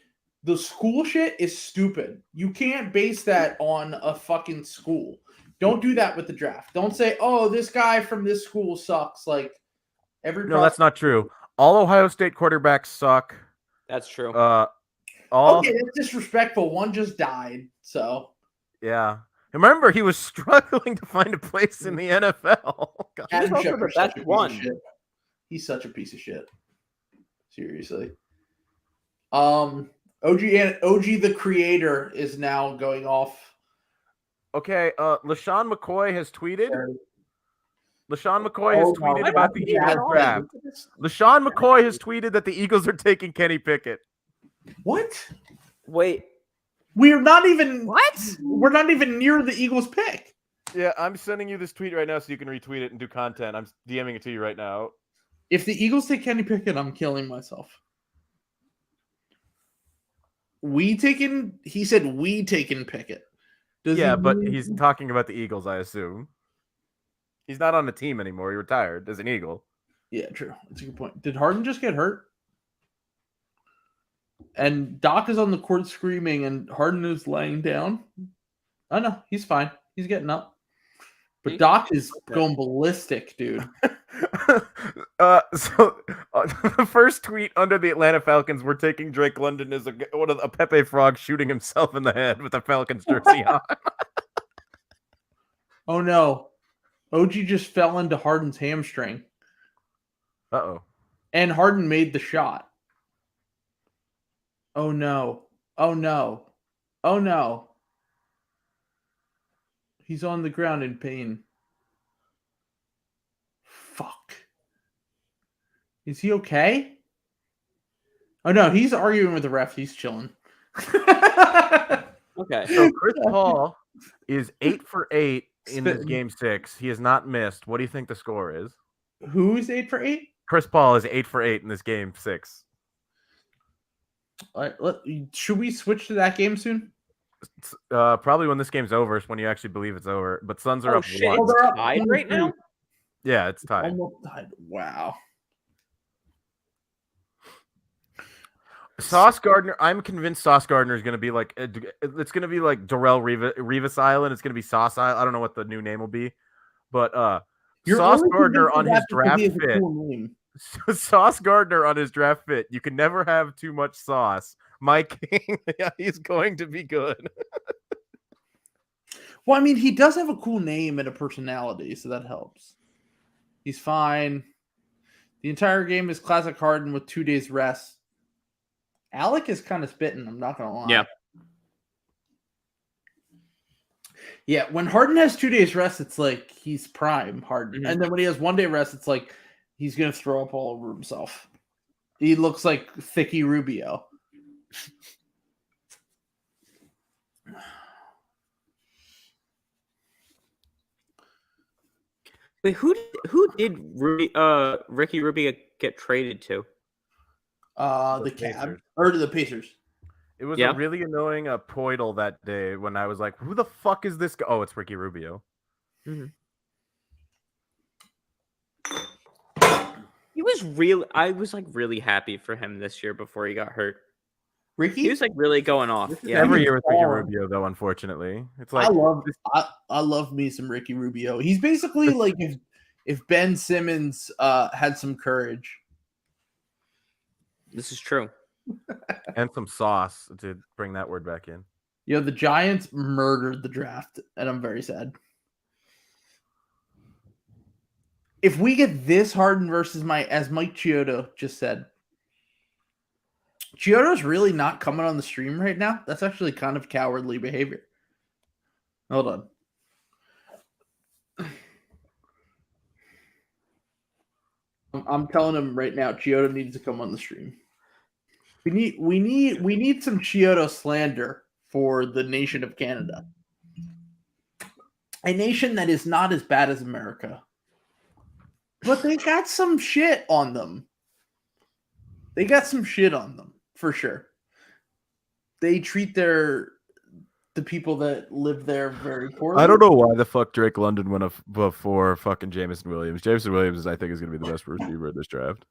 The school shit is stupid. You can't base that on a fucking school. Don't do that with the draft. Don't say, "Oh, this guy from this school sucks." Like No, that's not true. All Ohio State quarterbacks suck. That's true. Okay, that's disrespectful. One just died, so yeah. Remember, he was struggling to find a place in the NFL. God. Adam also Schefter's the such best a piece one. of shit. He's such a piece of shit. Seriously. OG the creator is now going off. Okay, LaShawn McCoy has tweeted. LaShawn McCoy has tweeted my about God. the Yeah, Eagles draft. LaShawn McCoy has tweeted that the Eagles are taking Kenny Pickett. What? Wait. We're not even What? We're not even near the Eagles pick. Yeah, I'm sending you this tweet right now so you can retweet it and do content. I'm DMing it to you right now. If the Eagles take Kenny Pickett, I'm killing myself. He said we taking Pickett. But he's talking about the Eagles, I assume. He's not on the team anymore. He retired as an Eagle. Yeah, true. That's a good point. Did Harden just get hurt? And Doc is on the court screaming, and Harden is laying down. Oh, no, he's fine. He's getting up. But Doc is going ballistic, dude. The first tweet under the Atlanta Falcons, we're taking Drake London as a Pepe Frog shooting himself in the head with a Falcons jersey on. Oh, no. OG just fell into Harden's hamstring. Uh-oh. And Harden made the shot. Oh, no. Oh, no. Oh, no. He's on the ground in pain. Fuck. Is he okay? Oh, no. He's arguing with the ref. He's chilling. Okay. So Chris Paul is 8 for 8 in this game 6. He has not missed. What do you think the score is? Who's 8 for 8? Chris Paul is 8 for 8 in this game 6. All right, should we switch to that game soon? Probably when this game's over is when you actually believe it's over. But Suns are up 1. It's tied right now? Yeah, it's tied. Almost tied. Wow. Sauce Gardner, I'm convinced Sauce Gardner is going to be like, it's going to be like Darrell Rivas Island. It's going to be Sauce Island. I don't know what the new name will be, but Sauce Gardner on his draft fit. Sauce Gardner on his draft fit. You can never have too much sauce. My king, yeah, he's going to be good. Well, I mean, he does have a cool name and a personality, so that helps. He's fine. The entire game is classic Harden with 2 days rest. Alec is kind of spitting, I'm not going to lie. Yeah. Yeah, when Harden has 2 days rest, it's like he's prime Harden. Mm-hmm. And then when he has 1 day rest, it's like he's going to throw up all over himself. He looks like Thicky Rubio. Wait, who did Ricky Rubio get traded to? The Cavs or to the Pacers. It was a really annoying Poidle that day when I was like, who the fuck is this guy? Oh, it's Ricky Rubio. Mm-hmm. I was like really happy for him this year before he got hurt. Ricky? He was like really going off. Yeah. Every year with Ricky Rubio, though, unfortunately. It's like I love me some Ricky Rubio. He's basically like if Ben Simmons had some courage. This is true. And some sauce, to bring that word back in. The Giants murdered the draft, and I'm very sad. If we get this Harden versus as Mike Chiodo just said, Chiodo's really not coming on the stream right now. That's actually kind of cowardly behavior. Hold on. I'm telling him right now, Chiodo needs to come on the stream. We need some Chiodo slander for the nation of Canada. A nation that is not as bad as America. But they got some shit on them. They got some shit on them, for sure. They treat the people that live there very poorly. I don't know why the fuck Drake London went before fucking Jameson Williams. Jameson Williams, I think, is going to be the best receiver in this draft.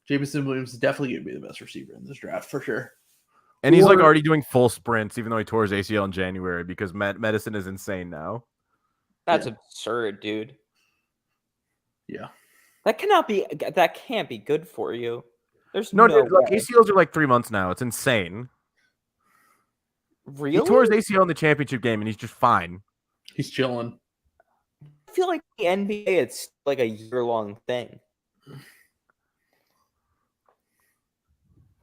Jameson Williams is definitely going to be the best receiver in this draft, for sure. And he's like already doing full sprints, even though he tore his ACL in January because medicine is insane now. That's absurd, dude. Yeah. That can't be good for you. There's No, no dude, like way. ACLs are like 3 months now. It's insane. Really? He tore his ACL in the championship game, and he's just fine. He's chilling. I feel like the NBA, it's like a year-long thing.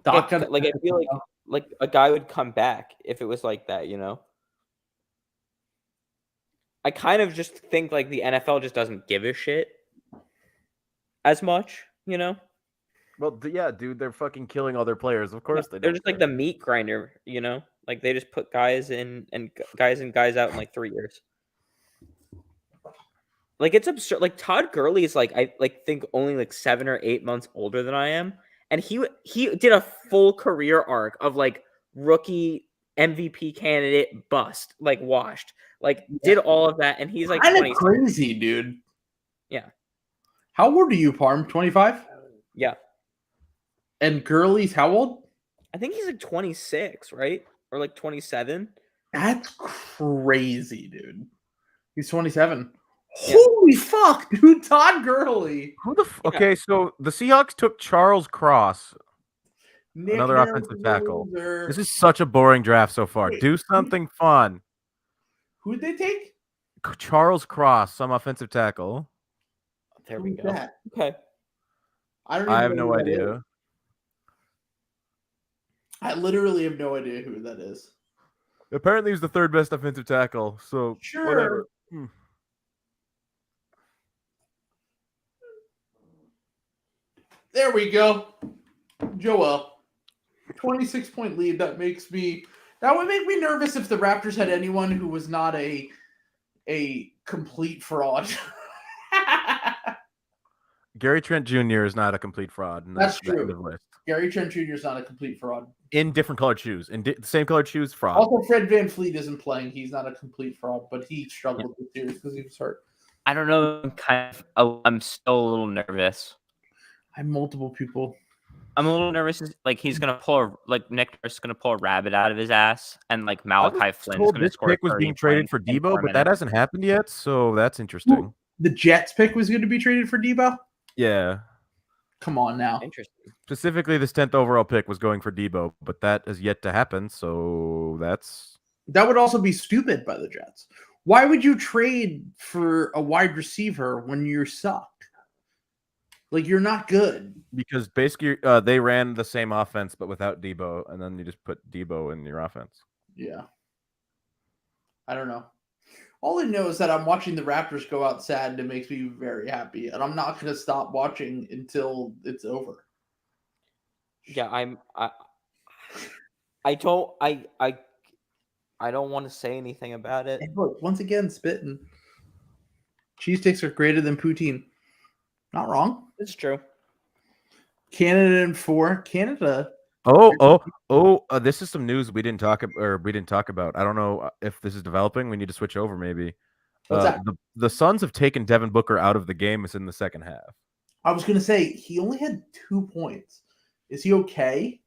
I feel like a guy would come back if it was like that, you know? I kind of just think like the NFL just doesn't give a shit as much, you know? Well, yeah, dude, they're fucking killing all their players. Of course They're just like the meat grinder, you know? Like they just put guys in and guys out in like 3 years. Like it's absurd. Like Todd Gurley is like I think only like 7 or 8 months older than I am, and he did a full career arc of like rookie MVP candidate bust, like washed, like did all of that, and he's like kind of crazy, dude. Yeah. How old are you, Parm? 25? Yeah. And Gurley's how old? I think he's like 26, right? Or like 27. That's crazy, dude. He's 27. Yeah. Holy fuck, dude. Todd Gurley. Who the Okay, so the Seahawks took Charles Cross, Nick another offensive tackle. This is such a boring draft so far. Do something fun. Who'd they take? Charles Cross, some offensive tackle. There we Who's go. that? Okay. I have no idea. I literally have no idea who that is. Apparently, he's the third best offensive tackle. So Sure. whatever. There we go. Joel. 26-point lead. That would make me nervous if the Raptors had anyone who was not a complete fraud. Gary Trent Jr. is not a complete fraud. That's true. Gary Trent Jr. is not a complete fraud. In different colored shoes. In the same colored shoes, fraud. Also, Fred VanVleet isn't playing. He's not a complete fraud, but he struggled this series because he was hurt. I don't know. I'm still a little nervous. I have multiple people. I'm a little nervous. Like he's gonna pull Nick Nurse is gonna pull a rabbit out of his ass, and like Malachi Flynn is gonna this score. Pick was being traded for Debo, but that hasn't happened yet, so that's interesting. Ooh, the Jets pick was going to be traded for Debo. Yeah. Come on now. Interesting. Specifically, this 10th overall pick was going for Debo, but that has yet to happen. So that would also be stupid by the Jets. Why would you trade for a wide receiver when you suck? Like you're not good. Because basically, they ran the same offense but without Debo, and then you just put Debo in your offense. Yeah. I don't know. All I know is that I'm watching the Raptors go out sad, and it makes me very happy. And I'm not going to stop watching until it's over. Yeah, I don't want to say anything about it. And look, once again, spitting. Cheese sticks are greater than poutine. Not wrong. It's true. Canada in 4. Canada. This is some news we didn't talk about. I don't know if this is developing. We need to switch over maybe. What's that? The Suns have taken Devin Booker out of the game. It's in the second half. I was going to say, he only had 2 points. Is he okay?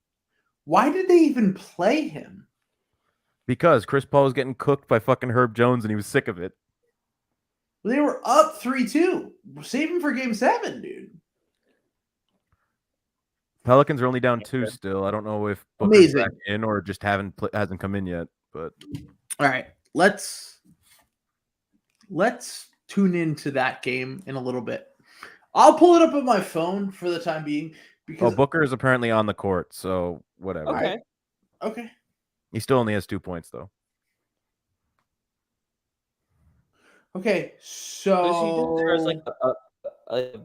Why did they even play him? Because Chris Paul was getting cooked by fucking Herb Jones and he was sick of it. They were up 3-2. Save him for game 7, dude. Pelicans are only down 2 still. I don't know if Booker's back in or just hasn't come in yet. But all right, let's tune into that game in a little bit. I'll pull it up on my phone for the time being because Booker is apparently on the court, so whatever. Okay. He still only has 2 points though. Okay, so There's like a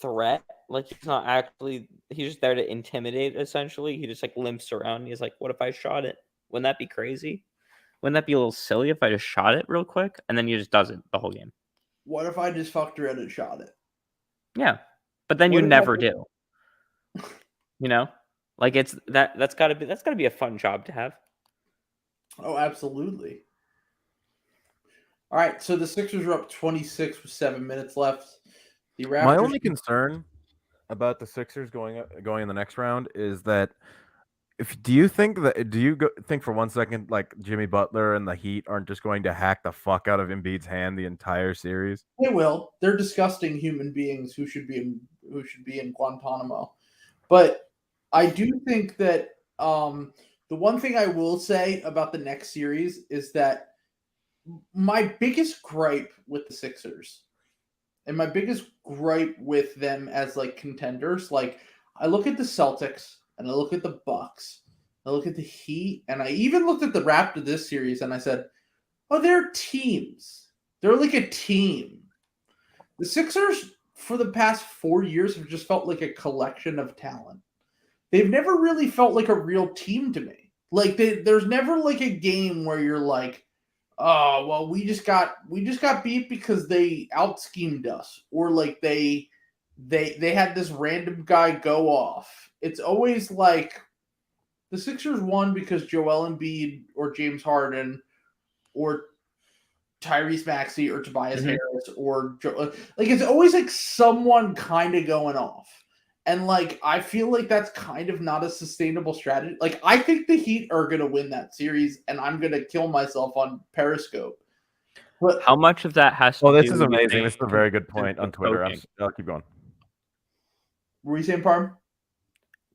threat. Like he's not actually. He's just there to intimidate. Essentially, he just like limps around. And he's like, "What if I shot it? Wouldn't that be crazy? Wouldn't that be a little silly if I just shot it real quick?" And then he just does it the whole game. What if I just fucked around and shot it? Yeah, but then What you if never I- do. You know, like it's that's gotta be a fun job to have. Oh, absolutely. All right, so the Sixers are up 26 with 7 minutes left. The Raptors. My only concern about the Sixers going in the next round is that do you think for 1 second like Jimmy Butler and the Heat aren't just going to hack the fuck out of Embiid's hand the entire series? They will. They're disgusting human beings who should be in Guantanamo. But I do think that the one thing I will say about the next series is that my biggest gripe with the Sixers and my biggest gripe with them as like contenders, like I look at the Celtics and I look at the Bucks, I look at the Heat, and I even looked at the Raptors this series and I said, oh, they're teams. They're like a team. The Sixers for the past 4 years have just felt like a collection of talent. They've never really felt like a real team to me. Like there's never like a game where you're like, oh, well, we just got beat because they out schemed us, or like they had this random guy go off. It's always like the Sixers won because Joel Embiid or James Harden or Tyrese Maxey or Tobias Harris or like it's always like someone kind of going off. And like I feel like that's kind of not a sustainable strategy. Like I think the Heat are going to win that series, and I'm going to kill myself on Periscope. But how much of that has to? Oh, this do is with amazing. This is a very good point on Twitter. coaching? I'll keep going. were you saying, Parm?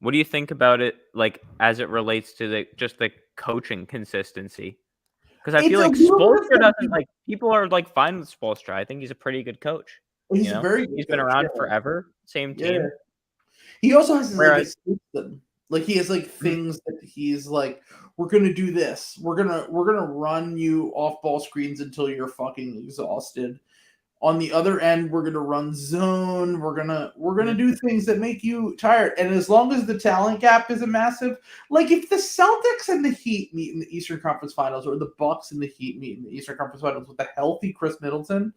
What do you think about it, like as it relates to the coaching consistency? Because I feel like Spoelstra doesn't like people are like fine with Spoelstra. I think he's a pretty good coach. He's a very good he's been coach, around yeah. forever. Same team. Yeah. He also has like a system. Like he has like Mm-hmm. things that he's like, we're gonna do this. We're gonna run you off ball screens until you're fucking exhausted. On the other end, we're gonna run zone. We're gonna do things that make you tired. And as long as the talent gap isn't massive, like if the Celtics and the Heat meet in the Eastern Conference Finals, or the Bucks and the Heat meet in the Eastern Conference Finals with a healthy Chris Middleton,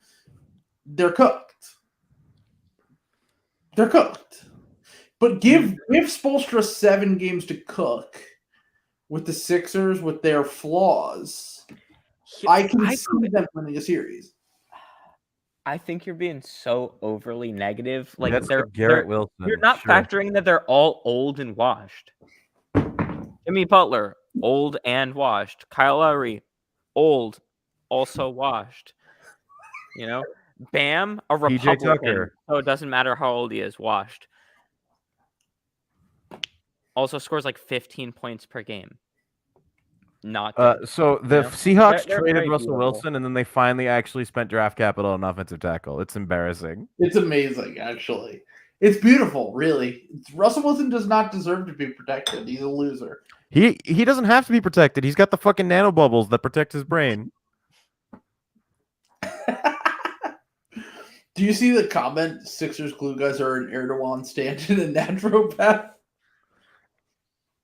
they're cooked. They're cooked. But give Spoelstra 7 games to cook with the Sixers with their flaws. I can see them winning a series. I think you're being so overly negative. Like That's they're Garrett Wilson. You're not factoring that they're all old and washed. Jimmy Butler, old and washed. Kyle Lowry, old, also washed. You know, Bam, a Republican, Tucker. so it doesn't matter how old he is, washed. Also scores like 15 points per game. Not good. So the Seahawks traded Russell Wilson, and then they finally actually spent draft capital on offensive tackle. It's embarrassing. It's amazing, actually. It's beautiful, really. Russell Wilson does not deserve to be protected. He's a loser. He doesn't have to be protected. He's got the fucking nanobubbles that protect his brain. Do you see the comment? Sixers glue guys are an Erdogan stand-in and naturopath.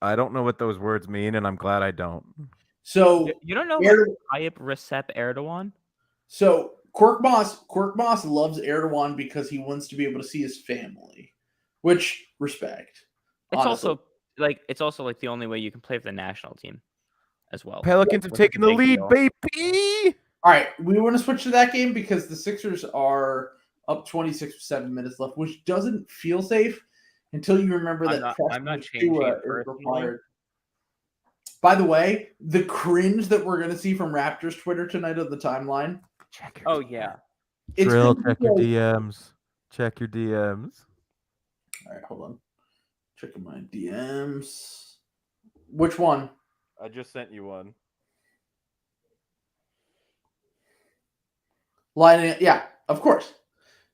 I don't know what those words mean, and I'm glad I don't. So you don't know Tayyip Recep Erdogan? So Quirk Moss loves Erdogan because he wants to be able to see his family, which respect. It's also like the only way you can play for the national team as well. Pelicans have taken the lead, baby. All right, we want to switch to that game because the Sixers are up 26 with 7 minutes left, which doesn't feel safe until you remember that I'm not changing it is required. By the way, the cringe that we're going to see from Raptors Twitter tonight on the timeline. Oh, yeah. Drill, check your DMs. Check your DMs. All right, hold on. Checking my DMs. Which one? I just sent you one. Lining, yeah, of course.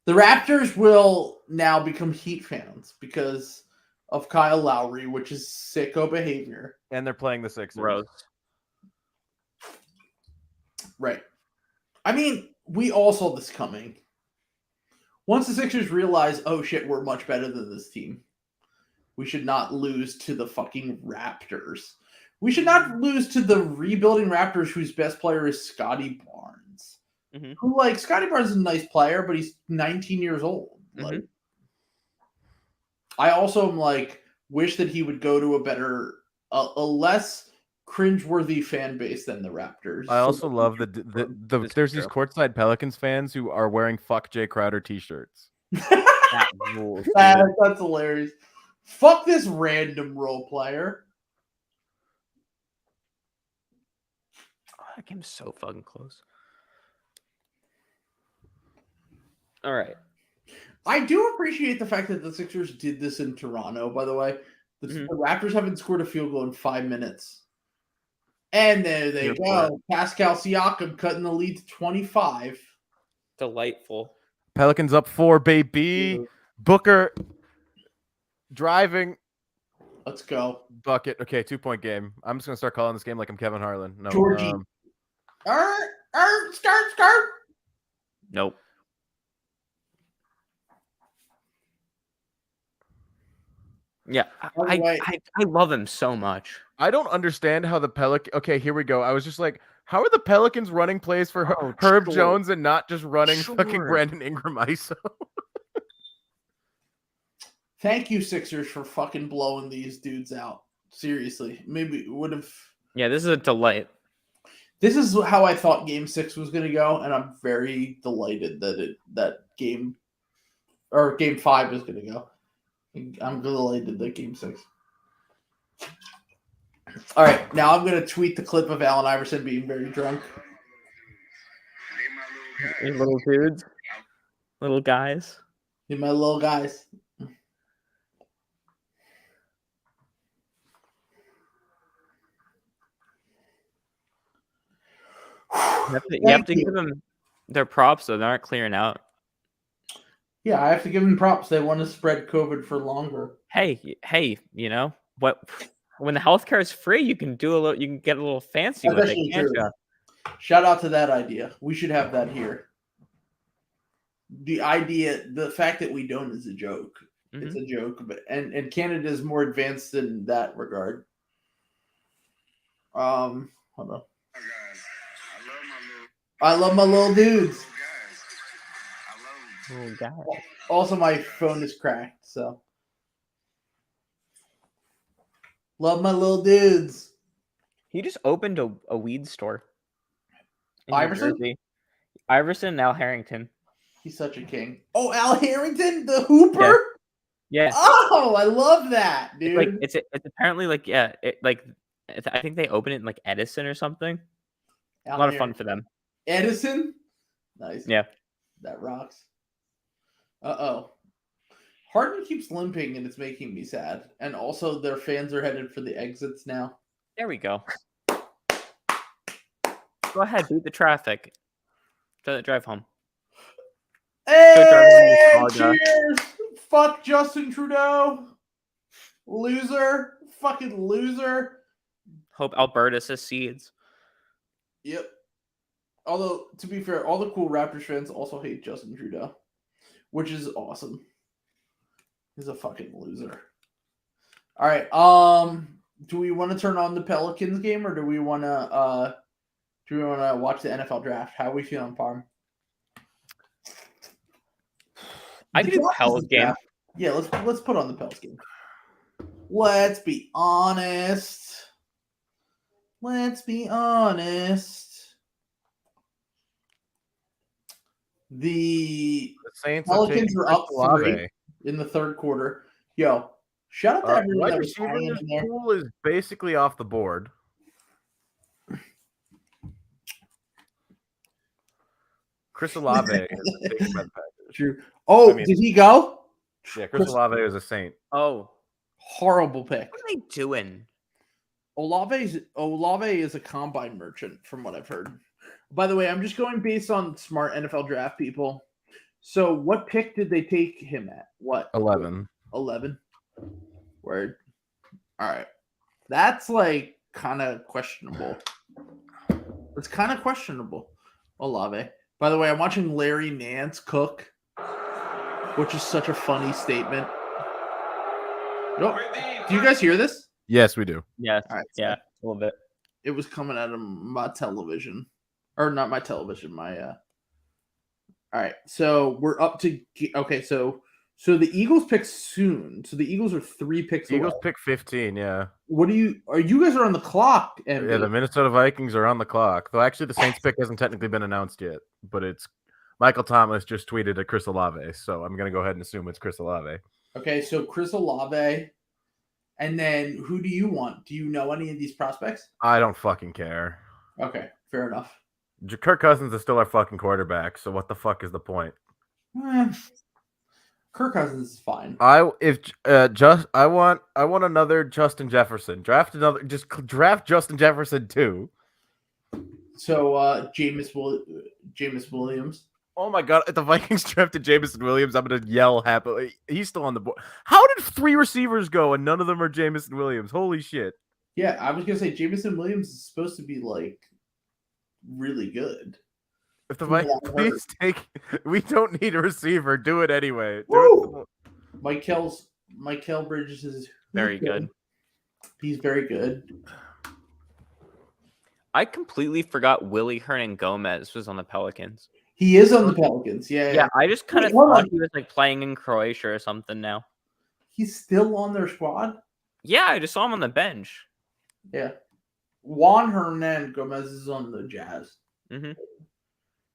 The Raptors will now become Heat fans because of Kyle Lowry, which is sicko behavior. And they're playing the Sixers. Gross. Right. I mean, we all saw this coming. Once the Sixers realize, oh shit, we're much better than this team, we should not lose to the fucking Raptors. We should not lose to the rebuilding Raptors whose best player is Scotty Barnes. Mm-hmm. Who, like, Scotty Barnes is a nice player, but he's 19 years old. Like, I also am like, wish that he would go to a better, a less cringeworthy fan base than the Raptors. I also love there's these courtside Pelicans fans who are wearing "fuck Jay Crowder" t-shirts. That rules, That's hilarious. Fuck this random role player. Oh, that game's so fucking close. All right. I do appreciate the fact that the Sixers did this in Toronto, by the way. The Raptors haven't scored a field goal in 5 minutes. And there they go. Pascal Siakam cutting the lead to 25. Delightful. Pelicans up 4, baby. Booker driving. Let's go. Bucket. Okay, 2-point game. I'm just going to start calling this game like I'm Kevin Harlan. No. Georgie. Start. Nope. Yeah, I love him so much. I don't understand how the Pelicans... Okay, here we go. I was just like, how are the Pelicans running plays for Herb Jones and not just running fucking Brandon Ingram ISO? Thank you, Sixers, for fucking blowing these dudes out. Seriously. Maybe it would have... Yeah, this is a delight. This is how I thought Game 6 was going to go, and I'm very delighted that Game 5 is going to go. I'm delighted that Game 6. All right, now I'm going to tweet the clip of Allen Iverson being very drunk. Hey, little dudes. Little guys. Hey, my little guys. You have to give them their props, though. They aren't clearing out. Yeah, I have to give them props. They want to spread COVID for longer. Hey, you know what? When the healthcare is free, you can do a little. You can get a little fancy with it, can't you? Shout out to that idea. We should have that here. The fact that we don't is a joke. Mm-hmm. It's a joke, but and Canada is more advanced in that regard. Hold on. I love my little dudes. Oh, God. Also, my phone is cracked, so. Love my little dudes. He just opened a weed store. Iverson? Iverson and Al Harrington. He's such a king. Oh, Al Harrington, the hooper? Yeah. Oh, I love that, dude. It's apparently like, yeah, I think they opened it in like Edison or something. A lot of fun for them. Edison? Nice. Yeah. That rocks. Uh-oh. Harden keeps limping, and it's making me sad. And also, their fans are headed for the exits now. There we go. Go ahead, beat the traffic. Drive home. Hey, cheers! Fuck Justin Trudeau. Loser. Fucking loser. Hope Alberta secedes. Yep. Although, to be fair, all the cool Raptors fans also hate Justin Trudeau, which is awesome. He's a fucking loser. All right. Do we want to turn on the Pelicans game, or do we want to watch the NFL draft? How are we feeling, Parm? I can do Pelicans game. Yeah, let's put on the Pelicans game. Let's be honest. The Saints Pelicans are up 3 in the third quarter. Yo, shout out to everyone that was hanging in there. Pool is basically off the board. Chris Olave is taken by the Packers. True. Oh, did he go? Yeah, Chris Olave is a Saint. Oh, horrible pick. What are they doing? Olave is a combine merchant, from what I've heard. By the way, I'm just going based on smart NFL draft people. So what pick did they take him at? What? 11. 11? Word. All right. That's like kind of questionable. It's kind of questionable. Olave. By the way, I'm watching Larry Nance cook. which is such a funny statement. Nope. Do you guys hear this? Yes, we do. Yes. All right, Yeah. so A little bit. it was coming out of my television, or not my television. All right, so we're up to okay. So the Eagles pick soon. So the Eagles are 3 picks Eagles away. pick 15. Yeah. What do you? Are you guys are on the clock? MB? Yeah, the Minnesota Vikings are on the clock. Though actually, the Saints pick hasn't technically been announced yet, but it's Michael Thomas just tweeted at Chris Olave, so I'm gonna go ahead and assume it's Chris Olave. Okay, so Chris Olave, and then who do you want? Do you know any of these prospects? I don't fucking care. Okay, fair enough. Kirk Cousins is still our fucking quarterback, so what the fuck is the point? Kirk Cousins is fine. I want another Justin Jefferson. Draft Justin Jefferson too. So Jameis Williams. Oh my god! If the Vikings drafted Jameson Williams, I'm gonna yell happily. He's still on the board. How did 3 receivers go and none of them are Jameson Williams? Holy shit! Yeah, I was gonna say Jameson Williams is supposed to be like really good. If the Vikings please take, we don't need a receiver. Do it anyway. Michael Bridges is Very good. He's very good. I completely forgot Willie Hernan Gomez was on the Pelicans. He is on the Pelicans. Yeah. I just kind of thought he was like playing in Croatia or something now. He's still on their squad? Yeah, I just saw him on the bench. Yeah. Juan Hernan Gomez is on the Jazz. Mm-hmm.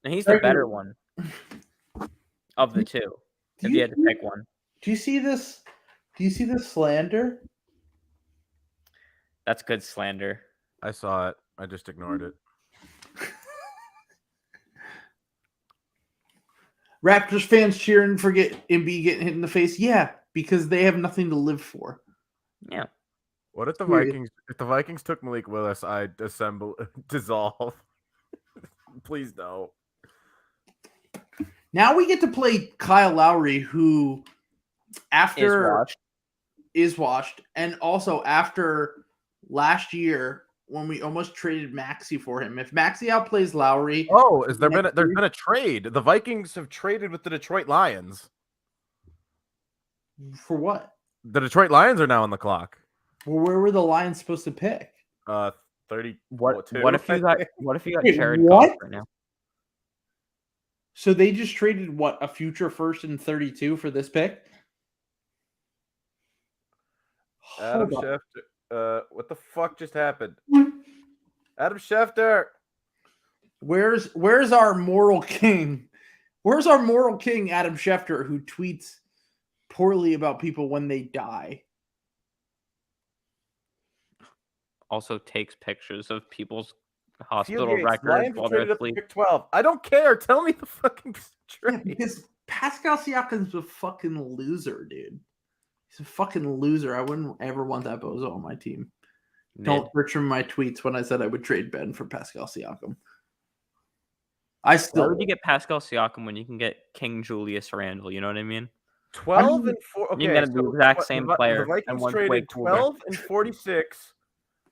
And he's the better one of the two, if you had to pick one. Do you see this? Do you see this slander? That's good slander. I saw it. I just ignored it. Raptors fans cheering for Embiid getting hit in the face. Yeah, because they have nothing to live for. Yeah. What if the Vikings? If the Vikings took Malik Willis, I'd dissolve. Please no. Now we get to play Kyle Lowry, who is washed, and also after last year when we almost traded Maxey for him. If Maxey outplays Lowry, there's been a trade. The Vikings have traded with the Detroit Lions. For what? The Detroit Lions are now on the clock. Well, where were the Lions supposed to pick? 30. What if you got Jared what? Goff right now? So they just traded a future first and 32 for this pick? Adam Schefter. What the fuck just happened? Adam Schefter. Where's our moral king? Where's our moral king, Adam Schefter, who tweets poorly about people when they die? Also takes pictures of people's hospital records while they're asleep. Pick 12. I don't care. Tell me the fucking trade. Yeah, because Pascal Siakam's a fucking loser, dude. He's a fucking loser. I wouldn't ever want that bozo on my team. Don't search from my tweets when I said I would trade Ben for Pascal Siakam. Why would you get Pascal Siakam when you can get King Julius Randle? You know what I mean? 12 and 4. Okay, you can get the exact same player. The Vikings traded 12 and 46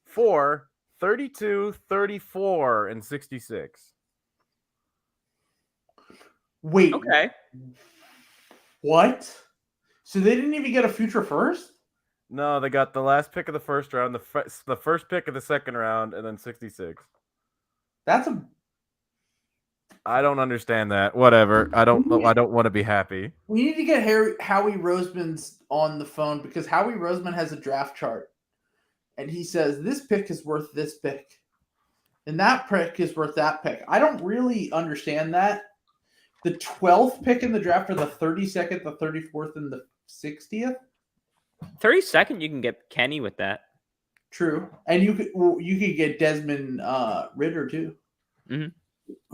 for 32, 34, and 66. Wait. Okay. What? So they didn't even get a future first? No, they got the last pick of the first round, the first pick of the second round, and then 66. I don't understand that. Whatever. I don't want to be happy. We need to get Howie Roseman's on the phone because Howie Roseman has a draft chart. And he says, this pick is worth this pick. And that pick is worth that pick. I don't really understand that. The 12th pick in the draft or the 32nd, the 34th, and the 60th? 32nd, you can get Kenny with that. True. And you could get Desmond Ritter, too. Mm-hmm.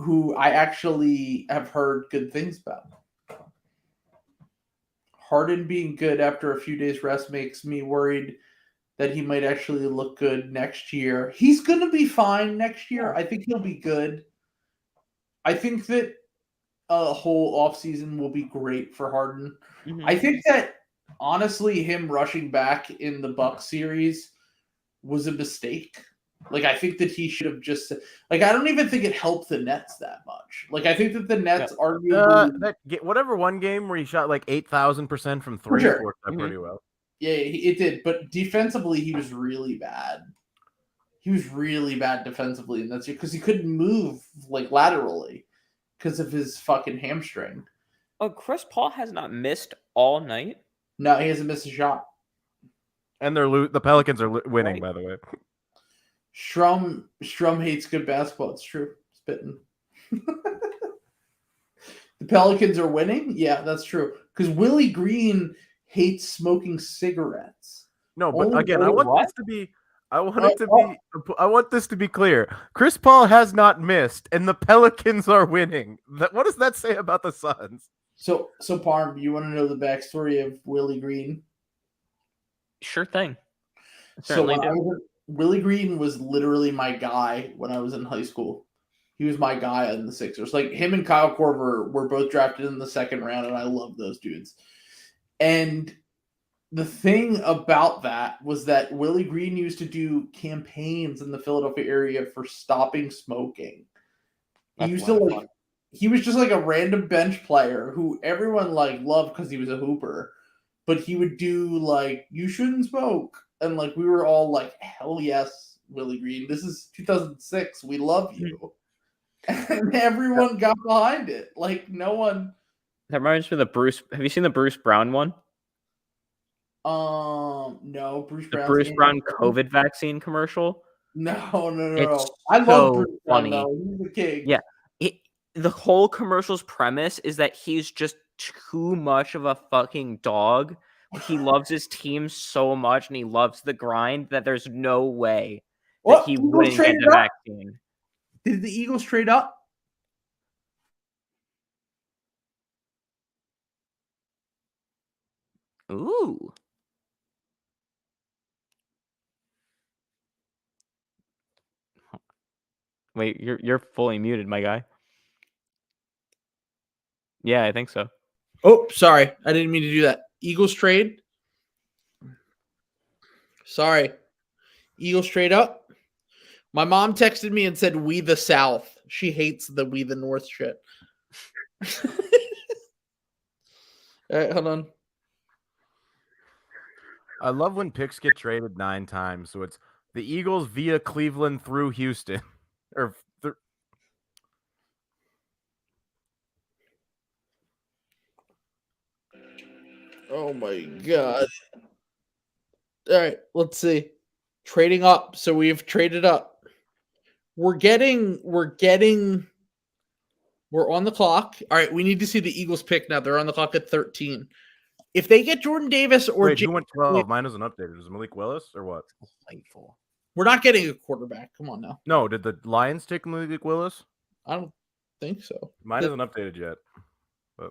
Who I actually have heard good things about. Harden being good after a few days rest makes me worried that he might actually look good next year. He's going to be fine next year. I think he'll be good. I think that a whole offseason will be great for Harden. Mm-hmm. I think that, honestly, him rushing back in the Bucks series was a mistake. Like, I think that he should have just like. I don't even think it helped the Nets that much. Like, I think that the Nets arguably whatever one game where he shot like 8,000% from three sure. worked out pretty well. Yeah, it did. But defensively, he was really bad. He was really bad defensively, and that's because he couldn't move like laterally because of his fucking hamstring. Oh, Chris Paul has not missed all night. No, he hasn't missed a shot. And the Pelicans are winning, by the way. Strum hates good basketball. It's true. Spitting. The Pelicans are winning? Yeah, that's true. Because Willie Green hates smoking cigarettes. No, but again, I want this to be clear. Chris Paul has not missed, and the Pelicans are winning. What does that say about the Suns? So Parm, you want to know the backstory of Willie Green? Sure thing. Willie Green was literally my guy when I was in high school. He was my guy in the Sixers. Like, him and Kyle Korver were both drafted in the second round, and I love those dudes. And the thing about that was that Willie Green used to do campaigns in the Philadelphia area for stopping smoking. He was just like a random bench player who everyone like loved because he was a hooper. But he would do like, you shouldn't smoke. And like, we were all like, hell yes, Willie Green. This is 2006. We love you. And everyone got behind it. Like, no one. That reminds me of the Bruce. Have you seen the Bruce Brown one? No, Bruce Brown COVID vaccine commercial. No. It's I love Bruce funny. Brown, though. He's the king. Yeah, the whole commercial's premise is that he's just too much of a fucking dog. He loves his team so much, and he loves the grind that there's no way that he wouldn't get the vaccine. Did the Eagles trade up? Ooh. Wait, you're fully muted, my guy. Yeah, I think so. Oh, sorry. I didn't mean to do that. Eagles trade. Sorry. Eagles trade up. My mom texted me and said, "We the South." She hates the "We the North" shit. All right, hold on. I love when picks get traded 9 times. So it's the Eagles via Cleveland through Houston. Oh my god. All right, let's see. Trading up. So we've traded up. We're on the clock. All right, we need to see the Eagles pick now. They're on the clock at 13. If they get Jordan Davis or who went 12? Mine isn't updated. Is it Malik Willis or what? Delightful. We're not getting a quarterback. Come on now. No, did the Lions take Malik Willis? I don't think so. Mine isn't updated yet. But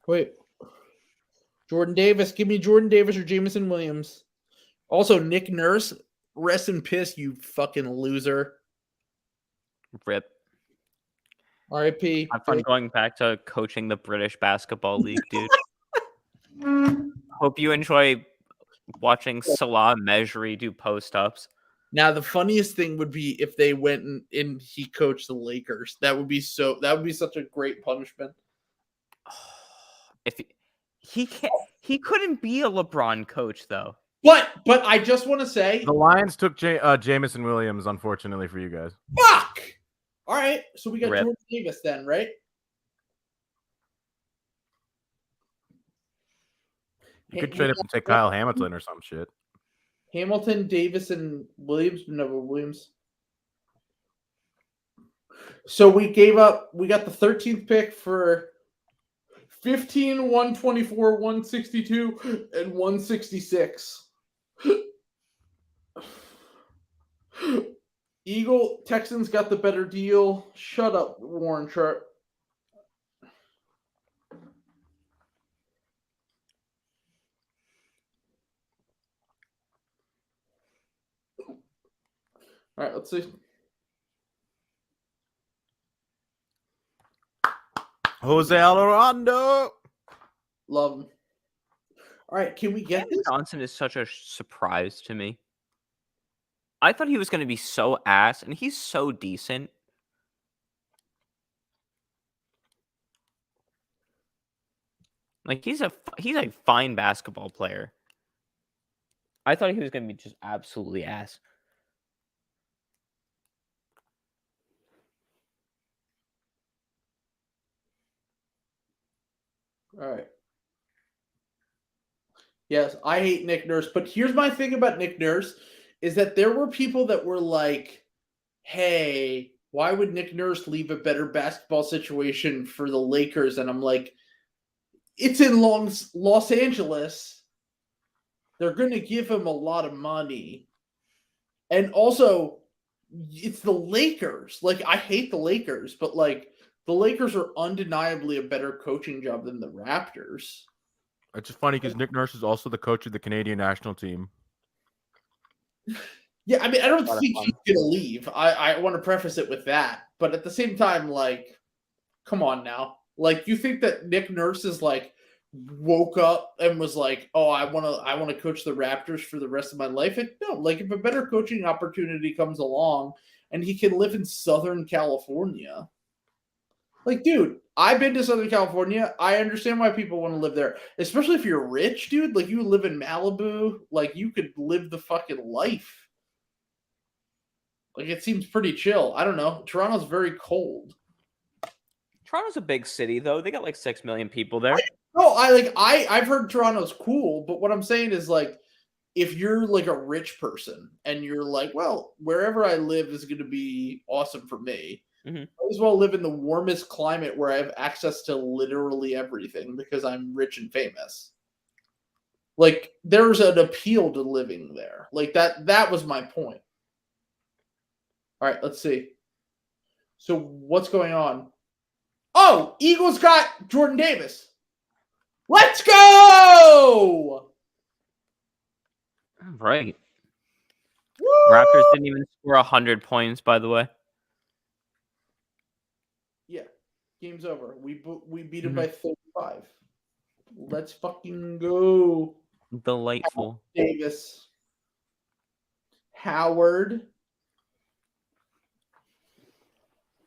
wait. Jordan Davis. Give me Jordan Davis or Jameson Williams. Also, Nick Nurse. Rest in piss, you fucking loser. Rip. R.I.P. Have fun going back to coaching the British Basketball League, dude. Hope you enjoy watching Salah Mejri do post-ups. Now, the funniest thing would be if they went and he coached the Lakers. That would be such a great punishment. If he couldn't be a LeBron coach though. But I just want to say the Lions took Jameson Williams, unfortunately for you guys. Fuck. All right, so we got Jordan Davis then, right? You could trade up and take Kyle Hamilton or some shit. Hamilton, Davis, and Williams. No, Williams. So we got the 13th pick for 15, 124, 162, and 166. Texans got the better deal. Shut up, Warren Sharp. All right, let's see. Jose Alvarado. Love him. All right, can we get this? Johnson is such a surprise to me. I thought he was going to be so ass, and he's so decent. Like he's a fine basketball player. I thought he was going to be just absolutely ass. All right. Yes, I hate Nick Nurse, but here's my thing about Nick Nurse is that there were people that were like, hey, why would Nick Nurse leave a better basketball situation for the Lakers? And I'm like, it's in Los Angeles. They're going to give him a lot of money. And also, it's the Lakers. Like, I hate the Lakers, but like, the Lakers are undeniably a better coaching job than the Raptors. It's just funny because Nick Nurse is also the coach of the Canadian national team. Yeah, I mean, I don't think he's going to leave. I want to preface it with that. But at the same time, like, come on now. Like, you think that Nick Nurse is like woke up and was like, oh, I want to coach the Raptors for the rest of my life? No, like if a better coaching opportunity comes along and he can live in Southern California. Like, dude, I've been to Southern California. I understand why people want to live there, especially if you're rich, dude. Like, you live in Malibu. Like, you could live the fucking life. Like, it seems pretty chill. I don't know. Toronto's very cold. Toronto's a big city, though. They got like 6 million people there. I've heard Toronto's cool, but what I'm saying is, like, if you're like a rich person and you're like, well, wherever I live is going to be awesome for me. Mm-hmm. I might as well live in the warmest climate where I have access to literally everything because I'm rich and famous. Like, there's an appeal to living there. Like, that was my point. All right, let's see. So what's going on? Oh, Eagles got Jordan Davis. Let's go! All right. Woo! Raptors didn't even score 100 points, by the way. Yeah, game's over. We beat him by 35. Let's fucking go. Delightful. Davis. Howard.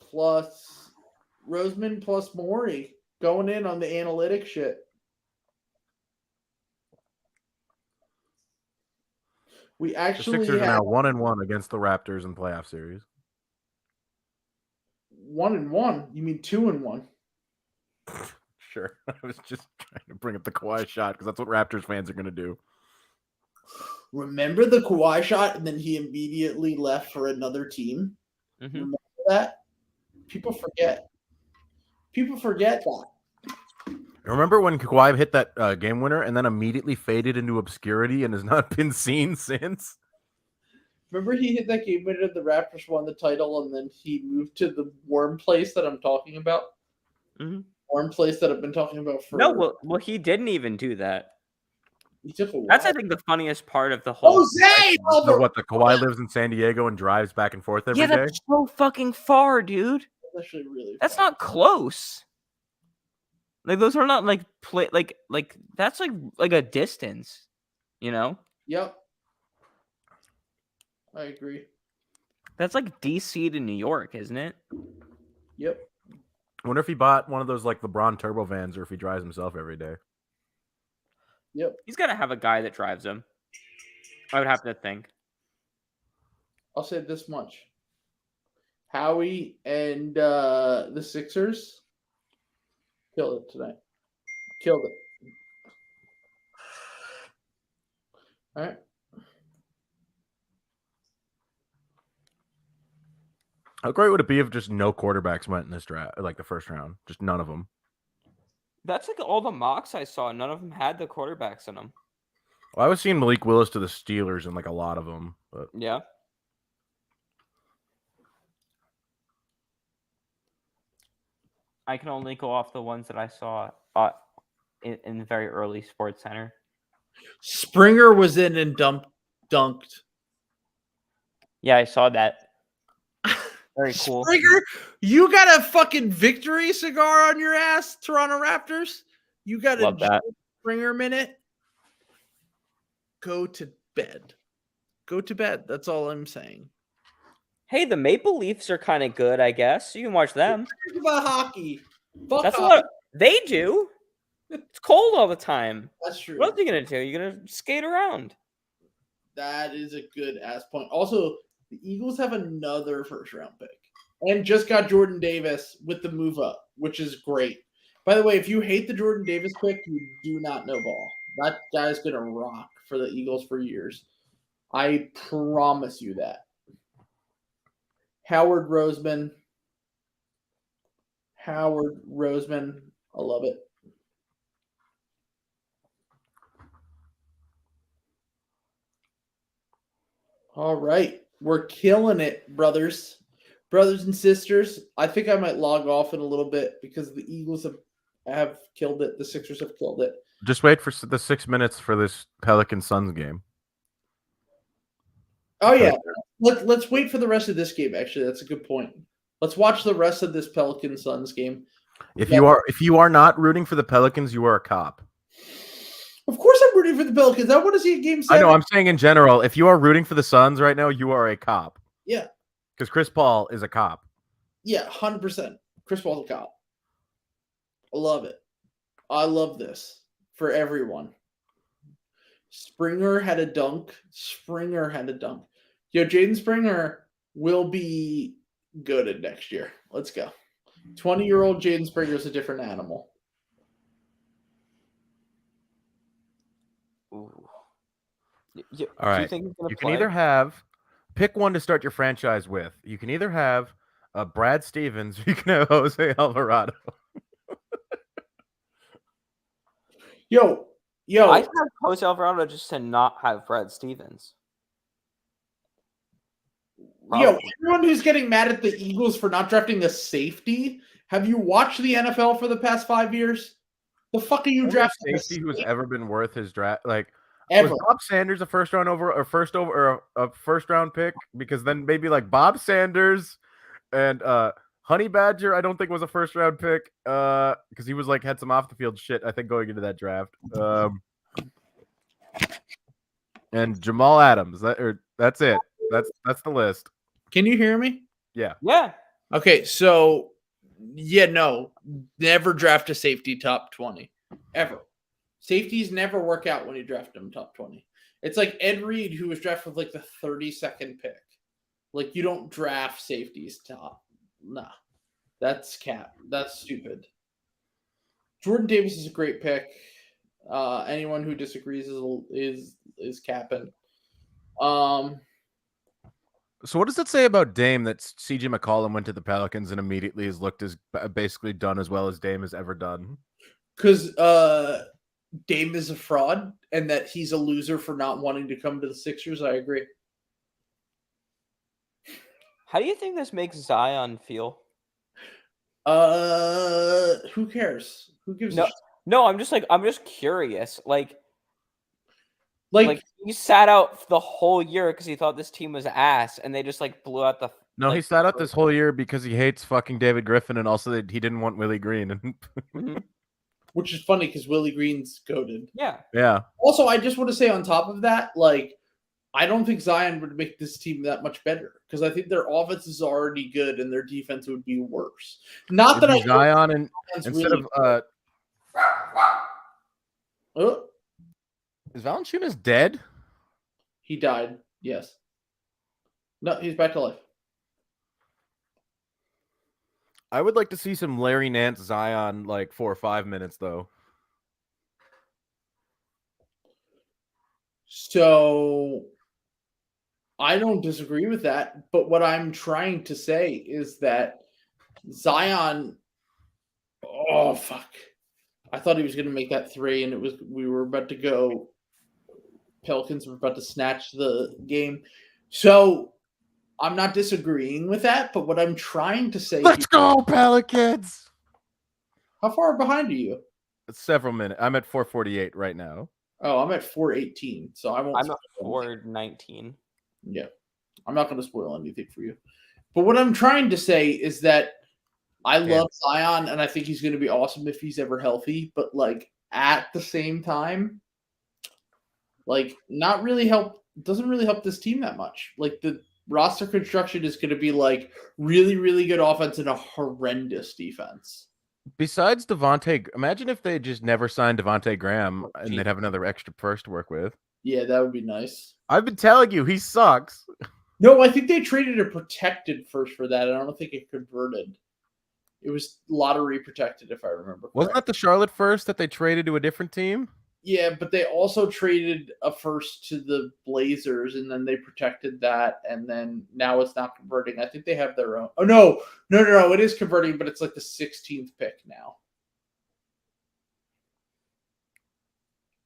Plus Roseman plus Morey. Going in on the analytic shit. We actually the Sixers are now 1-1 against the Raptors in playoff series. 1-1? You mean 2-1? Sure. I was just trying to bring up the Kawhi shot because that's what Raptors fans are going to do. Remember the Kawhi shot and then he immediately left for another team? Mm-hmm. Remember that? People forget. People forget that. Remember when Kawhi hit that game winner and then immediately faded into obscurity and has not been seen since? Remember he hit that game winner, the Raptors won the title, and then he moved to the warm place that I'm talking about? Mm-hmm. Warm place that I've been talking about for... No, well, he didn't even do that. He took a while. That's, I think, the funniest part of the whole... Jose! The Kawhi lives in San Diego and drives back and forth every day? Yeah, that's so fucking far, dude. That's actually really That's fun. not close. Like, those are not, like, that's, like a distance, you know? Yep. I agree. That's like DC to New York, isn't it? Yep. I wonder if he bought one of those, like, LeBron turbo vans or if he drives himself every day. Yep. He's got to have a guy that drives him. I would have to think. I'll say this much. Howie and the Sixers killed it tonight. Killed it. All right. How great would it be if just no quarterbacks went in this draft, like the first round? Just none of them. That's like all the mocks I saw. None of them had the quarterbacks in them. Well, I was seeing Malik Willis to the Steelers in like a lot of them. But Yeah. I can only go off the ones that I saw in the very early Sports Center. Springer was in and dunked. Yeah, I saw that. Very cool. Springer, you got a fucking victory cigar on your ass, Toronto Raptors? You got Love a that. Springer minute? go to bed. Go to bed. That's all I'm saying. Hey, the Maple Leafs are kind of good, I guess. You can watch them. Think about hockey. Fuck That's hockey. what they do. It's cold all the time. That's true. What else are you gonna do? You're gonna skate around. That is a good ass point. Also, the Eagles have another first round pick and just got Jordan Davis with the move up, which is great. By the way, if you hate the Jordan Davis pick, you do not know ball. That guy's gonna rock for the Eagles for years. I promise you that. Howard Roseman. I love it. All right. We're killing it, brothers and sisters. I think I might log off in a little bit because the Eagles have killed it. The Sixers have killed it. Just wait for the 6 minutes for this Pelicans Suns game. Oh yeah. Let's wait for the rest of this game. Actually, that's a good point. Let's watch the rest of this Pelicans Suns game. If you are not rooting for the Pelicans, you are a cop. Of course I'm rooting for the Pelicans. I want to see a game 7. I know, I'm saying in general, if you are rooting for the Suns right now, you are a cop. Yeah. Because Chris Paul is a cop. Yeah, 100%. Chris Paul's a cop. I love it. I love this for everyone. Springer had a dunk. Yo, Jaden Springer will be good at next year. Let's go. 20-year-old Jaden Springer is a different animal. Ooh. All right. You can either pick one to start your franchise with. You can either have Brad Stevens or you can have Jose Alvarado. Yo. I'd have Jose Alvarado just to not have Brad Stevens. Probably. Yo, everyone who's getting mad at the Eagles for not drafting a safety, have you watched the NFL for the past 5 years? The fuck are you drafting? Safety who's ever been worth his draft? Like, ever. Was Bob Sanders a first round pick? Because then maybe like Bob Sanders and Honey Badger, I don't think was a first round pick. Because he was like had some off the field shit, I think, going into that draft. And Jamal Adams. That's it. That's the list. Can you hear me? Yeah. Yeah. Okay, so no, never draft a safety top 20 ever. Safeties never work out when you draft them top 20. It's like Ed Reed, who was drafted with like the 32nd pick. Like, you don't draft safeties top. Nah, that's cap. That's stupid. Jordan Davis is a great pick. Anyone who disagrees is capping. So what does it say about Dame that CJ McCollum went to the Pelicans and immediately has looked as basically done as well as Dame has ever done? Because Dame is a fraud and that he's a loser for not wanting to come to the Sixers. I agree. How do you think this makes Zion feel? Who cares? Who gives a shit? No, I'm just curious. Like he sat out the whole year because he thought this team was ass, and they just like blew out the. No, he sat out this whole year because he hates fucking David Griffin, and also that he didn't want Willie Green. Mm-hmm. Which is funny because Willie Green's goated. Yeah. Also, I just want to say on top of that, like, I don't think Zion would make this team that much better because I think their offense is already good and their defense would be worse. Not that I Zion and instead really of is Valanciunas dead? He died. Yes. No, he's back to life. I would like to see some Larry Nance Zion like 4 or 5 minutes though. So I don't disagree with that, but what I'm trying to say is that Zion, oh fuck. I thought he was going to make that 3 and we were about to go. Pelicans were about to snatch the game. So I'm not disagreeing with that, but what I'm trying to say, let's go Pelicans. How far behind are you? It's several minutes. I'm at 4:48 right now. Oh, I'm at 4:18, so I'm at 4:19. Yeah, I'm not going to spoil anything for you. But what I'm trying to say is that I love Zion, and I think he's going to be awesome if he's ever healthy. But like at the same time, like not really help. Doesn't really help this team that much. Like the roster construction is going to be like really, really good offense and a horrendous defense. Besides Devontae, imagine if they just never signed Devontae Graham and they'd have another extra purse to work with. Yeah, that would be nice. I've been telling you, he sucks. No, I think they traded a protected first for that, and I don't think it converted. It was lottery protected, if I remember correctly. Wasn't that the Charlotte first that they traded to a different team? Yeah, but they also traded a first to the Blazers, and then they protected that, and then now it's not converting. I think they have their own. Oh, no. It is converting, but it's like the 16th pick now.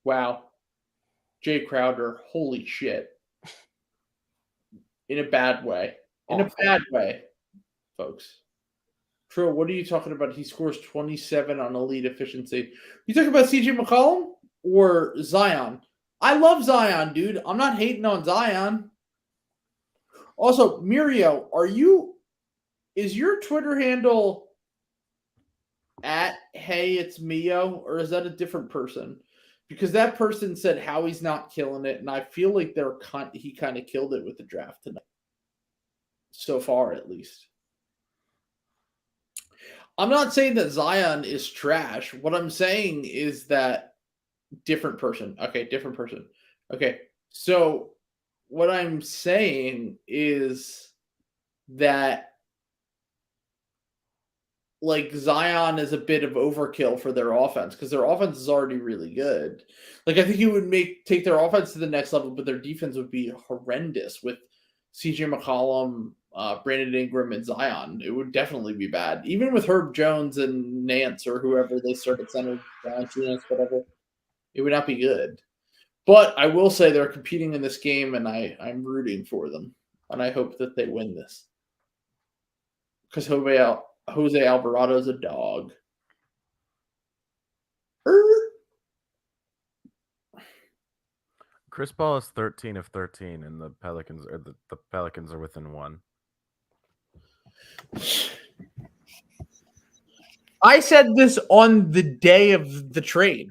Wow. Jay Crowder, holy shit. In a bad way. In a bad way, folks. Trill, what are you talking about? He scores 27 on elite efficiency. You talking about CJ McCollum or Zion? I love Zion, dude. I'm not hating on Zion. Also, Mirio, is your Twitter handle at Hey It's Mio, or is that a different person? Because that person said Howie's not killing it, and I feel like he kind of killed it with the draft tonight. So far, at least. I'm not saying that Zion is trash. What I'm saying is that different person. Okay, different person. Okay, so what I'm saying is that like Zion is a bit of overkill for their offense because their offense is already really good. Like I think you would take their offense to the next level, but their defense would be horrendous with CJ McCollum, Brandon Ingram, and Zion. It would definitely be bad. Even with Herb Jones and Nance or whoever they start at center, whatever, it would not be good. But I will say they're competing in this game, and I'm rooting for them, and I hope that they win this because Jose Alvarado's a dog. Chris Paul is 13 of 13, and the Pelicans are within 1. I said this on the day of the trade.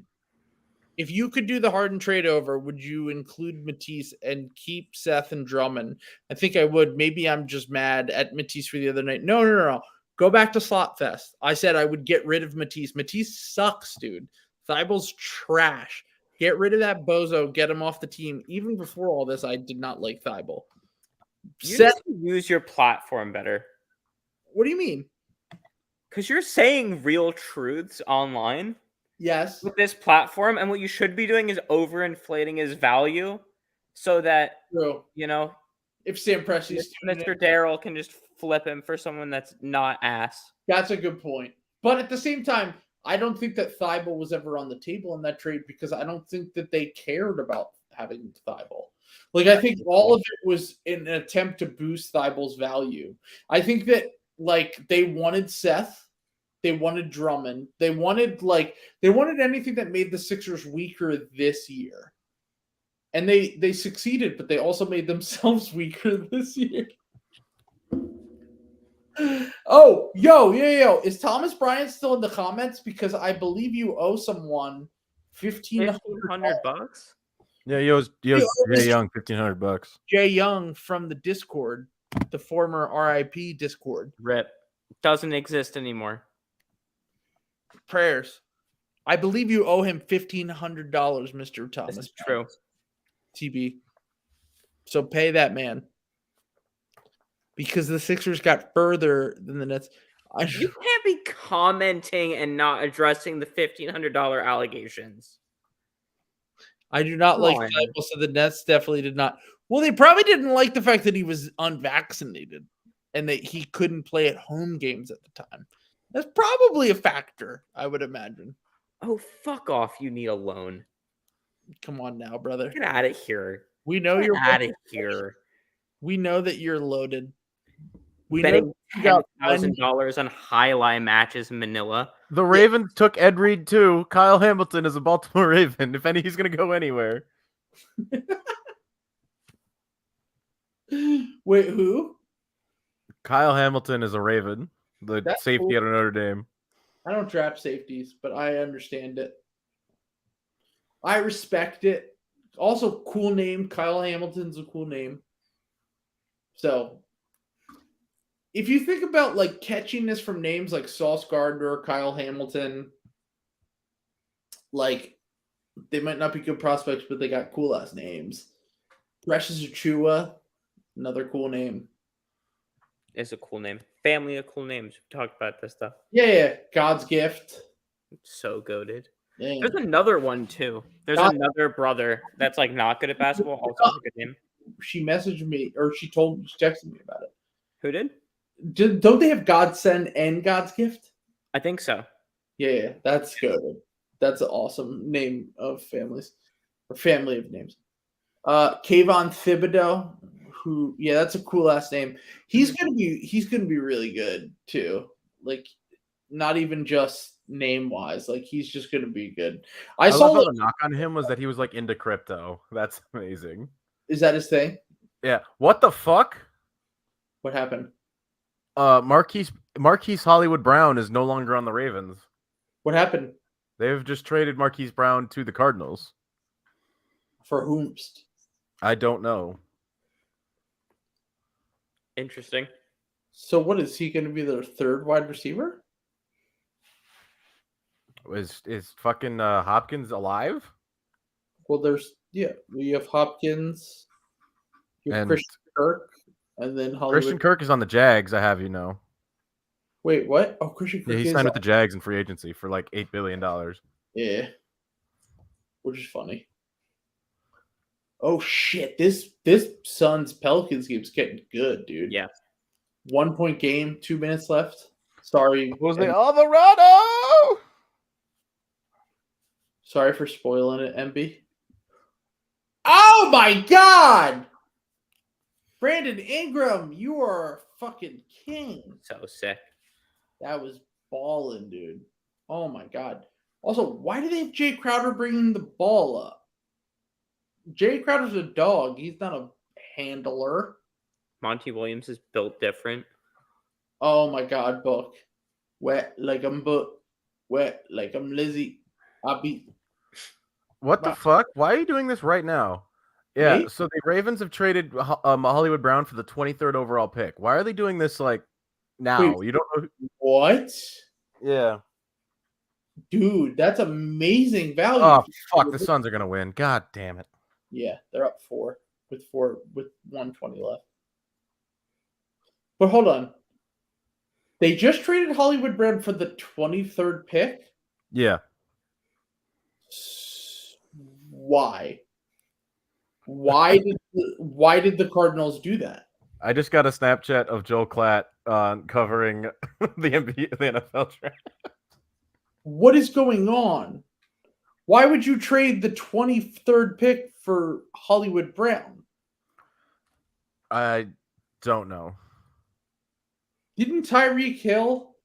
If you could do the Harden trade over, would you include Matisse and keep Seth and Drummond? I think I would. Maybe I'm just mad at Matisse for the other night. No. Go back to Slot Fest. I said I would get rid of Matisse. Matisse sucks, dude. Thibel's trash. Get rid of that bozo. Get him off the team. Even before all this, I did not like Thibel. You need to use your platform better. What do you mean? Because you're saying real truths online. Yes. With this platform, and what you should be doing is overinflating his value so that, if Sam Presti's Mr. Darrell can just flip him for someone that's not ass. That's a good point. But at the same time, I don't think that Thibault was ever on the table in that trade because I don't think that they cared about having Thibault. Like, I think all of it was in an attempt to boost Thibault's value. I think that, they wanted Seth. They wanted Drummond. They wanted anything that made the Sixers weaker this year. And they succeeded, but they also made themselves weaker this year. Oh, yo. Is Thomas Bryant still in the comments? Because I believe you owe someone $1,500. Yeah, he owes Jay Young $1,500. Jay Young from the Discord, the former RIP Discord. RIP. Doesn't exist anymore. Prayers. I believe you owe him $1,500, Mr. Thomas. This is true. TB. So pay that man. Because the Sixers got further than the Nets. You can't be commenting and not addressing the $1,500 allegations. I do not like Thibault, so the Nets definitely did not. Well, they probably didn't like the fact that he was unvaccinated and that he couldn't play at home games at the time. That's probably a factor, I would imagine. Oh, fuck off. You need a loan. Come on now, brother. Get out of here. We know you're out of here. We know that you're loaded. We betting $10,000 on highlight matches in Manila. The Ravens took Ed Reed too. Kyle Hamilton is a Baltimore Raven. If he's going to go anywhere. Wait, who? Kyle Hamilton is a Raven. That's safety cool. Out of Notre Dame. I don't draft safeties, but I understand it. I respect it Also, cool name. Kyle Hamilton's a cool name. So, if you think about like catchiness from names like Sauce Gardner, Kyle Hamilton, like they might not be good prospects, but they got cool ass names. Precious Achua, another cool name. It's a cool name. Family of cool names. We talked about this stuff. Yeah. God's gift. So goaded. Yeah. There's another one too. There's another brother that's like not good at basketball. Also has a good name. She messaged me, or she texted me about it. Who did? Don't they have Godsend and God's gift? I think so. Yeah, that's good. That's an awesome name of families or family of names. Kayvon Thibodeau, that's a cool ass name. He's gonna be really good too. Like, not even just name wise, like he's just gonna be good. I saw love how the knock on him was that he was like into crypto. That's amazing. Is that his thing? Yeah. What the fuck? What happened? Marquise Hollywood Brown is no longer on the Ravens. What happened? They've just traded Marquise Brown to the Cardinals. For whomst? I don't know. Interesting. So what is he going to be, their third wide receiver? Is fucking Hopkins alive? Well, we have Hopkins, you have And Christian Kirk, and then Hollywood. Christian Kirk is on the Jags, I have you know. Wait, what? Oh, Christian Kirk. Yeah, he signed with the Jags in free agency for like $8 billion. Yeah, which is funny. Oh shit! This Suns Pelicans game's getting good, dude. Yeah. 1 point game, 2 minutes left. Sorry, Alvarado? Sorry for spoiling it, MB. Oh my god! Brandon Ingram, you are a fucking king. So sick. That was balling, dude. Oh my god. Also, why do they have Jay Crowder bringing the ball up? Jay Crowder's a dog. He's not a handler. Monty Williams is built different. Oh my god, Buck. Wet like I'm Buck. Wet like I'm Lizzie. I beat. What the fuck? Why are you doing this right now? Yeah, Me? so the Ravens have traded Hollywood Brown for the 23rd overall pick. Why are they doing this like now? Wait. You don't know. What? Yeah. Dude, that's amazing value. Oh fuck, the Suns are gonna win. God damn it. Yeah, they're up 4 with 120 left. But hold on. They just traded Hollywood Brown for the 23rd pick? Yeah. Why? Why did the Cardinals do that? I just got a Snapchat of Joel Klatt covering the NFL draft. What is going on? Why would you trade the 23rd pick for Hollywood Brown? I don't know. Didn't Tyreek Hill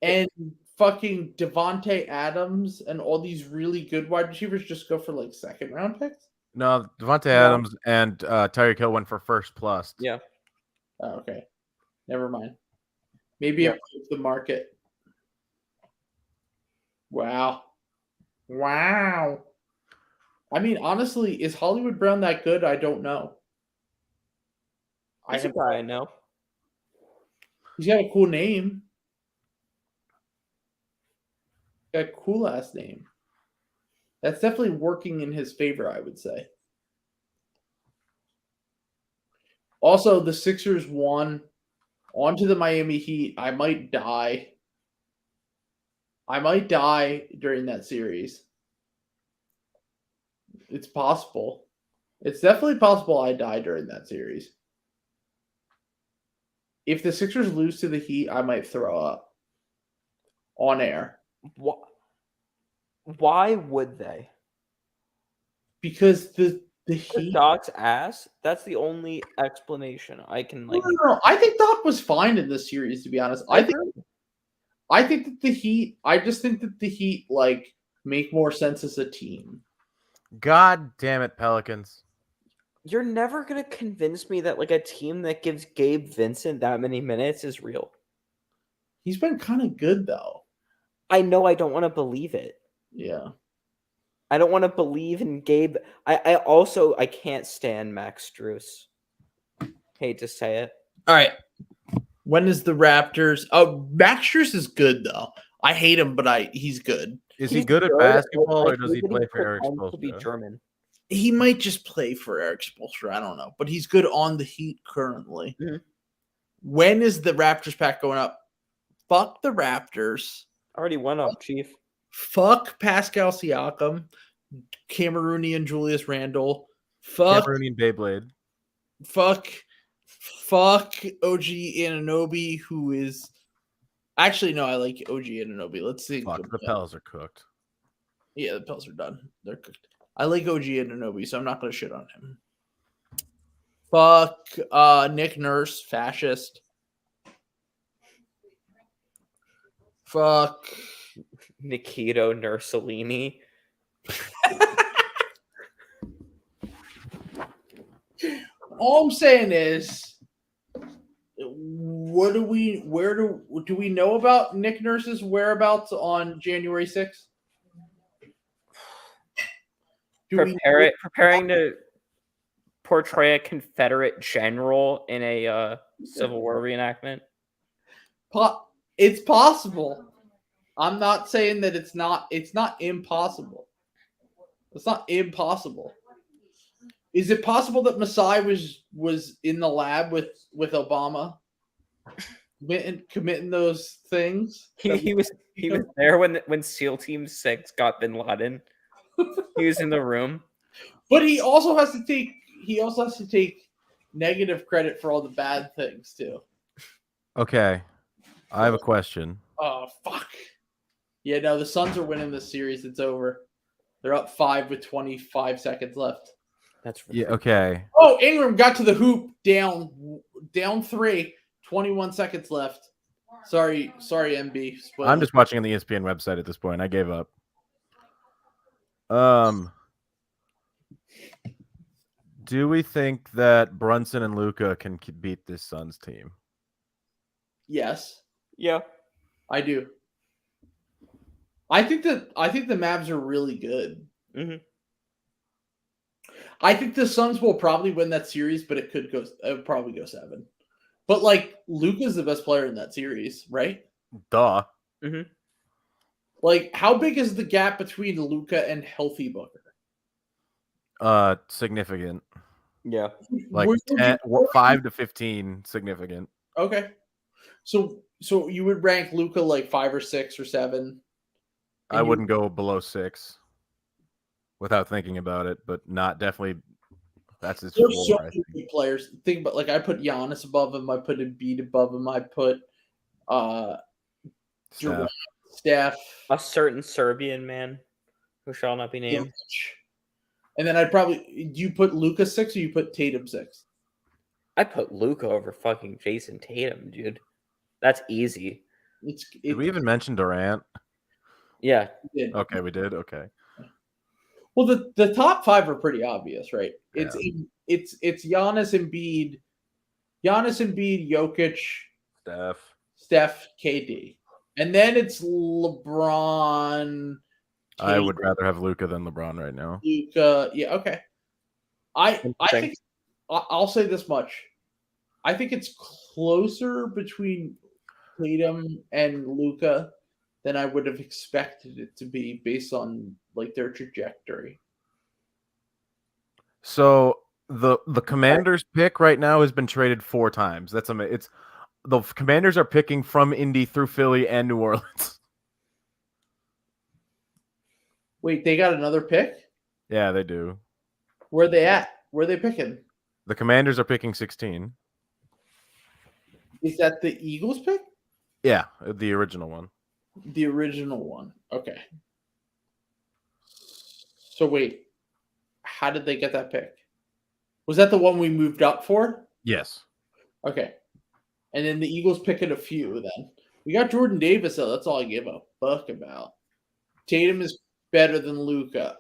and fucking Devontae Adams and all these really good wide receivers just go for like second round picks? No, Devontae Adams and Tyreek Hill went for first plus. Yeah. Oh, okay. Never mind. Maybe it was the market. Wow. I mean, honestly, is Hollywood Brown that good? I don't know. He's a guy I know. He's got a cool name. Got a cool ass name. That's definitely working in his favor, I would say. Also, the Sixers won. On to the Miami Heat. I might die. During that series. It's possible. It's definitely possible I die during that series. If the Sixers lose to the Heat, I might throw up. On air. Why would they? Because the Heat. Doc's ass. That's the only explanation I can like. No. I think Doc was fine in this series. To be honest, I think that the Heat. I just think that the Heat like make more sense as a team. God damn it, Pelicans! You're never gonna convince me that like a team that gives Gabe Vincent that many minutes is real. He's been kind of good though. I know I don't want to believe it. Yeah. I don't want to believe in Gabe. I can't stand Max Strus. Hate to say it. All right. When is the Raptors? Oh, Max Strus is good though. I hate him, but he's good. Is he good at basketball, or does he play for Eric To be Spoelstra? German. He might just play for Eric Spoelstra. I don't know, but he's good on the Heat currently. Mm-hmm. When is the Raptors pack going up? Fuck the Raptors. Already went up, Chief. Fuck Pascal Siakam, Cameroonian Julius Randle. Fuck Cameroonian Beyblade. Fuck OG Anunoby, who is actually no, I like OG Anunoby. Let's see. Fuck, the Pels are cooked. Yeah, the Pels are done. They're cooked. I like OG Anunoby, so I'm not gonna shit on him. Fuck Nick Nurse, fascist. Fuck Nikito Nursolini. All I'm saying is, where do we know about Nick Nurse's whereabouts on January 6th? Preparing to portray a Confederate general in a Civil War reenactment. It's possible. I'm not saying that it's not impossible. It's not impossible. Is it possible that Masai was in the lab with Obama committing those things? He was there when SEAL Team 6 got Bin Laden. He was in the room. But he also has to take negative credit for all the bad things too. Okay. I have a question. Oh fuck. Yeah, no, the Suns are winning this series. It's over. They're up 5 with 25 seconds left. That's Yeah, okay. Oh, Ingram got to the hoop down 3, 21 seconds left. Sorry, MB. Spoiler. I'm just watching on the ESPN website at this point. I gave up. Do we think that Brunson and Luka can beat this Suns team? Yes. Yeah. I do. I think the Mavs are really good. Mm-hmm. I think the Suns will probably win that series, but it would probably go 7. But like Luka's the best player in that series, right? Duh. Mm-hmm. Like, how big is the gap between Luka and healthy Booker? Significant. Yeah. Like 5 to 15, significant. Okay. So you would rank Luka like 5 or 6 or 7? I wouldn't go below 6 without thinking about it, but not definitely. That's his There's so floor. many good players. Think about, like, I put Giannis above him. I put Embiid above him. I put Steph. A certain Serbian man who shall not be named. And then do you put Luka 6 or you put Tatum 6? I put Luka over fucking Jason Tatum, dude. That's easy. Did we even mention Durant? Yeah. Okay, we did. Okay. Well, the top 5 are pretty obvious, right? Yeah. It's Giannis, Embiid, Jokic, Steph, KD, and then it's LeBron. I would rather have Luka than LeBron right now. Luka, yeah, okay. I think I'll say this much. I think it's closer between Tatum and Luka than I would have expected it to be based on like their trajectory. So the Commanders pick right now has been traded 4 times. That's amazing. It's the Commanders are picking from Indy through Philly and New Orleans. Wait, they got another pick? Yeah, they do. Where are they at? Where are they picking? The Commanders are picking 16. Is that the Eagles pick? Yeah, the original one. The original one. Okay. So wait, how did they get that pick? Was that the one we moved up for? Yes. Okay. And then the Eagles picking a few then. We got Jordan Davis, though. That's all I give a fuck about. Tatum is better than Luka,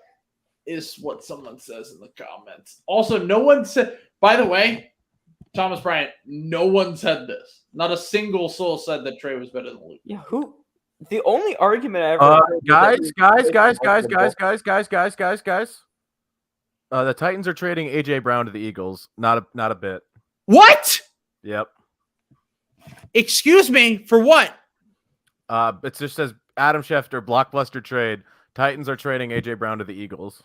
is what someone says in the comments. Also, no one said, by the way, Thomas Bryant, no one said this. Not a single soul said that Trey was better than Luka. Yeah, who? The only argument I ever heard guys. The Titans are trading AJ Brown to the Eagles. Not a bit. What? Yep. Excuse me, for what? It just says Adam Schefter blockbuster trade. Titans are trading AJ Brown to the Eagles.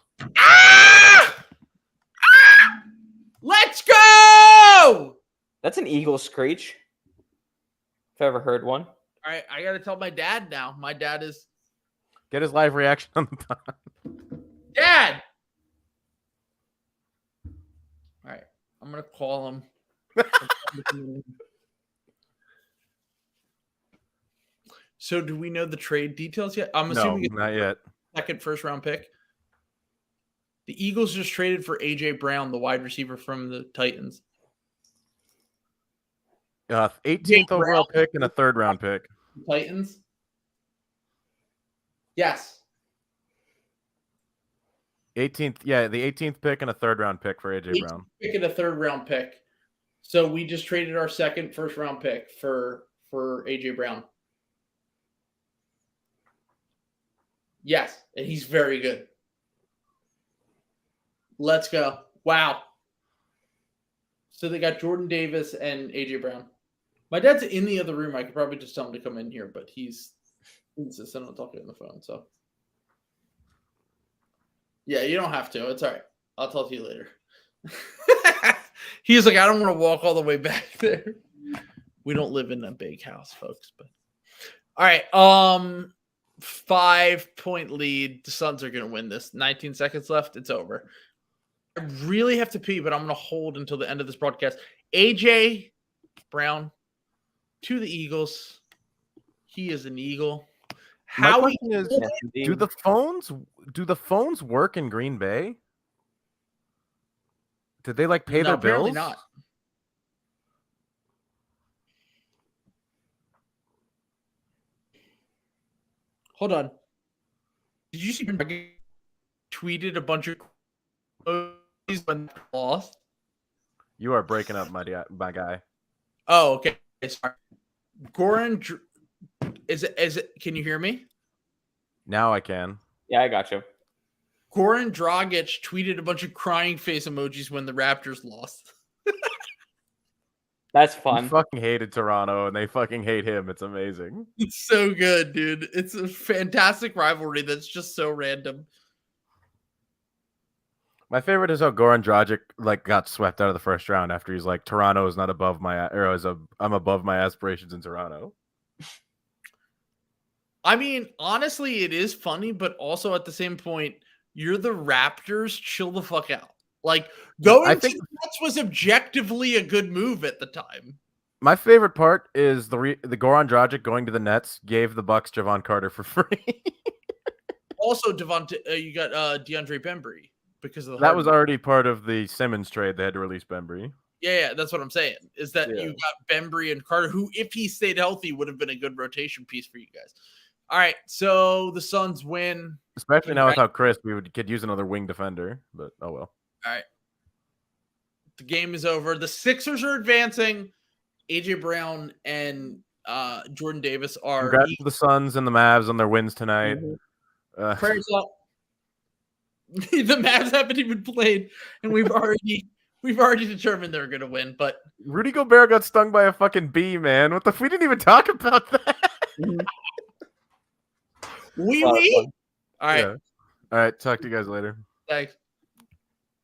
Let's go! That's an eagle screech. If I ever heard one. All right, I gotta tell my dad now. My dad is Get his live reaction on the pod. Dad. All right, I'm gonna call him. So, do we know the trade details yet? I'm assuming No, not yet. Second first round pick. The Eagles just traded for AJ Brown, the wide receiver from the Titans. 18th overall pick and a third round pick. Titans. Yes. 18th, yeah, the 18th pick and a third round pick for AJ Brown. Pick and a third round pick. So we just traded our second first round pick for AJ Brown. Yes, and he's very good. Let's go. Wow. So they got Jordan Davis and AJ Brown. My dad's in the other room. I could probably just tell him to come in here, but he's insistent on talking on the phone. So, yeah, you don't have to. It's all right. I'll talk to you later. He's like, I don't want to walk all the way back there. We don't live in a big house, folks. But all right. 5-point lead. The Suns are going to win this. 19 seconds left. It's over. I really have to pee, but I'm going to hold until the end of this broadcast. AJ Brown to the Eagles. He is an Eagle. My question is, do the phones work in Green Bay? Did they pay their bills? Apparently not. Hold on. Did you see tweeted a bunch of when lost? You are breaking up, my guy. Oh, okay. Sorry. Goran, is it? Can you hear me? Now I can. Yeah, I got you. Goran Dragic tweeted a bunch of crying face emojis when the Raptors lost. That's fun. He fucking hated Toronto, and they fucking hate him. It's amazing. It's so good, dude. It's a fantastic rivalry that's just so random. My favorite is how Goran Dragic got swept out of the first round after he's like, Toronto is not above I'm above my aspirations in Toronto. I mean, honestly, it is funny, but also at the same point, you're the Raptors. Chill the fuck out. Going to the Nets was objectively a good move at the time. My favorite part is the Goran Dragic going to the Nets gave the Bucks Javon Carter for free. Also, you got DeAndre Bembry because of that was already part of the Simmons trade. They had to release Bembry. Yeah, that's what I'm saying. Is that you got Bembry and Carter, who, if he stayed healthy, would have been a good rotation piece for you guys. All right, so the Suns win. Especially now without Chris, we could use another wing defender, but oh well. All right. The game is over. The Sixers are advancing. AJ Brown and Jordan Davis are. Congrats to the Suns and the Mavs on their wins tonight. Prayers up. The Mavs haven't even played, and we've already determined they're going to win. But Rudy Gobert got stung by a fucking bee, man. We didn't even talk about that. All right. Yeah. All right. Talk to you guys later. Thanks.